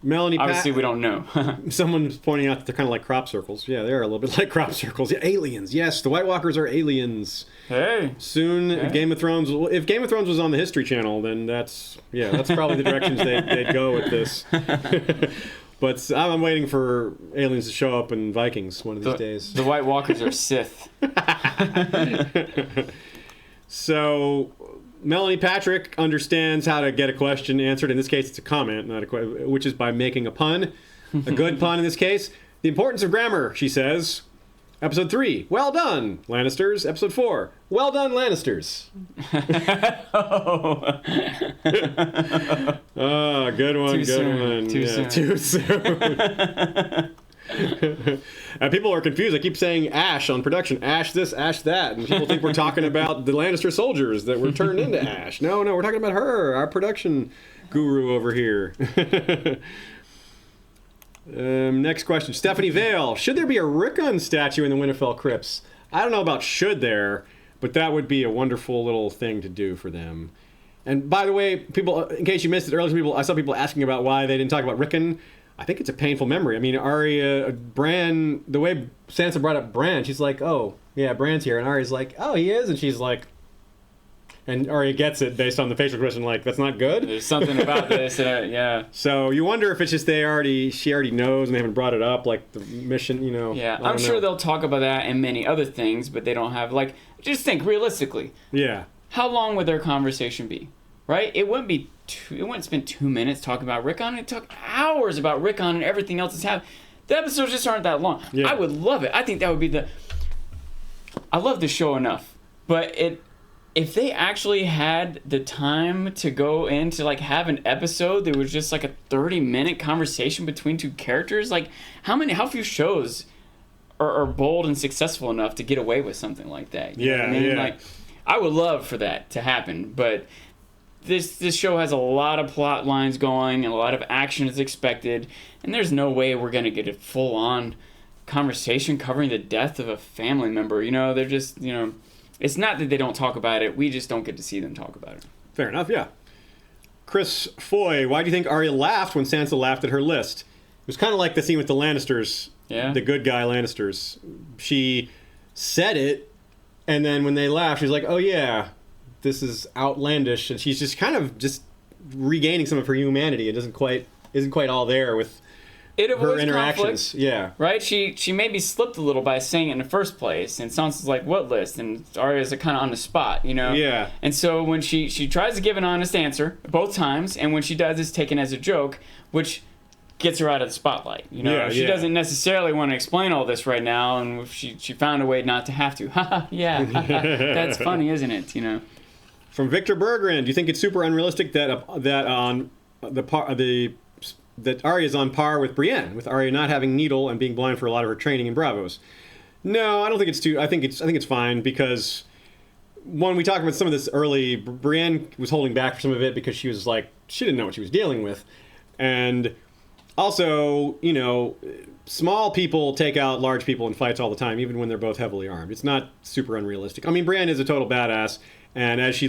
Melanie, obviously we don't know. Someone's pointing out that they're kind of like crop circles. Yeah, they are a little bit like crop circles. Yeah, aliens. Yes, the White Walkers are aliens. Hey. Soon, Game of Thrones. If Game of Thrones was on the History Channel, then that's probably the directions they'd go with this. But I'm waiting for aliens to show up in Vikings one of these days. The White Walkers are Sith. So Melanie Patrick understands how to get a question answered. In this case, it's a comment, not a question, which is by making a pun. A good pun in this case. The importance of grammar, she says. Episode 3, well done, Lannisters. Episode 4, well done, Lannisters. Oh, good one, Too soon. Too soon. And people are confused. I keep saying ash on production. Ash this, ash that. And people think we're talking about the Lannister soldiers that were turned into ash. No, we're talking about her, our production guru over here. Next question. Stephanie Vale. Should there be a Rickon statue in the Winterfell crypts? I don't know about should there, but that would be a wonderful little thing to do for them. And by the way, people, in case you missed it earlier, I saw people asking about why they didn't talk about Rickon. I think it's a painful memory. I mean, Arya, Bran, the way Sansa brought up Bran, she's like, oh, yeah, Bran's here. And Arya's like, oh, he is? And she's like, and Arya gets it based on the facial expression, like, that's not good? There's something about this, yeah. So you wonder if it's just she already knows and they haven't brought it up, like the mission, Yeah, I'm sure they'll talk about that and many other things, but they don't have, just think realistically. Yeah. How long would their conversation be, right? It wouldn't spend 2 minutes talking about Rickon. It took hours about Rickon and everything else that's happened. The episodes just aren't that long. Yeah. I would love it. I think that would be I love the show enough, but if they actually had the time to go in to have an episode that was just a 30-minute conversation between two characters, how few shows are bold and successful enough to get away with something like that? You know what I mean? Yeah. I would love for that to happen, but this show has a lot of plot lines going and a lot of action is expected, and there's no way we're going to get a full-on conversation covering the death of a family member. They're just, it's not that they don't talk about it, we just don't get to see them talk about it. Fair enough, yeah. Chris Foy, why do you think Arya laughed when Sansa laughed at her list? It was kind of like the scene with the Lannisters, the good guy Lannisters. She said it, and then when they laughed, she's like, oh yeah, this is outlandish, and she's just kind of just regaining some of her humanity. It isn't quite all there with her interactions. Conflict, yeah, right. She maybe slipped a little by saying it in the first place, and Sansa's like, "What list?" And Arya's kind of on the spot, Yeah. And so when she tries to give an honest answer both times, and when she does, it's taken as a joke, which gets her out of the spotlight. She doesn't necessarily want to explain all this right now, and she found a way not to have to. Yeah, that's funny, isn't it? From Victor Berggren, do you think it's super unrealistic that Arya's on par with Brienne, with Arya not having Needle and being blind for a lot of her training in Bravos? No, I don't think it's too. I think it's fine because when we talk about some of this early, Brienne was holding back for some of it because she was she didn't know what she was dealing with, and also small people take out large people in fights all the time, even when they're both heavily armed. It's not super unrealistic. I mean, Brienne is a total badass. And as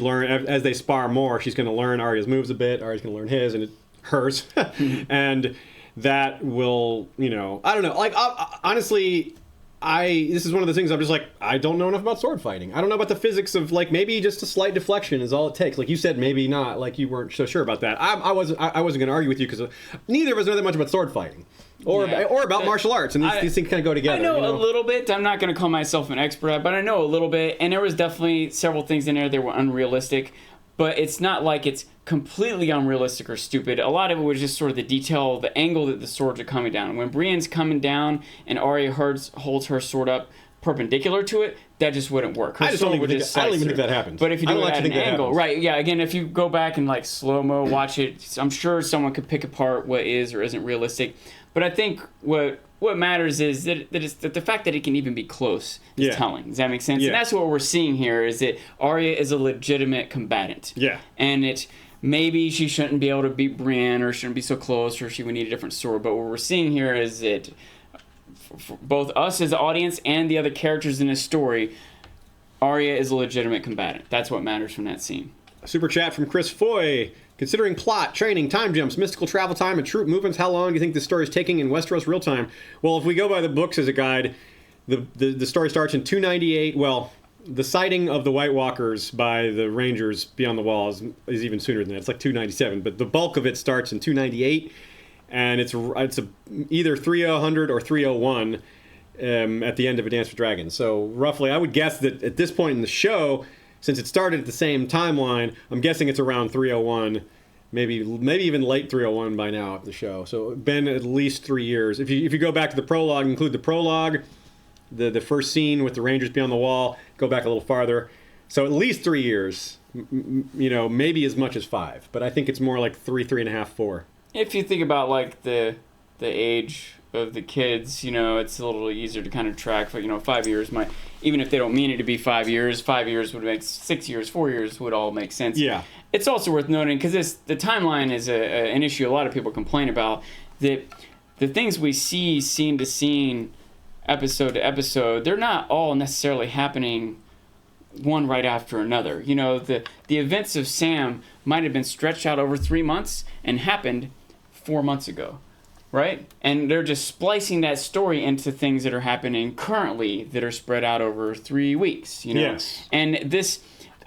they spar more, she's going to learn Arya's moves a bit. Arya's going to learn hers, and that will, I don't know. Honestly, this is one of the things I'm just I don't know enough about sword fighting. I don't know about the physics of maybe just a slight deflection is all it takes. Like you said, maybe not. You weren't so sure about that. I wasn't going to argue with you because neither of us know that much about sword fighting. or Yeah. about martial arts, and these things kind of go together. I know, you know a little bit. I'm not going to call myself an expert, but I know a little bit. And there was definitely several things in there that were unrealistic. But it's not like it's completely unrealistic or stupid. A lot of it was just sort of the detail, the angle that the swords are coming down. When Brienne's coming down and Arya holds her sword up perpendicular to it, that just wouldn't work. Her I don't even slice think through. that happens. But if you do it I don't at actually an think that angle, happens. right? Yeah. Again, if you go back and like slow mo watch it, I'm sure someone could pick apart what is or isn't realistic. But I think what matters is that the fact that it can even be close is telling. Does that make sense? Yeah. And that's what we're seeing here is that Arya is a legitimate combatant. Yeah. And maybe she shouldn't be able to beat Brienne or shouldn't be so close or she would need a different sword. But what we're seeing here is that for both us as the audience and the other characters in this story, Arya is a legitimate combatant. That's what matters from that scene. A super chat from Chris Foy. Considering plot, training, time jumps, mystical travel time, and troop movements, how long do you think the story is taking in Westeros real time? Well, if we go by the books as a guide, the story starts in 298. Well, the sighting of the White Walkers by the Rangers beyond the wall is even sooner than that. It's like 297, but the bulk of it starts in 298, and it's either 300 or 301 at the end of A Dance with Dragons. So roughly, I would guess that at this point in the show, since it started at the same timeline, I'm guessing it's around 301, maybe even late 301 by now of the show. So it's been at least 3 years. If you go back to the prologue, include the prologue, the first scene with the Rangers beyond the wall, go back a little farther. So at least 3 years, maybe as much as 5. But I think it's more like 3.5, 4. If you think about like the age of the kids, it's a little easier to kind of track. But 5 years might, even if they don't mean it to be 5 years, 5 years would make 6 years, 4 years would all make sense. Yeah. It's also worth noting because the timeline is an issue a lot of people complain about, that the things we see scene to scene, episode to episode, they're not all necessarily happening one right after another. The events of Sam might have been stretched out over 3 months and happened 4 months ago. Right? And they're just splicing that story into things that are happening currently that are spread out over 3 weeks, Yes. And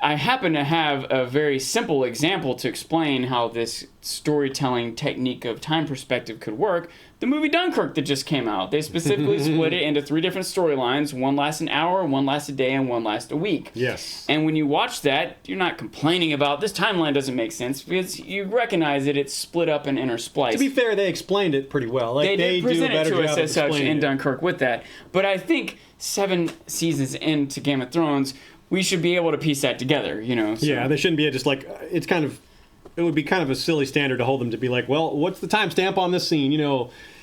I happen to have a very simple example to explain how this storytelling technique of time perspective could work. The movie Dunkirk that just came out. They specifically split it into 3 different storylines. One lasts an hour, one lasts a day, and one lasts a week. Yes. And when you watch that, you're not complaining about this timeline doesn't make sense because you recognize that it's split up and interspliced. To be fair, they explained it pretty well. Like, they do a present it better to job us of as such explaining in it. Dunkirk with that. But I think 7 seasons into Game of Thrones, we should be able to piece that together, So. Yeah, they shouldn't be just like, it would be kind of a silly standard to hold them to be like, well, what's the timestamp on this scene,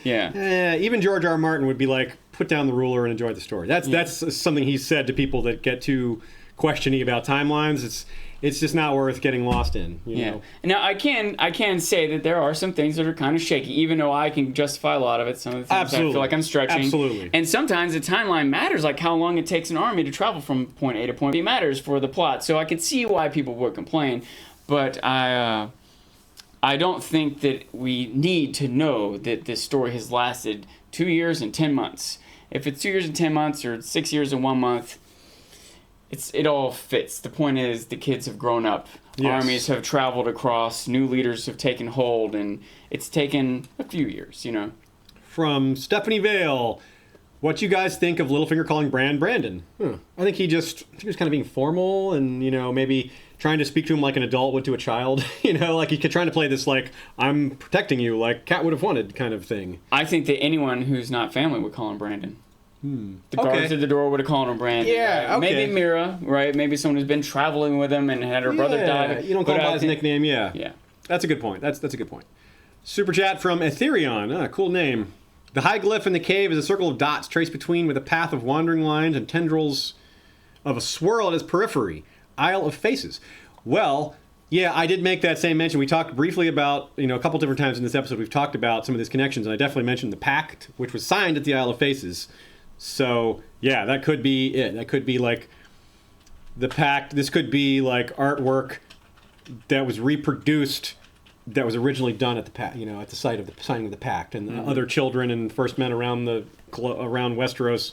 Yeah. Even George R. R. Martin would be like, put down the ruler and enjoy the story. That's something he's said to people that get too questioning about timelines. It's just not worth getting lost in. You know? Now I can say that there are some things that are kind of shaky, even though I can justify a lot of it. Some of the things Absolutely. I feel like I'm stretching. Absolutely. And sometimes the timeline matters, like how long it takes an army to travel from point A to point B matters for the plot. So I could see why people would complain, but I don't think that we need to know that this story has lasted 2 years and 10 months. If it's 2 years and 10 months or 6 years and 1 month, it all fits. The point is the kids have grown up. Yes. Armies have traveled across. New leaders have taken hold, and it's taken a few years, From Stephanie Vale, what you guys think of Littlefinger calling Bran Brandon? I think he was kind of being formal and, maybe trying to speak to him like an adult would to a child. Like he trying to play this like, I'm protecting you, like Cat would have wanted kind of thing. I think that anyone who's not family would call him Brandon. The guards at the door would have called him Brandon. Yeah, right? okay. Maybe Mira, right? Maybe someone who's been traveling with him and had her brother die. You don't call him by his nickname, yeah. Yeah. That's a good point. That's a good point. Super chat from Ethereon. Cool name. The high glyph in the cave is a circle of dots traced between with a path of wandering lines and tendrils of a swirl at its periphery. Isle of Faces. Well, yeah, I did make that same mention. We talked briefly about, a couple different times in this episode, we've talked about some of these connections, and I definitely mentioned the pact, which was signed at the Isle of Faces. So, yeah, that could be it. That could be like the pact. This could be like artwork that was reproduced that was originally done at the at the site of the signing of the pact, and the other children and first men around Westeros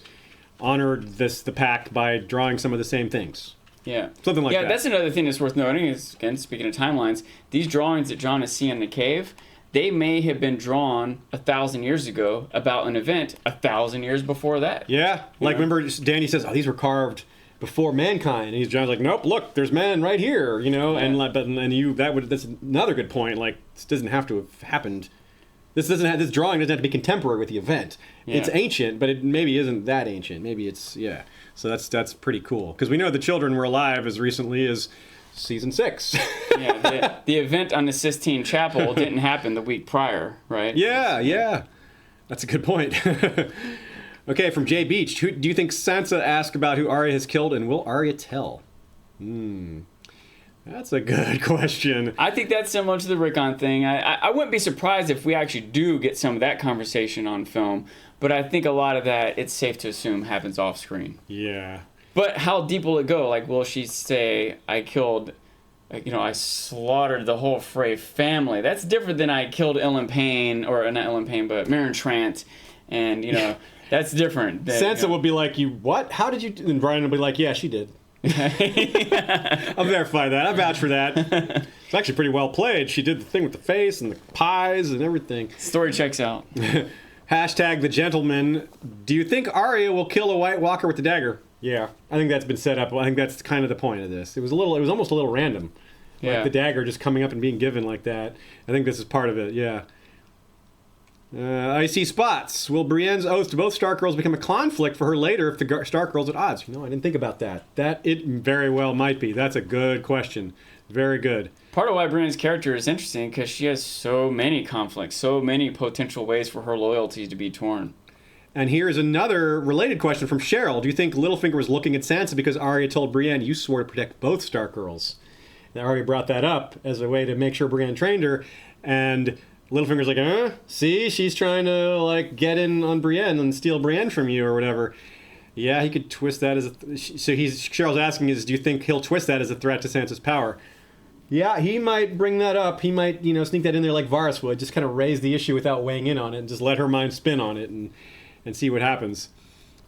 honored the pact by drawing some of the same things. Yeah. Something like that. Yeah, that's another thing that's worth noting is, again, speaking of timelines, these drawings that John is seeing in the cave, they may have been drawn 1,000 years ago about an event 1,000 years before that. Yeah, like remember Danny says, "Oh, these were carved before mankind," and he's John's like, "Nope, look, there's man right here," and like, that's another good point. Like, this doesn't have to have happened. This drawing doesn't have to be contemporary with the event. Yeah. It's ancient, but it maybe isn't that ancient. Maybe it's So that's pretty cool because we know the children were alive as recently as season 6. The event on the Sistine Chapel didn't happen the week prior, right? Yeah. That's a good point. Okay, from Jay Beach. Do you think Sansa asked about who Arya has killed, and will Arya tell? That's a good question. I think that's similar to the Rickon thing. I wouldn't be surprised if we actually do get some of that conversation on film, but I think a lot of that, it's safe to assume, happens off screen. Yeah. But how deep will it go? Like, will she say, I slaughtered the whole Frey family? That's different than I killed Ellen Payne, or not Ellen Payne, but Meryn Trant, and, that's different. Sansa will be like, you what? How did you... And Brian will be like, yeah, she did. I'll verify that. I vouch for that. It's actually pretty well played. She did the thing with the face and the pies and everything. Story checks out. Hashtag the gentleman. Do you think Arya will kill a White Walker with the dagger? Yeah, I think that's been set up. I think that's kind of the point of this. It was almost a little random. Like the dagger just coming up and being given like that. I think this is part of it, yeah. I see spots. Will Brienne's oath to both Stark girls become a conflict for her later if the Stark girls at odds? I didn't think about that. That it very well might be. That's a good question. Very good. Part of why Brienne's character is interesting because she has so many conflicts, so many potential ways for her loyalties to be torn. And here's another related question from Cheryl. Do you think Littlefinger was looking at Sansa because Arya told Brienne, you swore to protect both Stark girls? And Arya brought that up as a way to make sure Brienne trained her, and Littlefinger's like, see, she's trying to get in on Brienne and steal Brienne from you or whatever. Yeah, he could twist that as Cheryl's asking do you think he'll twist that as a threat to Sansa's power? Yeah, he might bring that up. He might, sneak that in there like Varys would, just kind of raise the issue without weighing in on it and just let her mind spin on it and see what happens.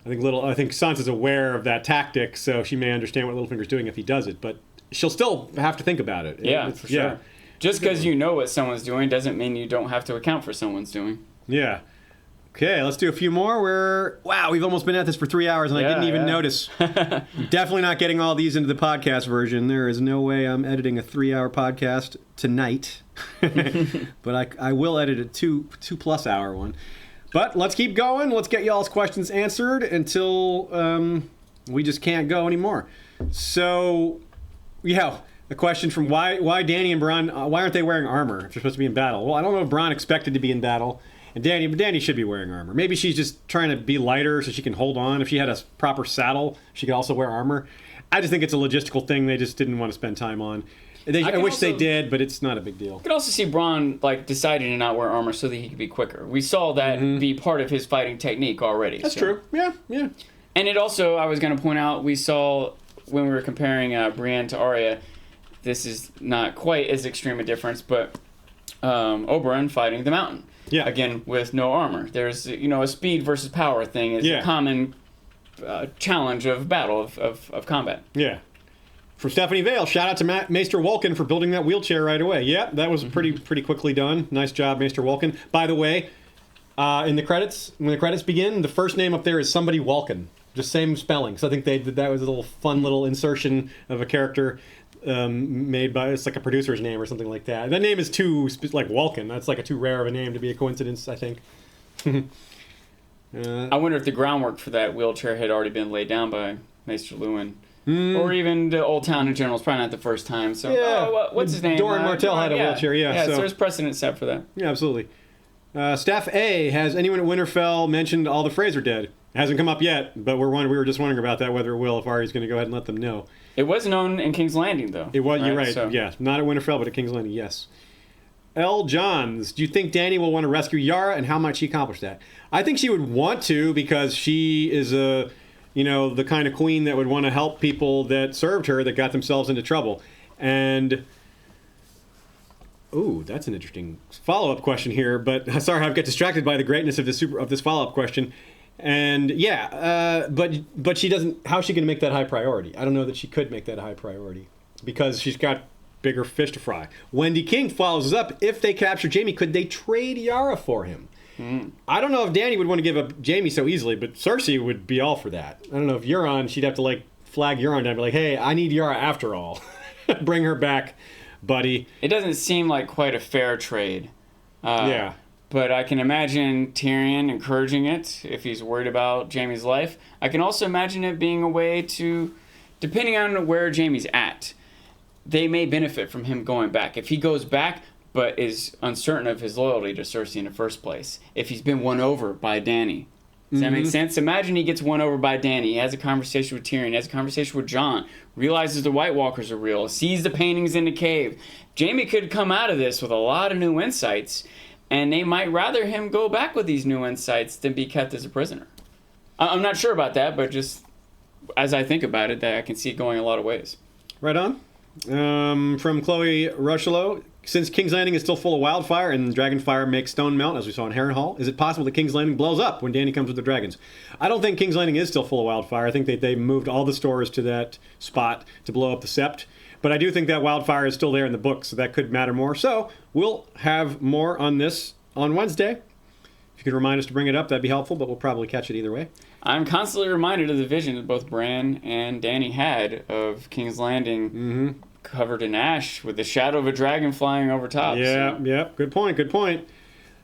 I think Sansa's aware of that tactic, so she may understand what Littlefinger's doing if he does it, but she'll still have to think about it. Yeah, for sure. Yeah. Just because you know what someone's doing doesn't mean you don't have to account for someone's doing. Yeah. Okay, let's do a few more. We've almost been at this for 3 hours and I didn't even notice. Definitely not getting all these into the podcast version. There is no way I'm editing a 3-hour podcast tonight. But I will edit a 2+ hour one. But let's keep going. Let's get y'all's questions answered until we just can't go anymore. So, the question from why Dany and Bronn, why aren't they wearing armor if they're supposed to be in battle? Well, I don't know if Bronn expected to be in battle, and Dany should be wearing armor. Maybe she's just trying to be lighter so she can hold on. If she had a proper saddle, she could also wear armor. I just think it's a logistical thing they just didn't want to spend time on. I wish they did, but it's not a big deal. You could also see Bronn deciding to not wear armor so that he could be quicker. We saw that be part of his fighting technique already. That's true. Yeah. And it also, I was going to point out, we saw when we were comparing Brienne to Arya, this is not quite as extreme a difference, but Oberyn fighting the Mountain. Yeah. Again, with no armor. There's, a speed versus power thing is a common challenge of battle, of combat. Yeah. From Stephanie Vale, shout out to Maester Wolkin for building that wheelchair right away. Yeah, that was pretty quickly done. Nice job, Maester Wolkin. By the way, in the credits, when the credits begin, the first name up there is somebody Wolkin. Just same spelling. So I think that was a little fun little insertion of a character made by, it's like a producer's name or something like that. That name is too, like Wolkin. That's like too rare of a name to be a coincidence, I think. I wonder if the groundwork for that wheelchair had already been laid down by Maester Luwin. Or even the Old Town in general. It's probably not the first time. So, what's his name? Doran Martell had a wheelchair, Yeah, so there's precedent set for that. Yeah, absolutely. Staff A, has anyone at Winterfell mentioned all the Freys are dead? It hasn't come up yet, but we were just wondering about that, whether it will, if Arya's going to go ahead and let them know. It was known in King's Landing, though. It was, right? You're right, so. Yeah. Not at Winterfell, but at King's Landing, yes. L. Johns, do you think Dany will want to rescue Yara, and how might she accomplish that? I think she would want to, because she is the kind of queen that would want to help people that served her that got themselves into trouble. And, that's an interesting follow-up question here, but sorry, I've got distracted by the greatness of this follow-up question. And but she doesn't, how's she going to make that high priority? I don't know that she could make that a high priority, because she's got bigger fish to fry. Wendy King follows up. If they capture Jaime, could they trade Yara for him? I don't know if Dany would want to give up Jaime so easily, but Cersei would be all for that. I don't know if Euron, she'd have to like flag Euron down and be like, hey, I need Yara after all. Bring her back, buddy. It doesn't seem like quite a fair trade. Yeah. But I can imagine Tyrion encouraging it if he's worried about Jaime's life. I can also imagine it being a way to, depending on where Jaime's at, they may benefit from him going back. If he goes back but is uncertain of his loyalty to Cersei in the first place, if he's been won over by Dany. Does that make sense? Imagine he gets won over by Dany, he has a conversation with Tyrion, he has a conversation with Jon, realizes the White Walkers are real, sees the paintings in the cave. Jaime could come out of this with a lot of new insights, and they might rather him go back with these new insights than be kept as a prisoner. I'm not sure about that, but just as I think about it, that I can see it going a lot of ways. Right on. From Chloe Rushello, since King's Landing is still full of wildfire and dragonfire makes stone melt, as we saw in Harrenhal, is it possible that King's Landing blows up when Dany comes with the dragons? I don't think King's Landing is still full of wildfire. I think they moved all the stores to that spot to blow up the Sept. But I do think that wildfire is still there in the book, so that could matter more. So we'll have more on this on Wednesday. If you could remind us to bring it up, that'd be helpful, but we'll probably catch it either way. I'm constantly reminded of the vision that both Bran and Dany had of King's Landing covered in ash with the shadow of a dragon flying over top. Yeah, so. yeah. Good point, good point.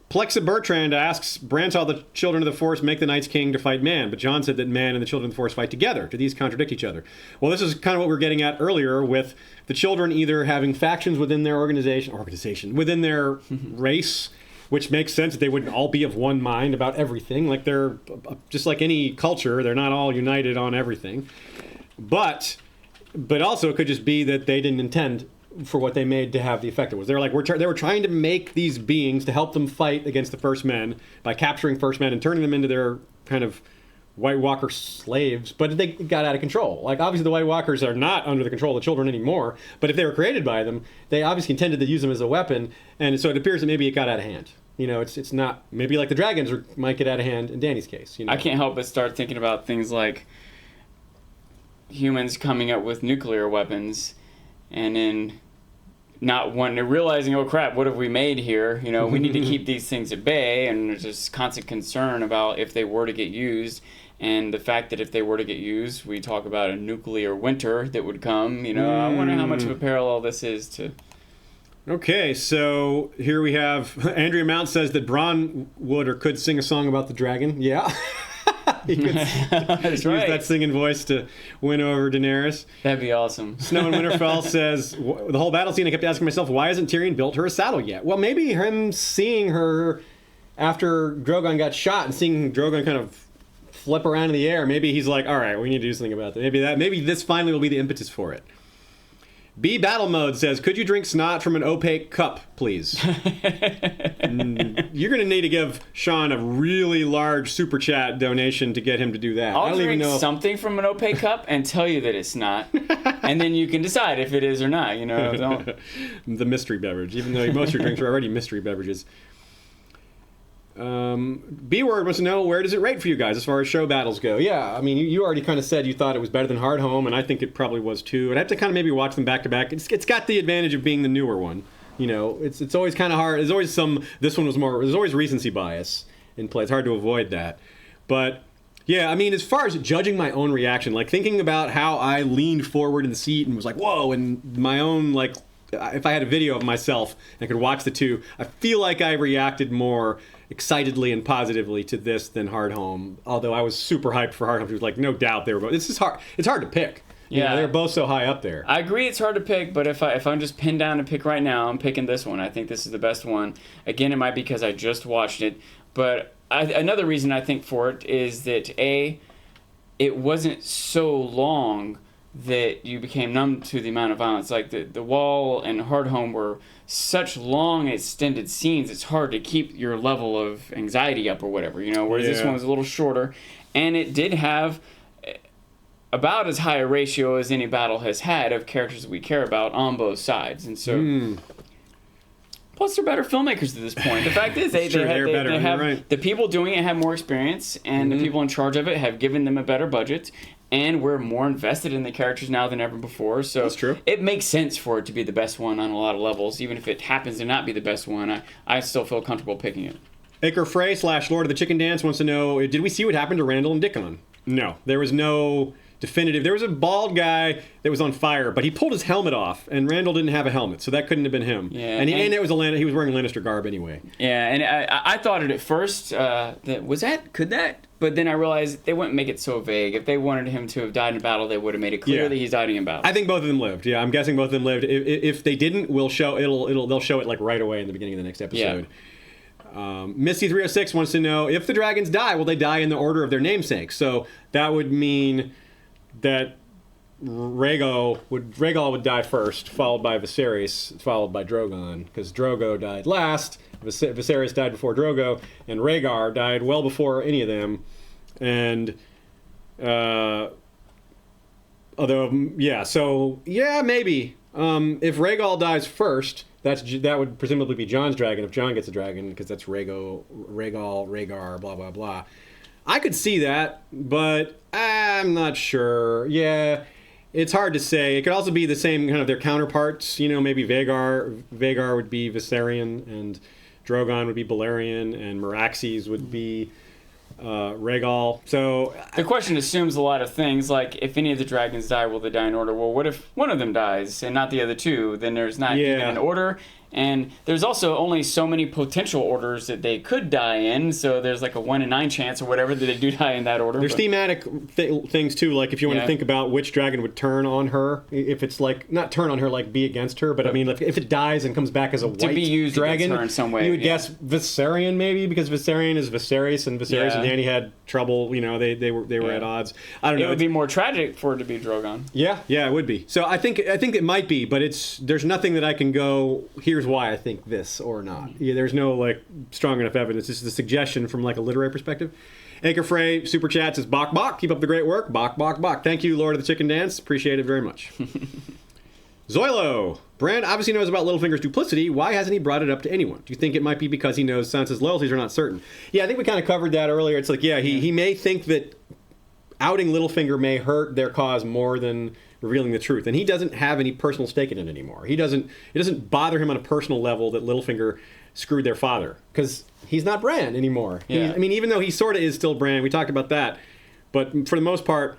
Plexa Bertrand asks, Bran saw the children of the Forest make the Night's King to fight Man, but Jon said that Man and the children of the Forest fight together. Do these contradict each other? Well, this is kind of what we were getting at earlier with the children either having factions within their organization, within their race, which makes sense that they wouldn't all be of one mind about everything. Like they're, just like any culture, they're not all united on everything. But also it could just be that they didn't intend for what they made to have the effect it was. They were trying to make these beings to help them fight against the First Men by capturing First Men and turning them into their kind of White Walker slaves, but they got out of control. Like, obviously the White Walkers are not under the control of the children anymore, but if they were created by them, they obviously intended to use them as a weapon, and so it appears that maybe it got out of hand. You know, it's not, maybe like the dragons might get out of hand in Dany's case. You know? I can't help but start thinking about things like humans coming up with nuclear weapons and then not wanting, realizing, oh crap, what have we made here? You know, we need to keep these things at bay, and there's just constant concern about if they were to get used. And the fact that if they were to get used, we talk about a nuclear winter that would come. You know, I wonder how much of a parallel this is to... Okay, so here we have Andrea Mount says that Bronn would or could sing a song about the dragon. Yeah. He could That's use right. that singing voice to win over Daenerys. That'd be awesome. Snow in Winterfell says, the whole battle scene, I kept asking myself, why hasn't Tyrion built her a saddle yet? Well, maybe him seeing her after Drogon got shot and seeing Drogon kind of flip around in the air, maybe he's like, all right, we need to do something about that. Maybe this finally will be the impetus for it. B Battle Mode says, could you drink snot from an opaque cup, please? You're going to need to give Sean a really large super chat donation to get him to do that. I'll I don't drink even know something from an opaque cup and tell you that it's not. And then you can decide if it is or not. You know, don't... The mystery beverage, even though most of your drinks are already mystery beverages. B-Word wants to know, where does it rate for you guys as far as show battles go? Yeah, I mean, you already kind of said you thought it was better than Hard Home, and I think it probably was too. I'd have to kind of maybe watch them back to back. It's got the advantage of being the newer one. You know, it's always kind of hard. There's always this one was more, there's always recency bias in play. It's hard to avoid that. But yeah, I mean, as far as judging my own reaction, like thinking about how I leaned forward in the seat and was like, whoa, and my own, like, if I had a video of myself and I could watch the two, I feel like I reacted more excitedly and positively to this than Hard Home. Although I was super hyped for Hard Home. It was like, no doubt they were both. It's just hard. It's hard to pick. You know, they're both so high up there. I agree it's hard to pick, but if I'm just pinned down to pick right now, I'm picking this one. I think this is the best one. Again, it might be because I just watched it, but another reason I think for it is that it wasn't so long that you became numb to the amount of violence. Like the Wall and Hard Home were such long extended scenes, it's hard to keep your level of anxiety up or whatever, you know, whereas this one was a little shorter, and it did have about as high a ratio as any battle has had of characters that we care about on both sides. And so plus they're better filmmakers at this point. The fact is they have right. The people doing it have more experience, and the people in charge of it have given them a better budget, and we're more invested in the characters now than ever before. So That's true. It makes sense for it to be the best one on a lot of levels. Even if it happens to not be the best one, I still feel comfortable picking it. Acre Frey / Lord of the Chicken Dance wants to know, did we see what happened to Randall and Dickon? No. There was no definitive. There was a bald guy that was on fire, but he pulled his helmet off, and Randall didn't have a helmet, so that couldn't have been him. Yeah, and it was he was wearing Lannister garb anyway. Yeah, and I thought it at first, could that? But then I realized they wouldn't make it so vague. If they wanted him to have died in battle, they would have made it clear that he's dying in battle. I think both of them lived. Yeah, I'm guessing both of them lived. If they didn't, they'll show it like right away in the beginning of the next episode. Yeah. Misty 306 wants to know, if the dragons die, will they die in the order of their namesake? So that would mean that Rhaegal would die first, followed by Viserys, followed by Drogon, because Drogo died last. Viserys died before Drogo, and Rhaegar died well before any of them. And maybe if Rhaegal dies first, that would presumably be Jon's dragon if Jon gets a dragon, because that's Rhaegar, blah blah blah. I could see that, but I'm not sure. Yeah. It's hard to say. It could also be the same kind of their counterparts. Maybe Vhagar would be Viserion, and Drogon would be Balerion, and Meraxes would be Rhaegal. So the question assumes a lot of things, like if any of the dragons die, will they die in order? Well, what if one of them dies and not the other two? Then there's not even an order. And there's also only so many potential orders that they could die in, so there's like a 1 in 9 chance or whatever that they do die in that order. There's thematic things too, like if you want to think about which dragon would turn on her, if it's like, not turn on her like be against her, but I mean if it dies and comes back as a white to be used dragon, her in some way, you would guess Viserion maybe, because Viserion is Viserys, and Viserys and Dany had trouble, they were at odds. I don't know. It would be more tragic for it to be Drogon. Yeah, it would be. So I think it might be, but there's nothing that I can go, here's why I think this or not. Yeah, there's no like strong enough evidence. This is a suggestion from like a literary perspective. Acre Frey super chat says, "Bok bok, keep up the great work. Bok bok bok." Thank you, Lord of the Chicken Dance. Appreciate it very much. Zoilo, Bran obviously knows about Littlefinger's duplicity. Why hasn't he brought it up to anyone? Do you think it might be because he knows Sansa's loyalties are not certain? Yeah, I think we kind of covered that earlier. It's like, he may think that outing Littlefinger may hurt their cause more than revealing the truth, and he doesn't have any personal stake in it anymore. It doesn't bother him on a personal level that Littlefinger screwed their father, because he's not Bran anymore. Yeah. Even though he sort of is still Bran, we talked about that, but for the most part,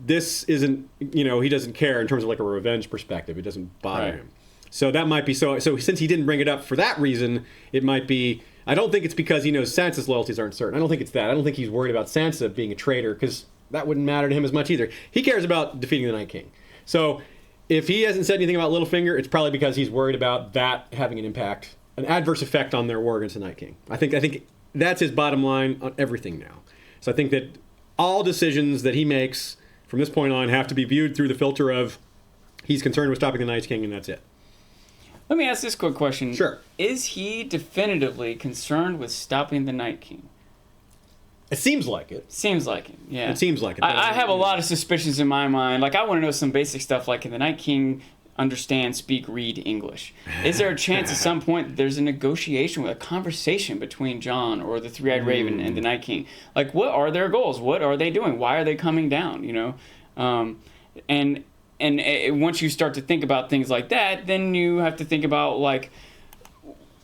this isn't, he doesn't care in terms of like a revenge perspective. It doesn't bother him. So that might be so since he didn't bring it up for that reason, it might be. I don't think it's because he knows Sansa's loyalties aren't certain. I don't think it's that. I don't think he's worried about Sansa being a traitor, because that wouldn't matter to him as much either. He cares about defeating the Night King. So if he hasn't said anything about Littlefinger, it's probably because he's worried about that having an adverse effect on their war against the Night King. I think that's his bottom line on everything now. So I think that all decisions that he makes from this point on have to be viewed through the filter of he's concerned with stopping the Night King, and that's it. Let me ask this quick question. Sure. Is he definitively concerned with stopping the Night King? It seems like it. Seems like it, yeah. It seems like it. I have a lot of suspicions in my mind. Like, I want to know some basic stuff, like, can the Night King understand, speak, read English? Is there a chance at some point that there's a negotiation, a conversation between Jon or the Three-Eyed Raven and the Night King? Like, what are their goals? What are they doing? Why are they coming down, And once you start to think about things like that, then you have to think about, like,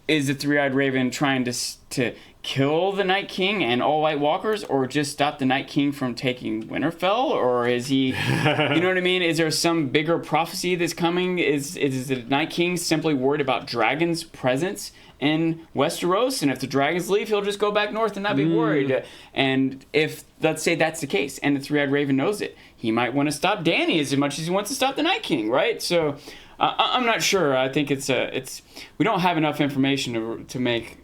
is the Three-Eyed Raven trying to kill the Night King and all White Walkers, or just stop the Night King from taking Winterfell? Or is he, you know what I mean? Is there some bigger prophecy that's coming? Is the Night King simply worried about dragons' presence in Westeros? And if the dragons leave, he'll just go back north and not be worried. And if, let's say that's the case, and the Three-Eyed Raven knows it, he might want to stop Dany as much as he wants to stop the Night King, right? So I'm not sure. I think it's we don't have enough information to make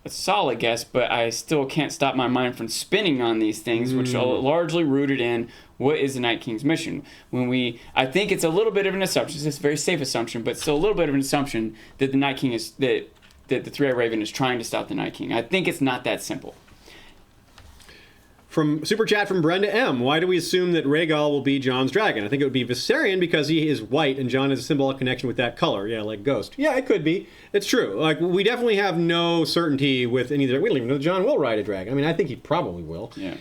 a solid guess, but I still can't stop my mind from spinning on these things, which are largely rooted in what is the Night King's mission. I think it's a little bit of an assumption. It's a very safe assumption, but still a little bit of an assumption that the Night King is that the Three-Eyed Raven is trying to stop the Night King. I think it's not that simple. From Super Chat from Brenda M. Why do we assume that Rhaegal will be Jon's dragon? I think it would be Viserion because he is white and Jon has a symbolic connection with that color. Yeah, like Ghost. Yeah, it could be. It's true. Like, we definitely have no certainty with any of the... We don't even know that Jon will ride a dragon. I mean, I think he probably will. Yeah.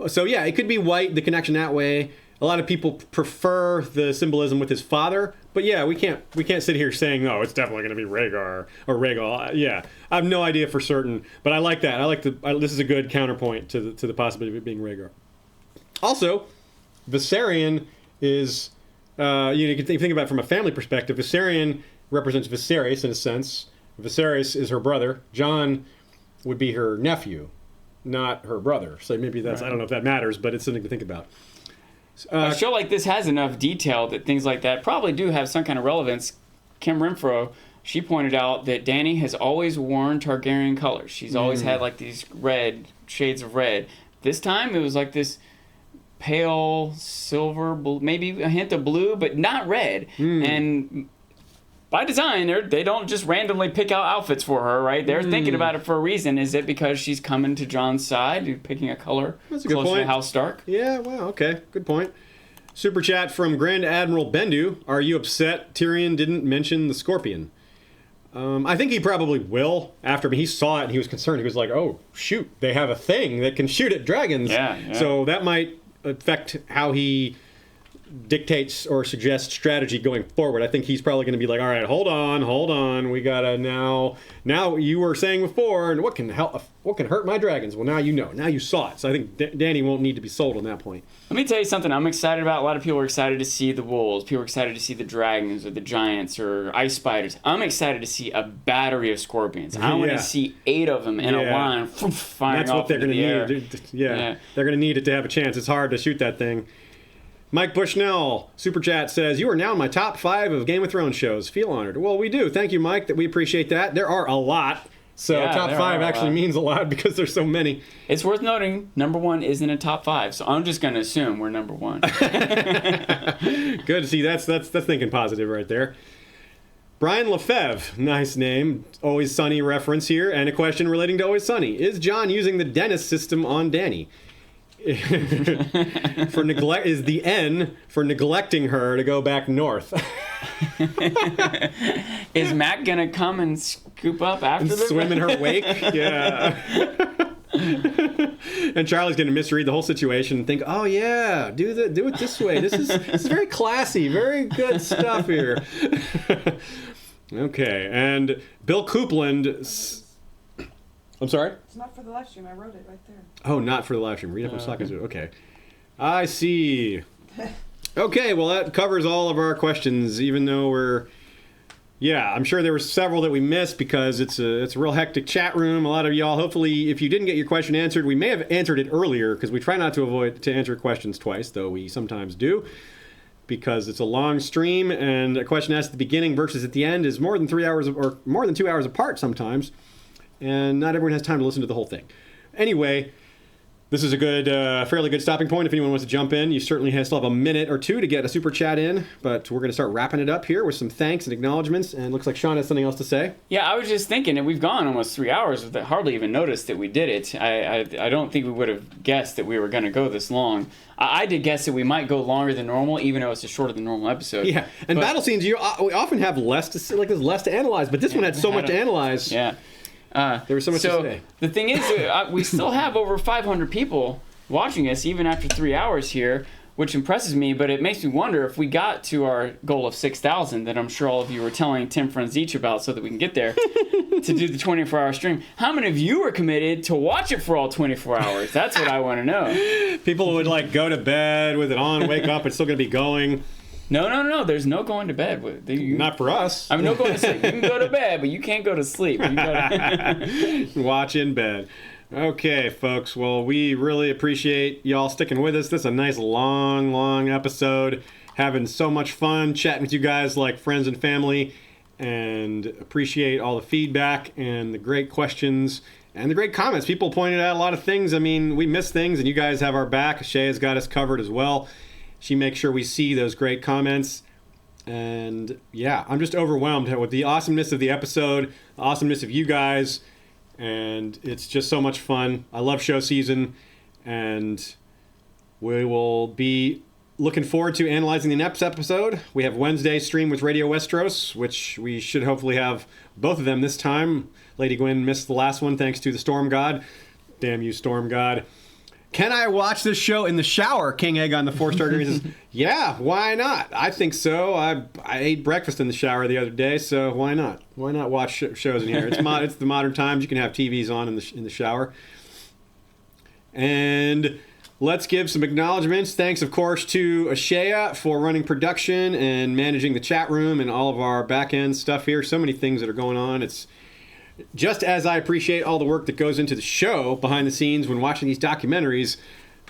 So yeah, it could be White, the connection that way. A lot of people prefer the symbolism with his father, but yeah, we can't sit here saying, no, it's definitely going to be Rhaegar or Rhaegal. Yeah, I have no idea for certain, but I like that. This is a good counterpoint to the possibility of it being Rhaegar. Also, Viserion is, you can think about it from a family perspective. Viserion represents Viserys in a sense. Viserys is her brother. Jon would be her nephew, not her brother. So maybe that's, I don't know if that matters, but it's something to think about. A show like this has enough detail that things like that probably do have some kind of relevance. Kim Renfro, she pointed out that Dany has always worn Targaryen colors. She's always had like these red shades of red. This time it was like this pale silver, maybe a hint of blue, but not red. And by design, they don't just randomly pick out outfits for her, right? They're thinking about it for a reason. Is it because she's coming to Jon's side, picking a color closer to House Stark? Yeah, well, okay. Good point. Super chat from Grand Admiral Bendu. Are you upset Tyrion didn't mention the Scorpion? I think he probably will after. He saw it and he was concerned. He was like, oh, shoot, they have a thing that can shoot at dragons. Yeah. So that might affect how he dictates or suggests strategy going forward. I think he's probably going to be like, all right, hold on, we gotta now you were saying before, and what can hurt my dragons? Well, now you know, now you saw it. So I think Dany won't need to be sold on that point. Let me tell you something I'm excited about. A lot of people are excited to see the wolves. People are excited to see the dragons or the giants or ice spiders. I'm excited to see a battery of scorpions. I want to see 8 of them in a line firing That's off what they're into going to the need. air. They're going to need it to have a chance. It's hard to shoot that thing. Mike Bushnell, Super Chat, says, you are now in my top 5 of Game of Thrones shows. Feel honored. Well, we do. Thank you, Mike. That we appreciate that. There are a lot. So top 5 actually means a lot because there's so many. It's worth noting, number 1 isn't a top 5, so I'm just going to assume we're number 1. Good to see. That's thinking positive right there. Brian Lefebvre, nice name. Always Sunny reference here, and a question relating to Always Sunny. Is Jon using the Dennis system on Dany? Is the N for neglecting her to go back north? Is Matt gonna come and scoop up after and swim in her wake? Yeah. And Charlie's gonna misread the whole situation and think, "Oh yeah, do it this way. This is very classy, very good stuff here." Okay, and Bill Coupland. I'm sorry? It's not for the live stream. I wrote it right there. Oh, not for the live stream. Read up on Sokka's. Okay. I see. Okay, well, that covers all of our questions, even though I'm sure there were several that we missed because it's a real hectic chat room. A lot of y'all, hopefully, if you didn't get your question answered, we may have answered it earlier because we try not to answer questions twice, though we sometimes do, because it's a long stream and a question asked at the beginning versus at the end is more than 3 hours or more than 2 hours apart sometimes. And not everyone has time to listen to the whole thing. Anyway, this is a good, fairly good stopping point. If anyone wants to jump in, you certainly still have a minute or two to get a super chat in. But we're going to start wrapping it up here with some thanks and acknowledgments. And it looks like Sean has something else to say. Yeah, I was just thinking, and we've gone almost 3 hours without hardly even noticed that we did it. I don't think we would have guessed that we were going to go this long. I did guess that we might go longer than normal, even though it's a shorter than normal episode. Yeah, and battle scenes, we often have less to say, like there's less to analyze. But this one had so much to analyze. Yeah. There was so much to say. The thing is, we still have over 500 people watching us, even after 3 hours here, which impresses me, but it makes me wonder if we got to our goal of 6,000 that I'm sure all of you were telling 10 friends each about so that we can get there to do the 24-hour stream. How many of you are committed to watch it for all 24 hours? That's what I want to know. People would go to bed with it on, wake up, it's still going to be going. No. There's no going to bed. Not for us. I mean, no going to sleep. You can go to bed, but you can't go to sleep. You Watch in bed. Okay, folks. Well, we really appreciate y'all sticking with us. This is a nice, long episode. Having so much fun chatting with you guys like friends and family. And appreciate all the feedback and the great questions and the great comments. People pointed out a lot of things. I mean, we missed things, and you guys have our back. Shay has got us covered as well. She makes sure we see those great comments. And yeah, I'm just overwhelmed with the awesomeness of the episode, the awesomeness of you guys, and it's just so much fun. I love show season, and we will be looking forward to analyzing the next episode. We have Wednesday stream with Radio Westeros, which we should hopefully have both of them this time. Lady Gwen missed the last one thanks to the Storm God. Damn you, Storm God. Can I watch this show in the shower? King Egg on the 4-star green says, yeah, why not? I think so. I ate breakfast in the shower the other day, so why not? Why not watch shows in here? It's the modern times. You can have TVs on in the shower. And let's give some acknowledgments. Thanks, of course, to Ashea for running production and managing the chat room and all of our back-end stuff here. So many things that are going on. It's just as I appreciate all the work that goes into the show behind the scenes when watching these documentaries,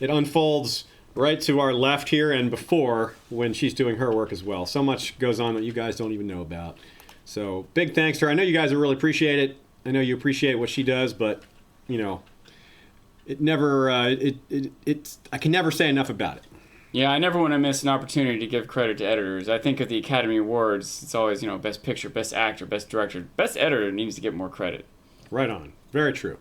it unfolds right to our left here and before when she's doing her work as well. So much goes on that you guys don't even know about. So big thanks to her. I know you guys will really appreciate it. I know you appreciate what she does, but, you know, it never, I can never say enough about it. Yeah, I never want to miss an opportunity to give credit to editors. I think of the Academy Awards, it's always, you know, Best Picture, Best Actor, Best Director. Best Editor needs to get more credit. Right on. Very true.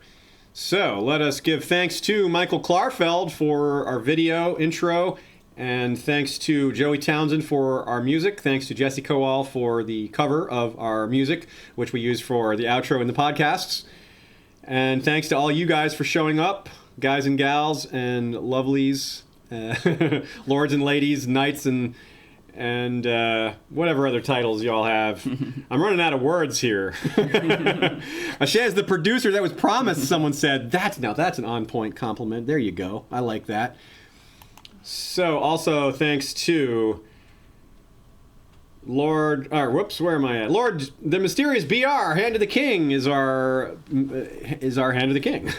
So let us give thanks to Michael Klarfeld for our video intro, and thanks to Joey Townsend for our music. Thanks to Jesse Kowal for the cover of our music, which we use for the outro in the podcasts. And thanks to all you guys for showing up, guys and gals and lovelies. Lords and ladies, knights, and whatever other titles y'all have. I'm running out of words here. Ashea is the producer that was promised, someone said. That's an on-point compliment. There you go. I like that. So also thanks to Lord, where am I at? Lord, the mysterious BR, Hand of the King, is our Hand of the King.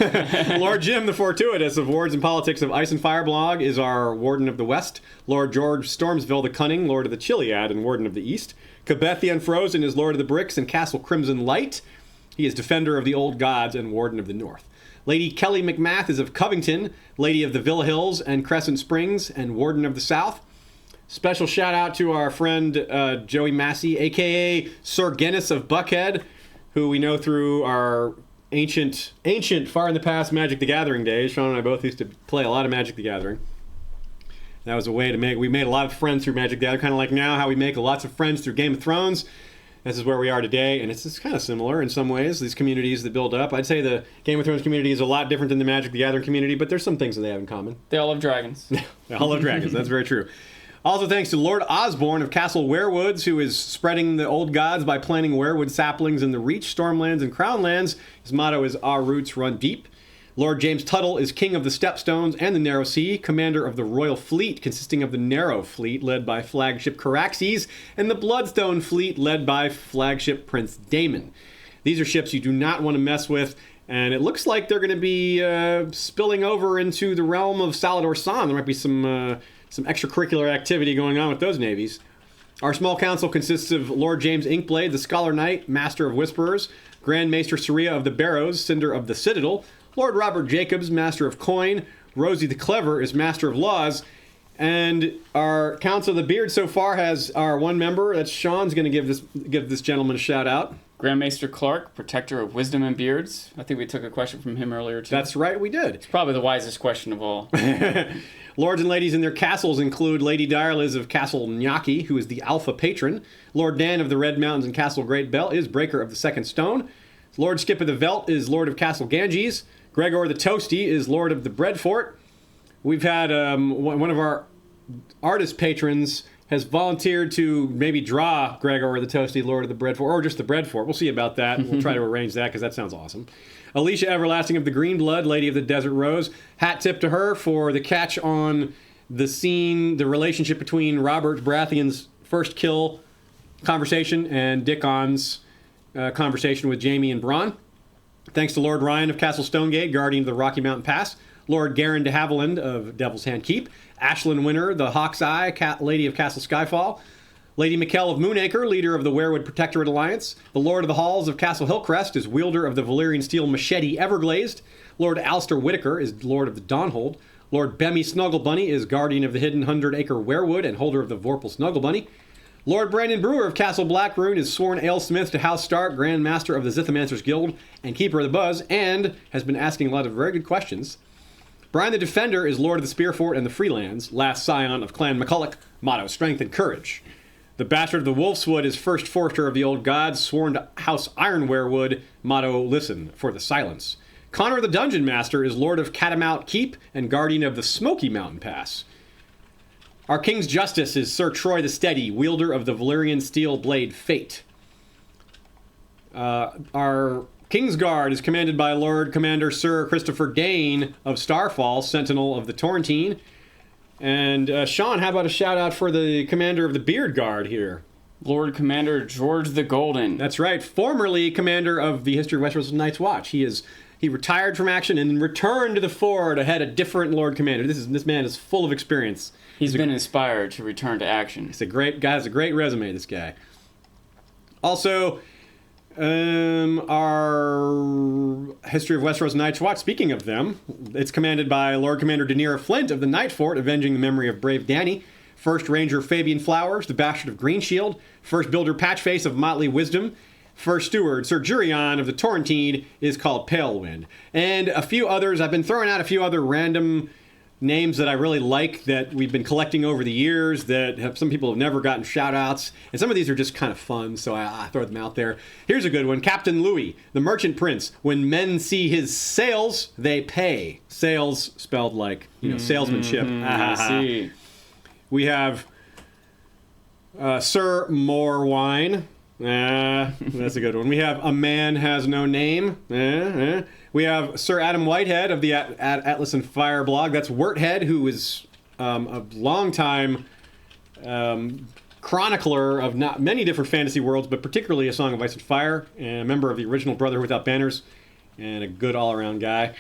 Lord Jim, the fortuitous of Wards and Politics of Ice and Fire blog, is our Warden of the West. Lord George Stormsville the Cunning, Lord of the Chiliad and Warden of the East. Kabeth the Unfrozen is Lord of the Bricks and Castle Crimson Light. He is Defender of the Old Gods and Warden of the North. Lady Kelly McMath is of Covington, Lady of the Villa Hills and Crescent Springs, and Warden of the South. Special shout out to our friend Joey Massey, a.k.a. Sir Guinness of Buckhead, who we know through our ancient, far in the past Magic the Gathering days. Sean and I both used to play a lot of Magic the Gathering. That was a way to we made a lot of friends through Magic the Gathering, kind of like now how we make lots of friends through Game of Thrones. This is where we are today, and it's kind of similar in some ways, these communities that build up. I'd say the Game of Thrones community is a lot different than the Magic the Gathering community, but there's some things that they have in common. They all love dragons. They all love dragons, that's very true. Also thanks to Lord Osborne of Castle Werewoods, who is spreading the old gods by planting werewood saplings in the Reach, Stormlands, and Crownlands. His motto is Our Roots Run Deep. Lord James Tuttle is King of the Stepstones and the Narrow Sea, commander of the Royal Fleet, consisting of the Narrow Fleet, led by flagship Caraxes, and the Bloodstone Fleet, led by flagship Prince Daemon. These are ships you do not want to mess with, and it looks like they're going to be spilling over into the realm of Salador San. There might be some extracurricular activity going on with those navies. Our small council consists of Lord James Inkblade, the Scholar Knight, Master of Whisperers, Grand Maester Saria of the Barrows, Cinder of the Citadel, Lord Robert Jacobs, Master of Coin, Rosie the Clever is Master of Laws, and our Council of the Beard so far has our one member. That's Sean's going to give this gentleman a shout out. Grand Maester Clark, Protector of Wisdom and Beards. I think we took a question from him earlier too. That's right, we did. It's probably the wisest question of all. Lords and ladies in their castles include Lady Direliz of Castle Nyaki, who is the Alpha Patron. Lord Dan of the Red Mountains and Castle Great Bell is Breaker of the Second Stone. Lord Skip of the Veldt is Lord of Castle Ganges. Gregor the Toasty is Lord of the Bread Fort. We've had one of our artist patrons has volunteered to maybe draw Gregor the Toasty, Lord of the Bread Fort, or just the Bread Fort. We'll see about that. We'll try to arrange that because that sounds awesome. Alicia Everlasting of the Green Blood, Lady of the Desert Rose. Hat tip to her for the catch on the scene, the relationship between Robert Baratheon's first kill conversation and Dickon's conversation with Jaime and Bronn. Thanks to Lord Ryan of Castle Stonegate, Guardian of the Rocky Mountain Pass. Lord Garin de Haviland of Devil's Hand Keep. Ashlyn Winter, the Hawk's Eye, Lady of Castle Skyfall. Lady Mikkel of Moonacre, leader of the Werewood Protectorate Alliance. The Lord of the Halls of Castle Hillcrest is wielder of the Valyrian steel machete Everglazed. Lord Alistair Whitaker is Lord of the Dawnhold. Lord Bemmy Snugglebunny is guardian of the hidden 100-acre Werewood and holder of the Vorpal Snugglebunny. Lord Brandon Brewer of Castle Blackroon is sworn alesmith to House Stark, Grand Master of the Zithomancer's Guild, and Keeper of the Buzz, and has been asking a lot of very good questions. Brian the Defender is Lord of the Spearfort and the Freelands, last scion of Clan McCulloch, motto Strength and Courage. The Bastard of the Wolfswood is first forester of the Old Gods, sworn to House Iron Werewood, motto Listen for the Silence. Connor the Dungeon Master is Lord of Catamount Keep and Guardian of the Smoky Mountain Pass. Our King's Justice is Sir Troy the Steady, wielder of the Valyrian steel blade Fate. Our King's Guard is commanded by Lord Commander Sir Christopher Dane of Starfall, Sentinel of the Torrentine. And Sean, how about a shout out for the commander of the Beard Guard here? Lord Commander George the Golden. That's right, formerly commander of the History of Westeros Night's Watch. He retired from action and returned to the fore to head a different Lord Commander. This man is full of experience. He's been inspired to return to action. He's a great guy. Has a great resume, this guy. Also, our History of Westeros Night's Watch, speaking of them, it's commanded by Lord Commander Daenerys Flint of the Night Fort, avenging the memory of brave Dany. First Ranger Fabian Flowers, the Bastard of Greenshield. First Builder Patchface of Motley Wisdom. First Steward Sir Jurion of the Torrentine is called Palewind. And a few others. I've been throwing out a few other random names that I really like that we've been collecting over the years that some people have never gotten shout-outs. And some of these are just kind of fun, so I throw them out there. Here's a good one. Captain Louis, the Merchant Prince. When men see his sails, they pay. Sails spelled like, salesmanship. I see. We have Sir Morewine. That's a good one. We have A Man Has No Name. We have Sir Adam Whitehead of the Atlas and Fire blog. That's Wurthead, who is a longtime chronicler of not many different fantasy worlds, but particularly A Song of Ice and Fire, and a member of the original Brotherhood Without Banners, and a good all-around guy.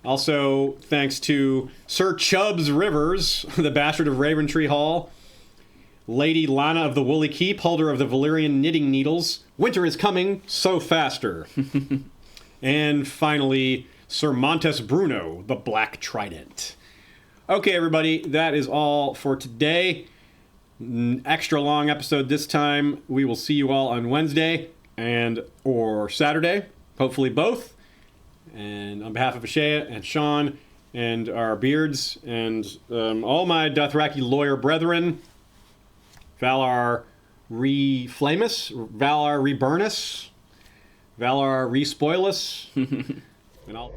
Also, thanks to Sir Chubbs Rivers, the Bastard of Raventree Hall, Lady Lana of the Woolly Keep, holder of the Valyrian knitting needles. Winter is coming, so faster. And finally, Sir Montes Bruno, the Black Trident. Okay, everybody, that is all for today. Extra long episode this time. We will see you all on Wednesday or Saturday, hopefully both. And on behalf of Ashea and Sean and our beards and all my Dothraki lawyer brethren, Valar Reflamus, Valar Reburnus, Valar Respoilus, and all.